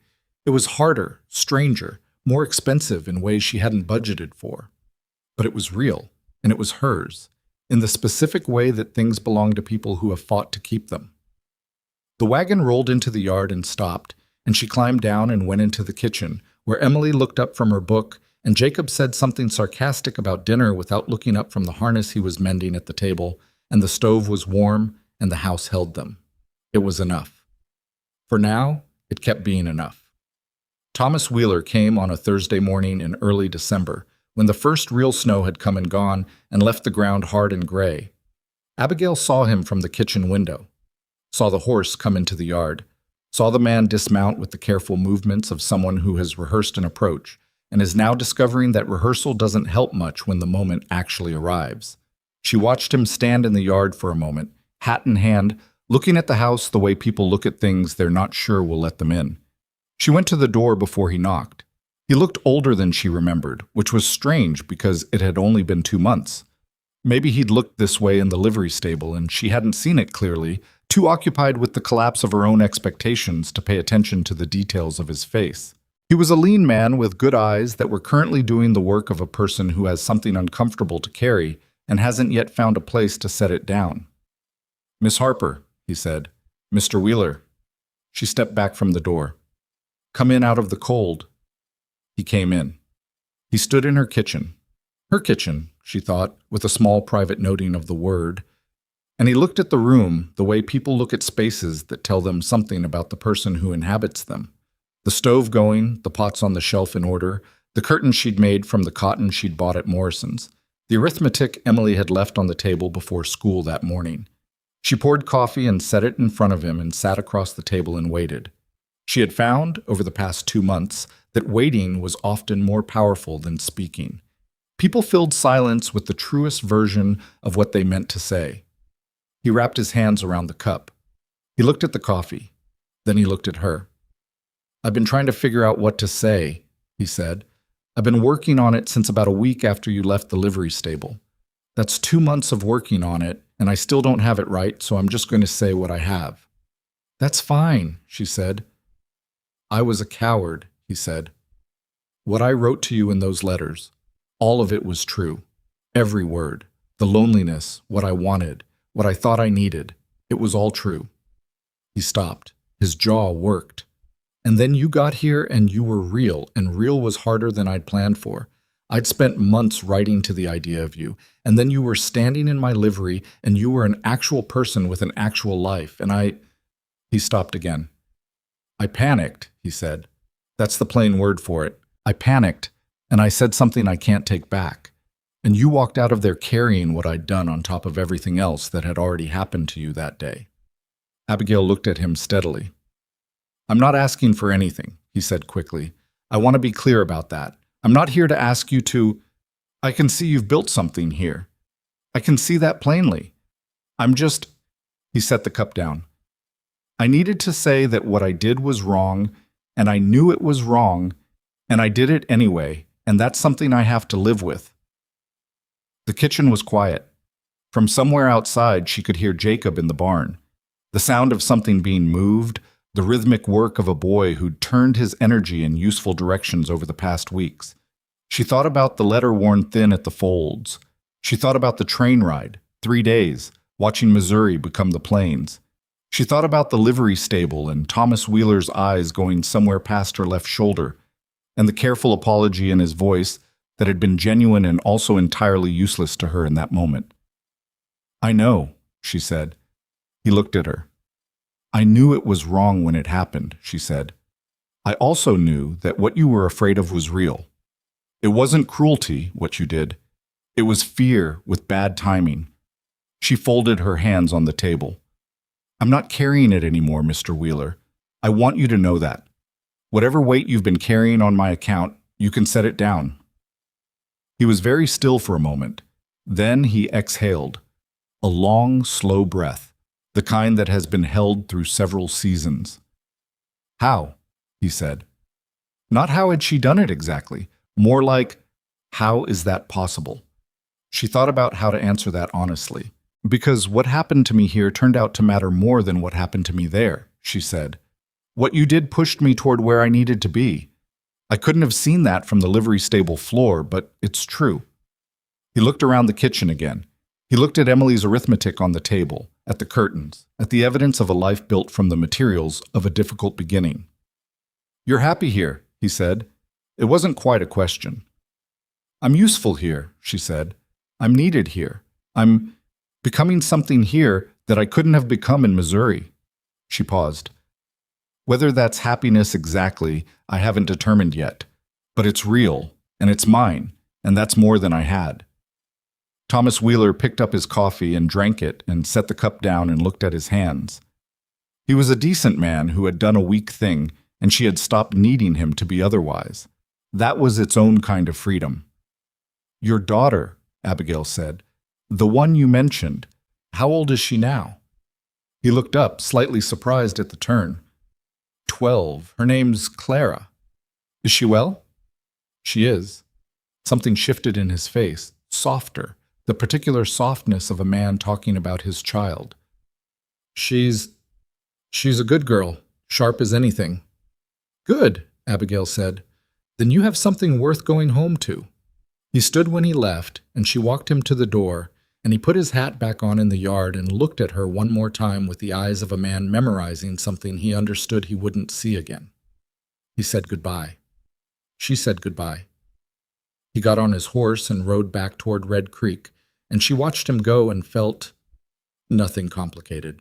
It was harder, stranger, more expensive in ways she hadn't budgeted for. But it was real, and it was hers, in the specific way that things belong to people who have fought to keep them. The wagon rolled into the yard and stopped, and she climbed down and went into the kitchen, where Emily looked up from her book, and Jacob said something sarcastic about dinner without looking up from the harness he was mending at the table, and the stove was warm, and the house held them. It was enough. For now, it kept being enough. Thomas Wheeler came on a Thursday morning in early December, when the first real snow had come and gone and left the ground hard and gray. Abigail saw him from the kitchen window, saw the horse come into the yard, saw the man dismount with the careful movements of someone who has rehearsed an approach and is now discovering that rehearsal doesn't help much when the moment actually arrives. She watched him stand in the yard for a moment, hat in hand, looking at the house the way people look at things they're not sure will let them in. She went to the door before he knocked. He looked older than she remembered, which was strange because it had only been 2 months. Maybe he'd looked this way in the livery stable and she hadn't seen it clearly, too occupied with the collapse of her own expectations to pay attention to the details of his face. He was a lean man with good eyes that were currently doing the work of a person who has something uncomfortable to carry and hasn't yet found a place to set it down. "Miss Harper," he said. "Mr. Wheeler." She stepped back from the door. "Come in out of the cold." He came in. He stood in her kitchen. Her kitchen, she thought, with a small private noting of the word. And he looked at the room the way people look at spaces that tell them something about the person who inhabits them. The stove going, the pots on the shelf in order, The curtain she'd made from the cotton she'd bought at Morrison's. The arithmetic Emily had left on the table before school that morning. She poured coffee and set it in front of him and sat across the table and waited. She had found, over the past 2 months, that waiting was often more powerful than speaking. People filled silence with the truest version of what they meant to say. He wrapped his hands around the cup. He looked at the coffee. Then he looked at her. "I've been trying to figure out what to say," he said. "I've been working on it since about a week after you left the livery stable. That's 2 months of working on it, and I still don't have it right, so I'm just going to say what I have." "That's fine," she said. "I was a coward," he said. "What I wrote to you in those letters, all of it was true. Every word. The loneliness, what I wanted, what I thought I needed. It was all true." He stopped. His jaw worked. "And then you got here and you were real, and real was harder than I'd planned for. I'd spent months writing to the idea of you, and then you were standing in my livery, and you were an actual person with an actual life, and I—" He stopped again. "I panicked," he said. "That's the plain word for it. I panicked, and I said something I can't take back. And you walked out of there carrying what I'd done on top of everything else that had already happened to you that day." Abigail looked at him steadily. "I'm not asking for anything," he said quickly. "I want to be clear about that. I'm not here to ask you to— I can see you've built something here. I can see that plainly. I'm just—" He set the cup down. "I needed to say that what I did was wrong, and I knew it was wrong, and I did it anyway, and that's something I have to live with." The kitchen was quiet. From somewhere outside, she could hear Jacob in the barn. The sound of something being moved, the rhythmic work of a boy who'd turned his energy in useful directions over the past weeks. She thought about the letter worn thin at the folds. She thought about the train ride, 3 days, watching Missouri become the plains. She thought about the livery stable and Thomas Wheeler's eyes going somewhere past her left shoulder, and the careful apology in his voice that had been genuine and also entirely useless to her in that moment. "I know," she said. He looked at her. "I knew it was wrong when it happened," she said. "I also knew that what you were afraid of was real. It wasn't cruelty, what you did. It was fear with bad timing." She folded her hands on the table. "I'm not carrying it anymore, Mr. Wheeler. I want you to know that. Whatever weight you've been carrying on my account, you can set it down." He was very still for a moment. Then he exhaled. A long, slow breath, the kind that has been held through several seasons. "How?" he said. Not how had she done it exactly, more like, how is that possible? She thought about how to answer that honestly. "Because what happened to me here turned out to matter more than what happened to me there," she said. "What you did pushed me toward where I needed to be. I couldn't have seen that from the livery stable floor, but it's true." He looked around the kitchen again. He looked at Emily's arithmetic on the table, at the curtains, at the evidence of a life built from the materials of a difficult beginning. "You're happy here," he said. It wasn't quite a question. "I'm useful here," she said. "I'm needed here. I'm becoming something here that I couldn't have become in Missouri." She paused. "Whether that's happiness exactly, I haven't determined yet. But it's real, and it's mine, and that's more than I had." Thomas Wheeler picked up his coffee and drank it and set the cup down and looked at his hands. He was a decent man who had done a weak thing, and she had stopped needing him to be otherwise. That was its own kind of freedom. "Your daughter," Abigail said. "The one you mentioned. How old is she now?" He looked up, slightly surprised at the turn. 12. Her name's Clara. Is she well?" "She is." Something shifted in his face, softer, the particular softness of a man talking about his child. She's a good girl, sharp as anything." "Good," Abigail said. "Then you have something worth going home to." He stood when he left, and she walked him to the door, and he put his hat back on in the yard and looked at her one more time with the eyes of a man memorizing something he understood he wouldn't see again. He said goodbye. She said goodbye. He got on his horse and rode back toward Red Creek, and she watched him go and felt nothing complicated,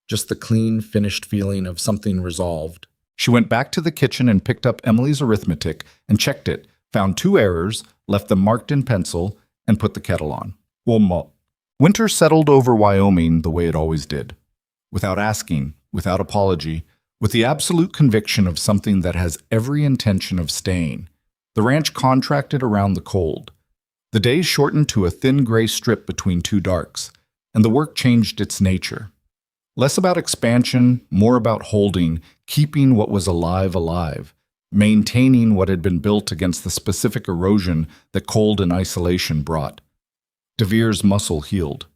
just the clean, finished feeling of something resolved. She went back to the kitchen and picked up Emily's arithmetic and checked it, found two errors, left them marked in pencil, and put the kettle on. Winter settled over Wyoming the way it always did, without asking, without apology, with the absolute conviction of something that has every intention of staying. The ranch contracted around the cold. The days shortened to a thin gray strip between two darks, and the work changed its nature. Less about expansion, more about holding, keeping what was alive, maintaining what had been built against the specific erosion that cold and isolation brought. DeVere's muscle healed.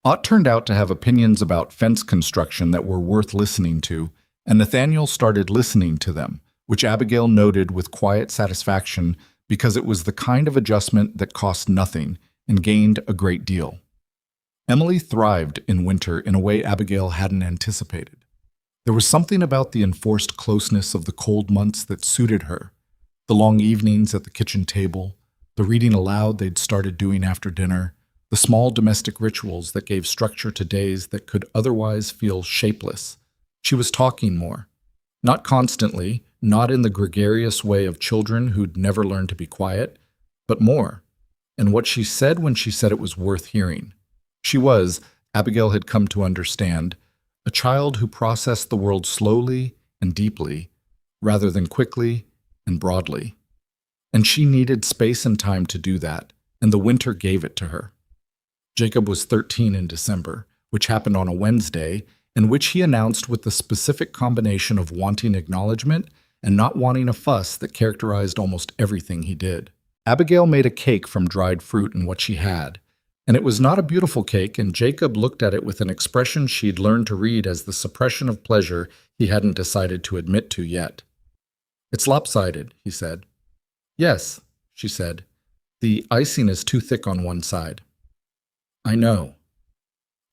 Ott turned out to have opinions about fence construction that were worth listening to, and Nathaniel started listening to them, which Abigail noted with quiet satisfaction because it was the kind of adjustment that cost nothing and gained a great deal. Emily thrived in winter in a way Abigail hadn't anticipated. There was something about the enforced closeness of the cold months that suited her. The long evenings at the kitchen table, the reading aloud they'd started doing after dinner, the small domestic rituals that gave structure to days that could otherwise feel shapeless. She was talking more. Not constantly, not in the gregarious way of children who'd never learned to be quiet, but more. And what she said when she said it was worth hearing. She was, Abigail had come to understand, a child who processed the world slowly and deeply, rather than quickly and broadly. And she needed space and time to do that, and the winter gave it to her. Jacob was 13 in December, which happened on a Wednesday, in which he announced with the specific combination of wanting acknowledgement and not wanting a fuss that characterized almost everything he did. Abigail made a cake from dried fruit and what she had, and it was not a beautiful cake, and Jacob looked at it with an expression she'd learned to read as the suppression of pleasure he hadn't decided to admit to yet. "It's lopsided," he said. "Yes," she said. "The icing is too thick on one side." "I know."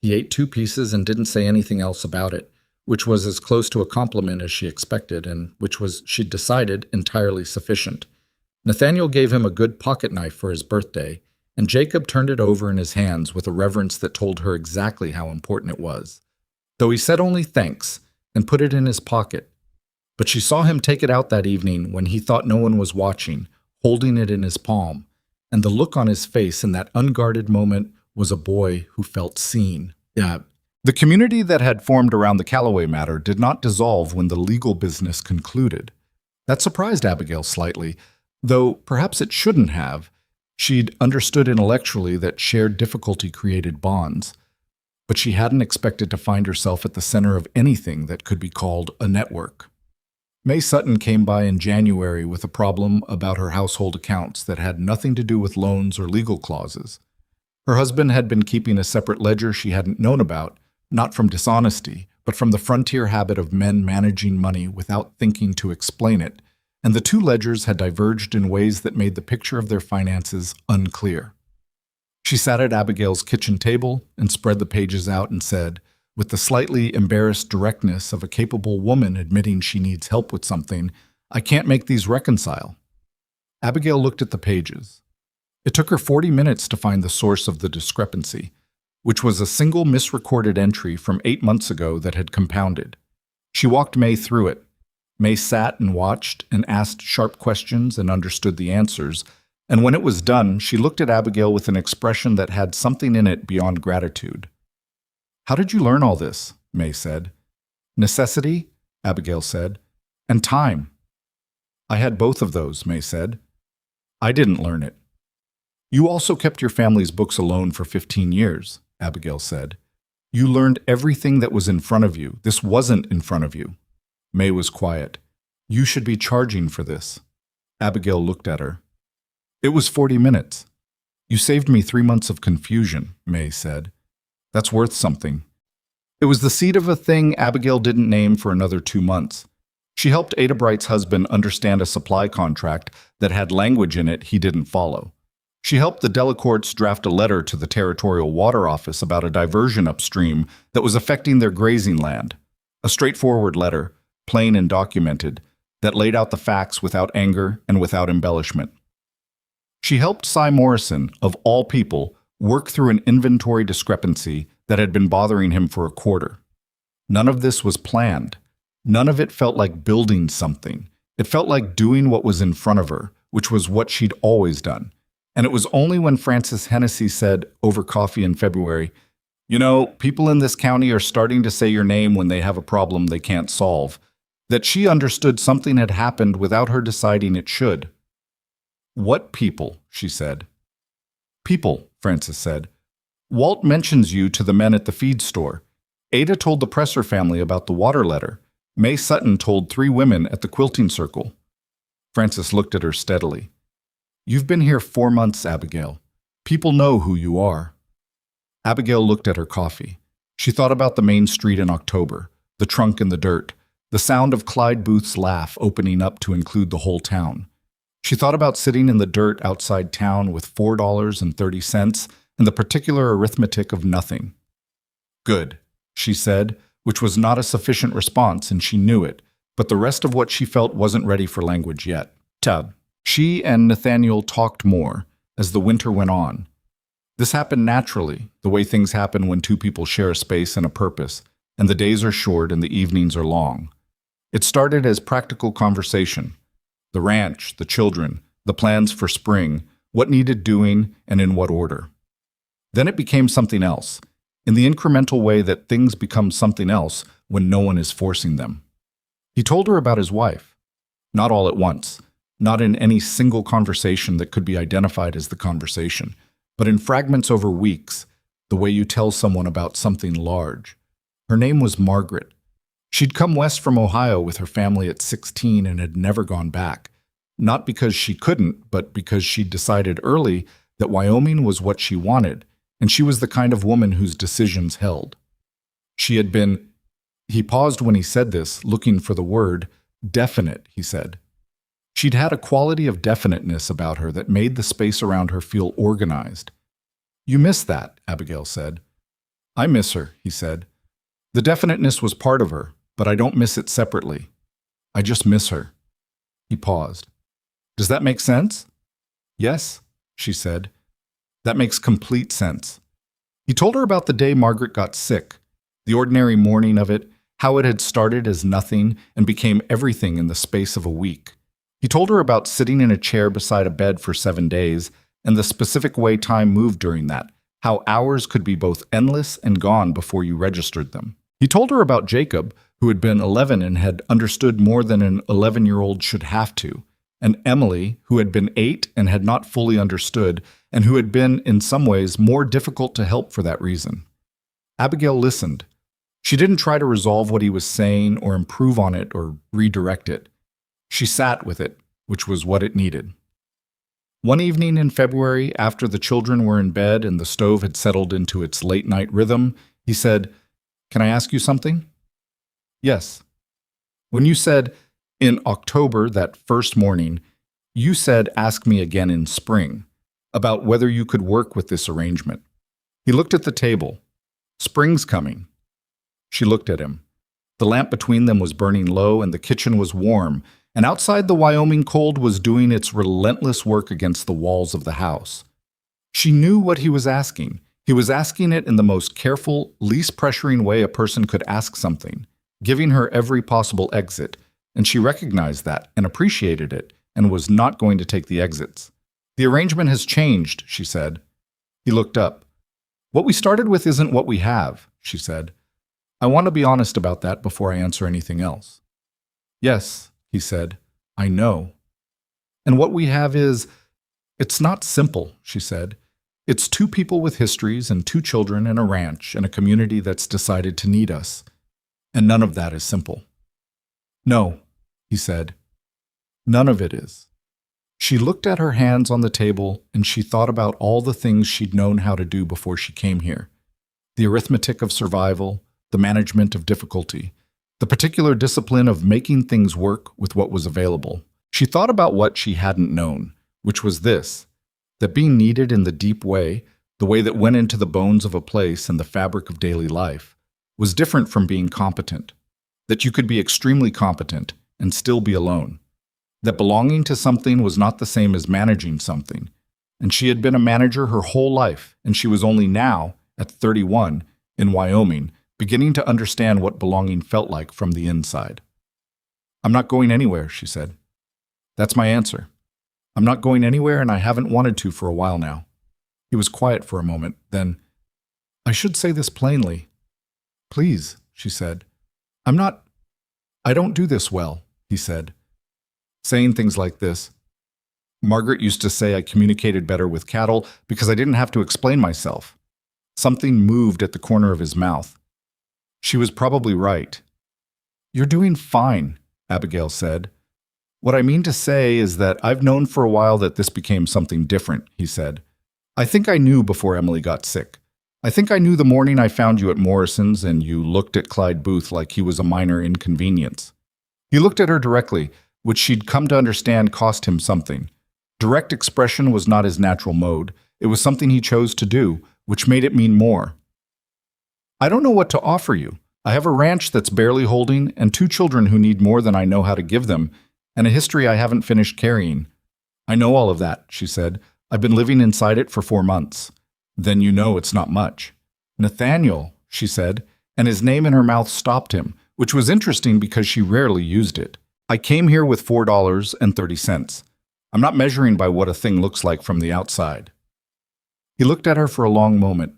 He ate 2 pieces and didn't say anything else about it, which was as close to a compliment as she expected, and which was, she'd decided, entirely sufficient. Nathaniel gave him a good pocket knife for his birthday, and Jacob turned it over in his hands with a reverence that told her exactly how important it was, though he said only thanks and put it in his pocket. But she saw him take it out that evening when he thought no one was watching, holding it in his palm, and the look on his face in that unguarded moment was a boy who felt seen. The community that had formed around the Calloway matter did not dissolve when the legal business concluded. That surprised Abigail slightly, though perhaps it shouldn't have. She'd understood intellectually that shared difficulty created bonds, but she hadn't expected to find herself at the center of anything that could be called a network. May Sutton came by in January with a problem about her household accounts that had nothing to do with loans or legal clauses. Her husband had been keeping a separate ledger she hadn't known about, not from dishonesty, but from the frontier habit of men managing money without thinking to explain it, and the two ledgers had diverged in ways that made the picture of their finances unclear. She sat at Abigail's kitchen table and spread the pages out and said, with the slightly embarrassed directness of a capable woman admitting she needs help with something, "I can't make these reconcile." Abigail looked at the pages. It took her 40 minutes to find the source of the discrepancy, which was a single misrecorded entry from 8 months ago that had compounded. She walked May through it. May sat and watched and asked sharp questions and understood the answers, and when it was done, she looked at Abigail with an expression that had something in it beyond gratitude. "How did you learn all this?" May said. "Necessity," Abigail said, "and time." "I had both of those," May said. "I didn't learn it." "You also kept your family's books alone for 15 years, Abigail said. "You learned everything that was in front of you. This wasn't in front of you." May was quiet. "You should be charging for this." Abigail looked at her. "It was 40 minutes. You saved me 3 months of confusion," May said. "That's worth something." It was the seed of a thing Abigail didn't name for another 2 months. She helped Ada Bright's husband understand a supply contract that had language in it he didn't follow. She helped the Delacourts draft a letter to the Territorial Water Office about a diversion upstream that was affecting their grazing land. A straightforward letter, plain and documented, that laid out the facts without anger and without embellishment. She helped Cy Morrison, of all people, work through an inventory discrepancy that had been bothering him for a quarter. None of this was planned. None of it felt like building something. It felt like doing what was in front of her, which was what she'd always done. And it was only when Frances Hennessy said over coffee in February, "You know, people in this county are starting to say your name when they have a problem they can't solve," that she understood something had happened without her deciding it should. "What people?" she said. "People," Frances said. "Walt mentions you to the men at the feed store. Ada told the Presser family about the water letter. May Sutton told 3 women at the quilting circle." Frances looked at her steadily. "You've been here 4 months, Abigail. People know who you are." Abigail looked at her coffee. She thought about the main street in October, the trunk in the dirt, the sound of Clyde Booth's laugh opening up to include the whole town. She thought about sitting in the dirt outside town with $4.30 and the particular arithmetic of nothing. "Good," she said, which was not a sufficient response, and she knew it, but the rest of what she felt wasn't ready for language yet. Tub. She and Nathaniel talked more as the winter went on. This happened naturally, the way things happen when 2 people share a space and a purpose, and the days are short and the evenings are long. It started as practical conversation. The ranch, the children, the plans for spring, what needed doing, and in what order. Then it became something else, in the incremental way that things become something else when no one is forcing them. He told her about his wife. Not all at once, not in any single conversation that could be identified as the conversation, but in fragments over weeks, the way you tell someone about something large. Her name was Margaret. She'd come west from Ohio with her family at 16 and had never gone back, not because she couldn't, but because she'd decided early that Wyoming was what she wanted, and she was the kind of woman whose decisions held. She had been, he paused when he said this, looking for the word, definite, he said. She'd had a quality of definiteness about her that made the space around her feel organized. "You miss that," Abigail said. "I miss her," he said. "The definiteness was part of her, but I don't miss it separately. I just miss her." He paused. "Does that make sense?" "Yes," she said. "That makes complete sense." He told her about the day Margaret got sick, the ordinary morning of it, how it had started as nothing and became everything in the space of a week. He told her about sitting in a chair beside a bed for 7 days and the specific way time moved during that, how hours could be both endless and gone before you registered them. He told her about Jacob, who had been 11 and had understood more than an 11-year-old should have to, and Emily, who had been 8 and had not fully understood, and who had been, in some ways, more difficult to help for that reason. Abigail listened. She didn't try to resolve what he was saying or improve on it or redirect it. She sat with it, which was what it needed. One evening in February, after the children were in bed and the stove had settled into its late-night rhythm, he said, "Can I ask you something?" "Yes." "When you said, in October, that first morning, you said ask me again in spring, about whether you could work with this arrangement." He looked at the table. "Spring's coming." She looked at him. The lamp between them was burning low and the kitchen was warm, and outside the Wyoming cold was doing its relentless work against the walls of the house. She knew what he was asking. He was asking it in the most careful, least pressuring way a person could ask something, giving her every possible exit, and she recognized that and appreciated it and was not going to take the exits. "The arrangement has changed," she said. He looked up. "What we started with isn't what we have," she said. "I want to be honest about that before I answer anything else." "Yes," he said, "I know." "And what we have is, it's not simple," she said. "It's 2 people with histories and 2 children and a ranch and a community that's decided to need us. And none of that is simple." "No," he said. "None of it is." She looked at her hands on the table and she thought about all the things she'd known how to do before she came here. The arithmetic of survival, the management of difficulty, the particular discipline of making things work with what was available. She thought about what she hadn't known, which was this, that being needed in the deep way, the way that went into the bones of a place and the fabric of daily life, was different from being competent, that you could be extremely competent and still be alone, that belonging to something was not the same as managing something, and she had been a manager her whole life, and she was only now, at 31, in Wyoming, beginning to understand what belonging felt like from the inside. "I'm not going anywhere," she said. "That's my answer." I'm not going anywhere, and I haven't wanted to for a while now." He was quiet for a moment, then, "I should say this plainly." "Please," she said. I don't do this well," he said. Saying things like this. Margaret used to say I communicated better with cattle because I didn't have to explain myself. Something moved at the corner of his mouth. She was probably right. "You're doing fine," Abigail said. "What I mean to say is that I've known for a while that this became something different," he said. "I think I knew before Emily got sick. I think I knew the morning I found you at Morrison's and you looked at Clyde Booth like he was a minor inconvenience." He looked at her directly, which she'd come to understand cost him something. Direct expression was not his natural mode. It was something he chose to do, which made it mean more. "I don't know what to offer you. I have a ranch that's barely holding and 2 children who need more than I know how to give them, and a history I haven't finished carrying." "I know all of that," she said. "I've been living inside it for 4 months." "Then you know it's not much." "Nathaniel," she said, and his name in her mouth stopped him, which was interesting because she rarely used it. "I came here with $4.30. I'm not measuring by what a thing looks like from the outside." He looked at her for a long moment.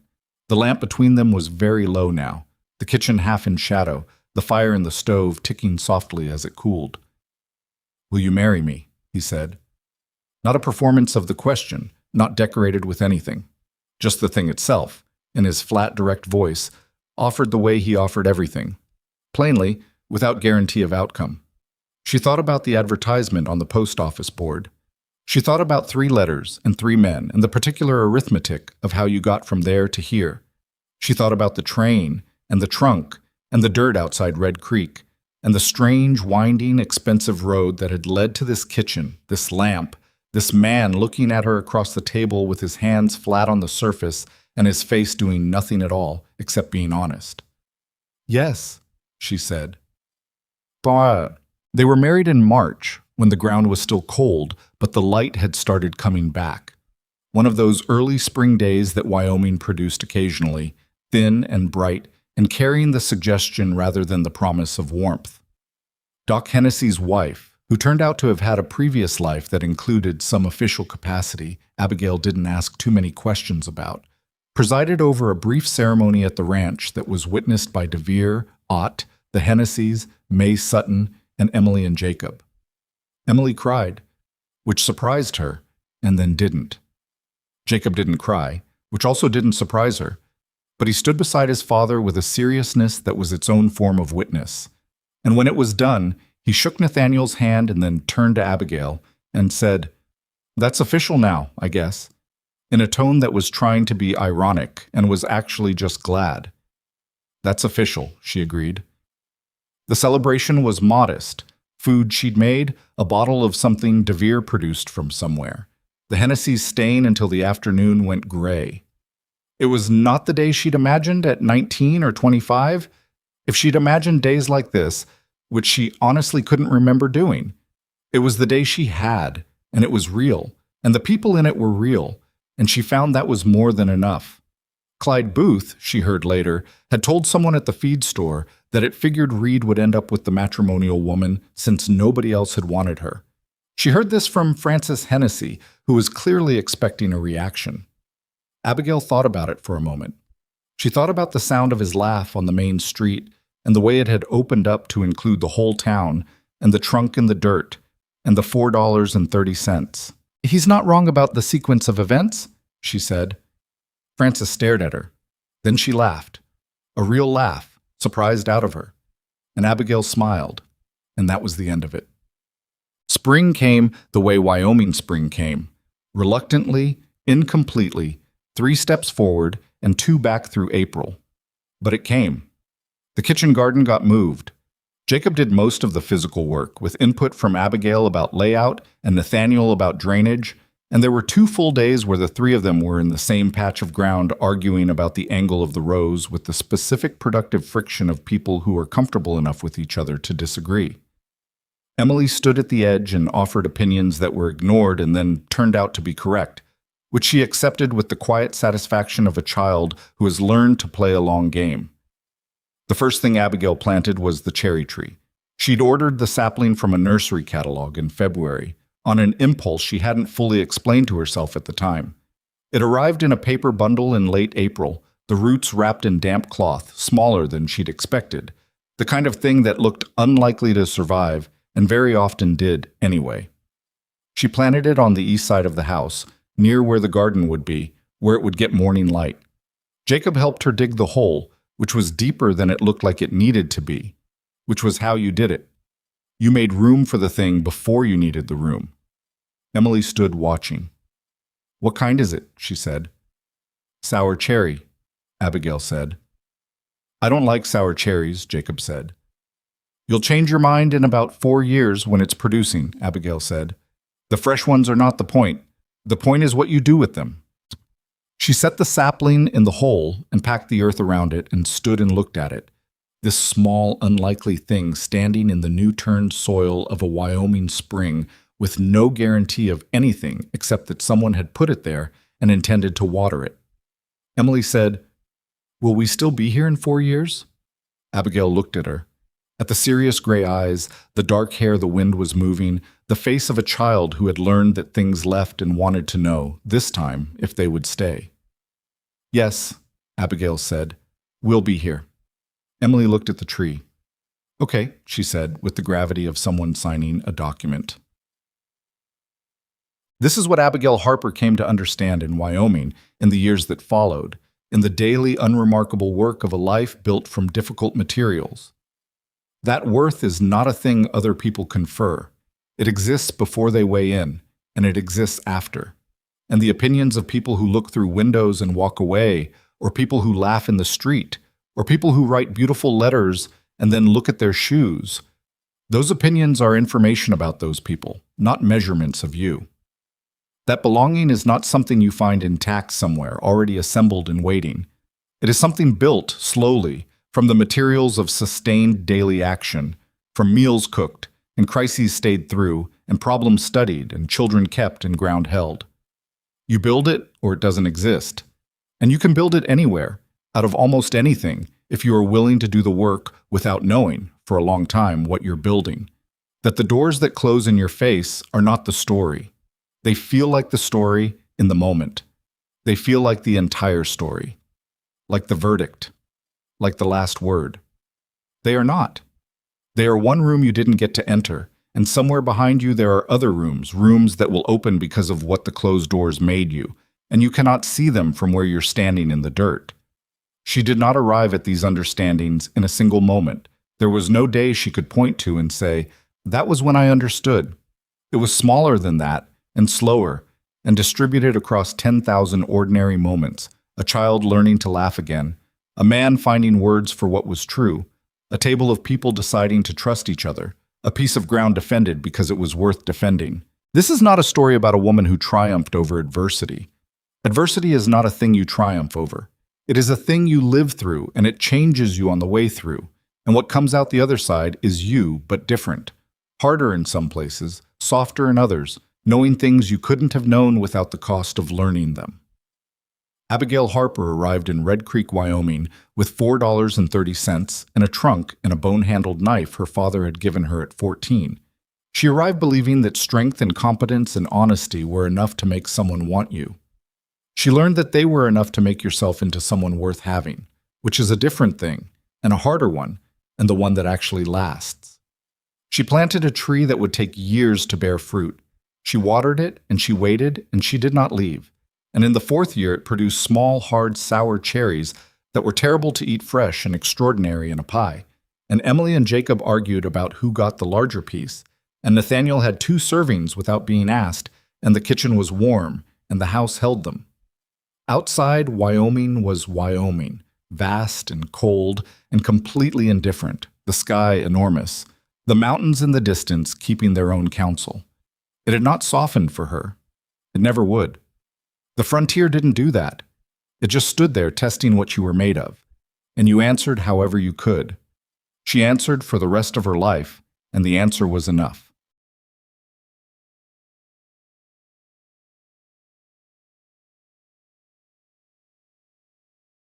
The lamp between them was very low now, the kitchen half in shadow, the fire in the stove ticking softly as it cooled. "Will you marry me?" he said. Not a performance of the question, not decorated with anything. Just the thing itself, in his flat, direct voice, offered the way he offered everything. Plainly, without guarantee of outcome. She thought about the advertisement on the post office board. She thought about 3 letters and 3 men and the particular arithmetic of how you got from there to here. She thought about the train and the trunk and the dirt outside Red Creek and the strange, winding, expensive road that had led to this kitchen, this lamp, this man looking at her across the table with his hands flat on the surface and his face doing nothing at all except being honest. "Yes," she said. But they were married in March, when the ground was still cold, but the light had started coming back. One of those early spring days that Wyoming produced occasionally, thin and bright, and carrying the suggestion rather than the promise of warmth. Doc Hennessy's wife, who turned out to have had a previous life that included some official capacity Abigail didn't ask too many questions about, presided over a brief ceremony at the ranch that was witnessed by DeVere, Ott, the Hennessys, May Sutton, and Emily and Jacob. Emily cried, which surprised her, and then didn't. Jacob didn't cry, which also didn't surprise her, but he stood beside his father with a seriousness that was its own form of witness. And when it was done, he shook Nathaniel's hand and then turned to Abigail and said, "That's official now, I guess," in a tone that was trying to be ironic and was actually just glad. "That's official," she agreed. The celebration was modest. Food she'd made, a bottle of something DeVere produced from somewhere. The Hennessy's staying until the afternoon went gray. It was not the day she'd imagined at 19 or 25. If she'd imagined days like this, which she honestly couldn't remember doing, it was the day she had, and it was real, and the people in it were real, and she found that was more than enough. Clyde Booth, she heard later, had told someone at the feed store that it figured Reed would end up with the matrimonial woman since nobody else had wanted her. She heard this from Frances Hennessy, who was clearly expecting a reaction. Abigail thought about it for a moment. She thought about the sound of his laugh on the main street and the way it had opened up to include the whole town and the trunk in the dirt and the $4.30. "He's not wrong about the sequence of events," she said. Frances stared at her. Then she laughed. A real laugh, surprised out of her. And Abigail smiled. And that was the end of it. Spring came the way Wyoming spring came. Reluctantly, incompletely, 3 steps forward and 2 back through April. But it came. The kitchen garden got moved. Jacob did most of the physical work, with input from Abigail about layout and Nathaniel about drainage, and there were 2 full days where the 3 of them were in the same patch of ground arguing about the angle of the rows with the specific productive friction of people who were comfortable enough with each other to disagree. Emily stood at the edge and offered opinions that were ignored and then turned out to be correct, which she accepted with the quiet satisfaction of a child who has learned to play a long game. The first thing Abigail planted was the cherry tree. She'd ordered the sapling from a nursery catalog in February, on an impulse she hadn't fully explained to herself at the time. It arrived in a paper bundle in late April, the roots wrapped in damp cloth, smaller than she'd expected, the kind of thing that looked unlikely to survive, and very often did anyway. She planted it on the east side of the house, near where the garden would be, where it would get morning light. Jacob helped her dig the hole, which was deeper than it looked like it needed to be, which was how you did it. You made room for the thing before you needed the room. Emily stood watching. "What kind is it?" she said. "Sour cherry," Abigail said. "I don't like sour cherries," Jacob said. "You'll change your mind in about 4 years when it's producing," Abigail said. "The fresh ones are not the point. The point is what you do with them." She set the sapling in the hole and packed the earth around it and stood and looked at it. This small, unlikely thing standing in the new-turned soil of a Wyoming spring with no guarantee of anything except that someone had put it there and intended to water it. Emily said, "Will we still be here in 4 years?" Abigail looked at her. At the serious gray eyes, the dark hair the wind was moving, the face of a child who had learned that things left and wanted to know, this time, if they would stay. "Yes," Abigail said, "we'll be here." Emily looked at the tree. "Okay," she said, with the gravity of someone signing a document. This is what Abigail Harper came to understand in Wyoming in the years that followed, in the daily, unremarkable work of a life built from difficult materials. That worth is not a thing other people confer. It exists before they weigh in, and it exists after. And the opinions of people who look through windows and walk away, or people who laugh in the street, or people who write beautiful letters and then look at their shoes, those opinions are information about those people, not measurements of you. That belonging is not something you find intact somewhere, already assembled and waiting. It is something built, slowly, from the materials of sustained daily action, from meals cooked, and crises stayed through, and problems studied, and children kept and ground held. You build it, or it doesn't exist. And you can build it anywhere, out of almost anything, if you are willing to do the work without knowing, for a long time, what you're building. That the doors that close in your face are not the story. They feel like the story in the moment. They feel like the entire story. Like the verdict. Like the last word. They are not. They are one room you didn't get to enter, and somewhere behind you there are other rooms, rooms that will open because of what the closed doors made you, and you cannot see them from where you're standing in the dirt. She did not arrive at these understandings in a single moment. There was no day she could point to and say, "That was when I understood." It was smaller than that, and slower, and distributed across 10,000 ordinary moments, a child learning to laugh again, a man finding words for what was true, a table of people deciding to trust each other, a piece of ground defended because it was worth defending. This is not a story about a woman who triumphed over adversity. Adversity is not a thing you triumph over. It is a thing you live through, and it changes you on the way through. And what comes out the other side is you, but different. Harder in some places, softer in others, knowing things you couldn't have known without the cost of learning them. Abigail Harper arrived in Red Creek, Wyoming, with $4.30 and a trunk and a bone-handled knife her father had given her at 14. She arrived believing that strength and competence and honesty were enough to make someone want you. She learned that they were enough to make yourself into someone worth having, which is a different thing, and a harder one, and the one that actually lasts. She planted a tree that would take years to bear fruit. She watered it, and she waited, and she did not leave. And in the 4th year it produced small, hard, sour cherries that were terrible to eat fresh and extraordinary in a pie. And Emily and Jacob argued about who got the larger piece. And Nathaniel had 2 servings without being asked, and the kitchen was warm, and the house held them. Outside, Wyoming was Wyoming, vast and cold and completely indifferent, the sky enormous, the mountains in the distance keeping their own counsel. It had not softened for her. It never would. The frontier didn't do that. It just stood there testing what you were made of, and you answered however you could. She answered for the rest of her life, and the answer was enough.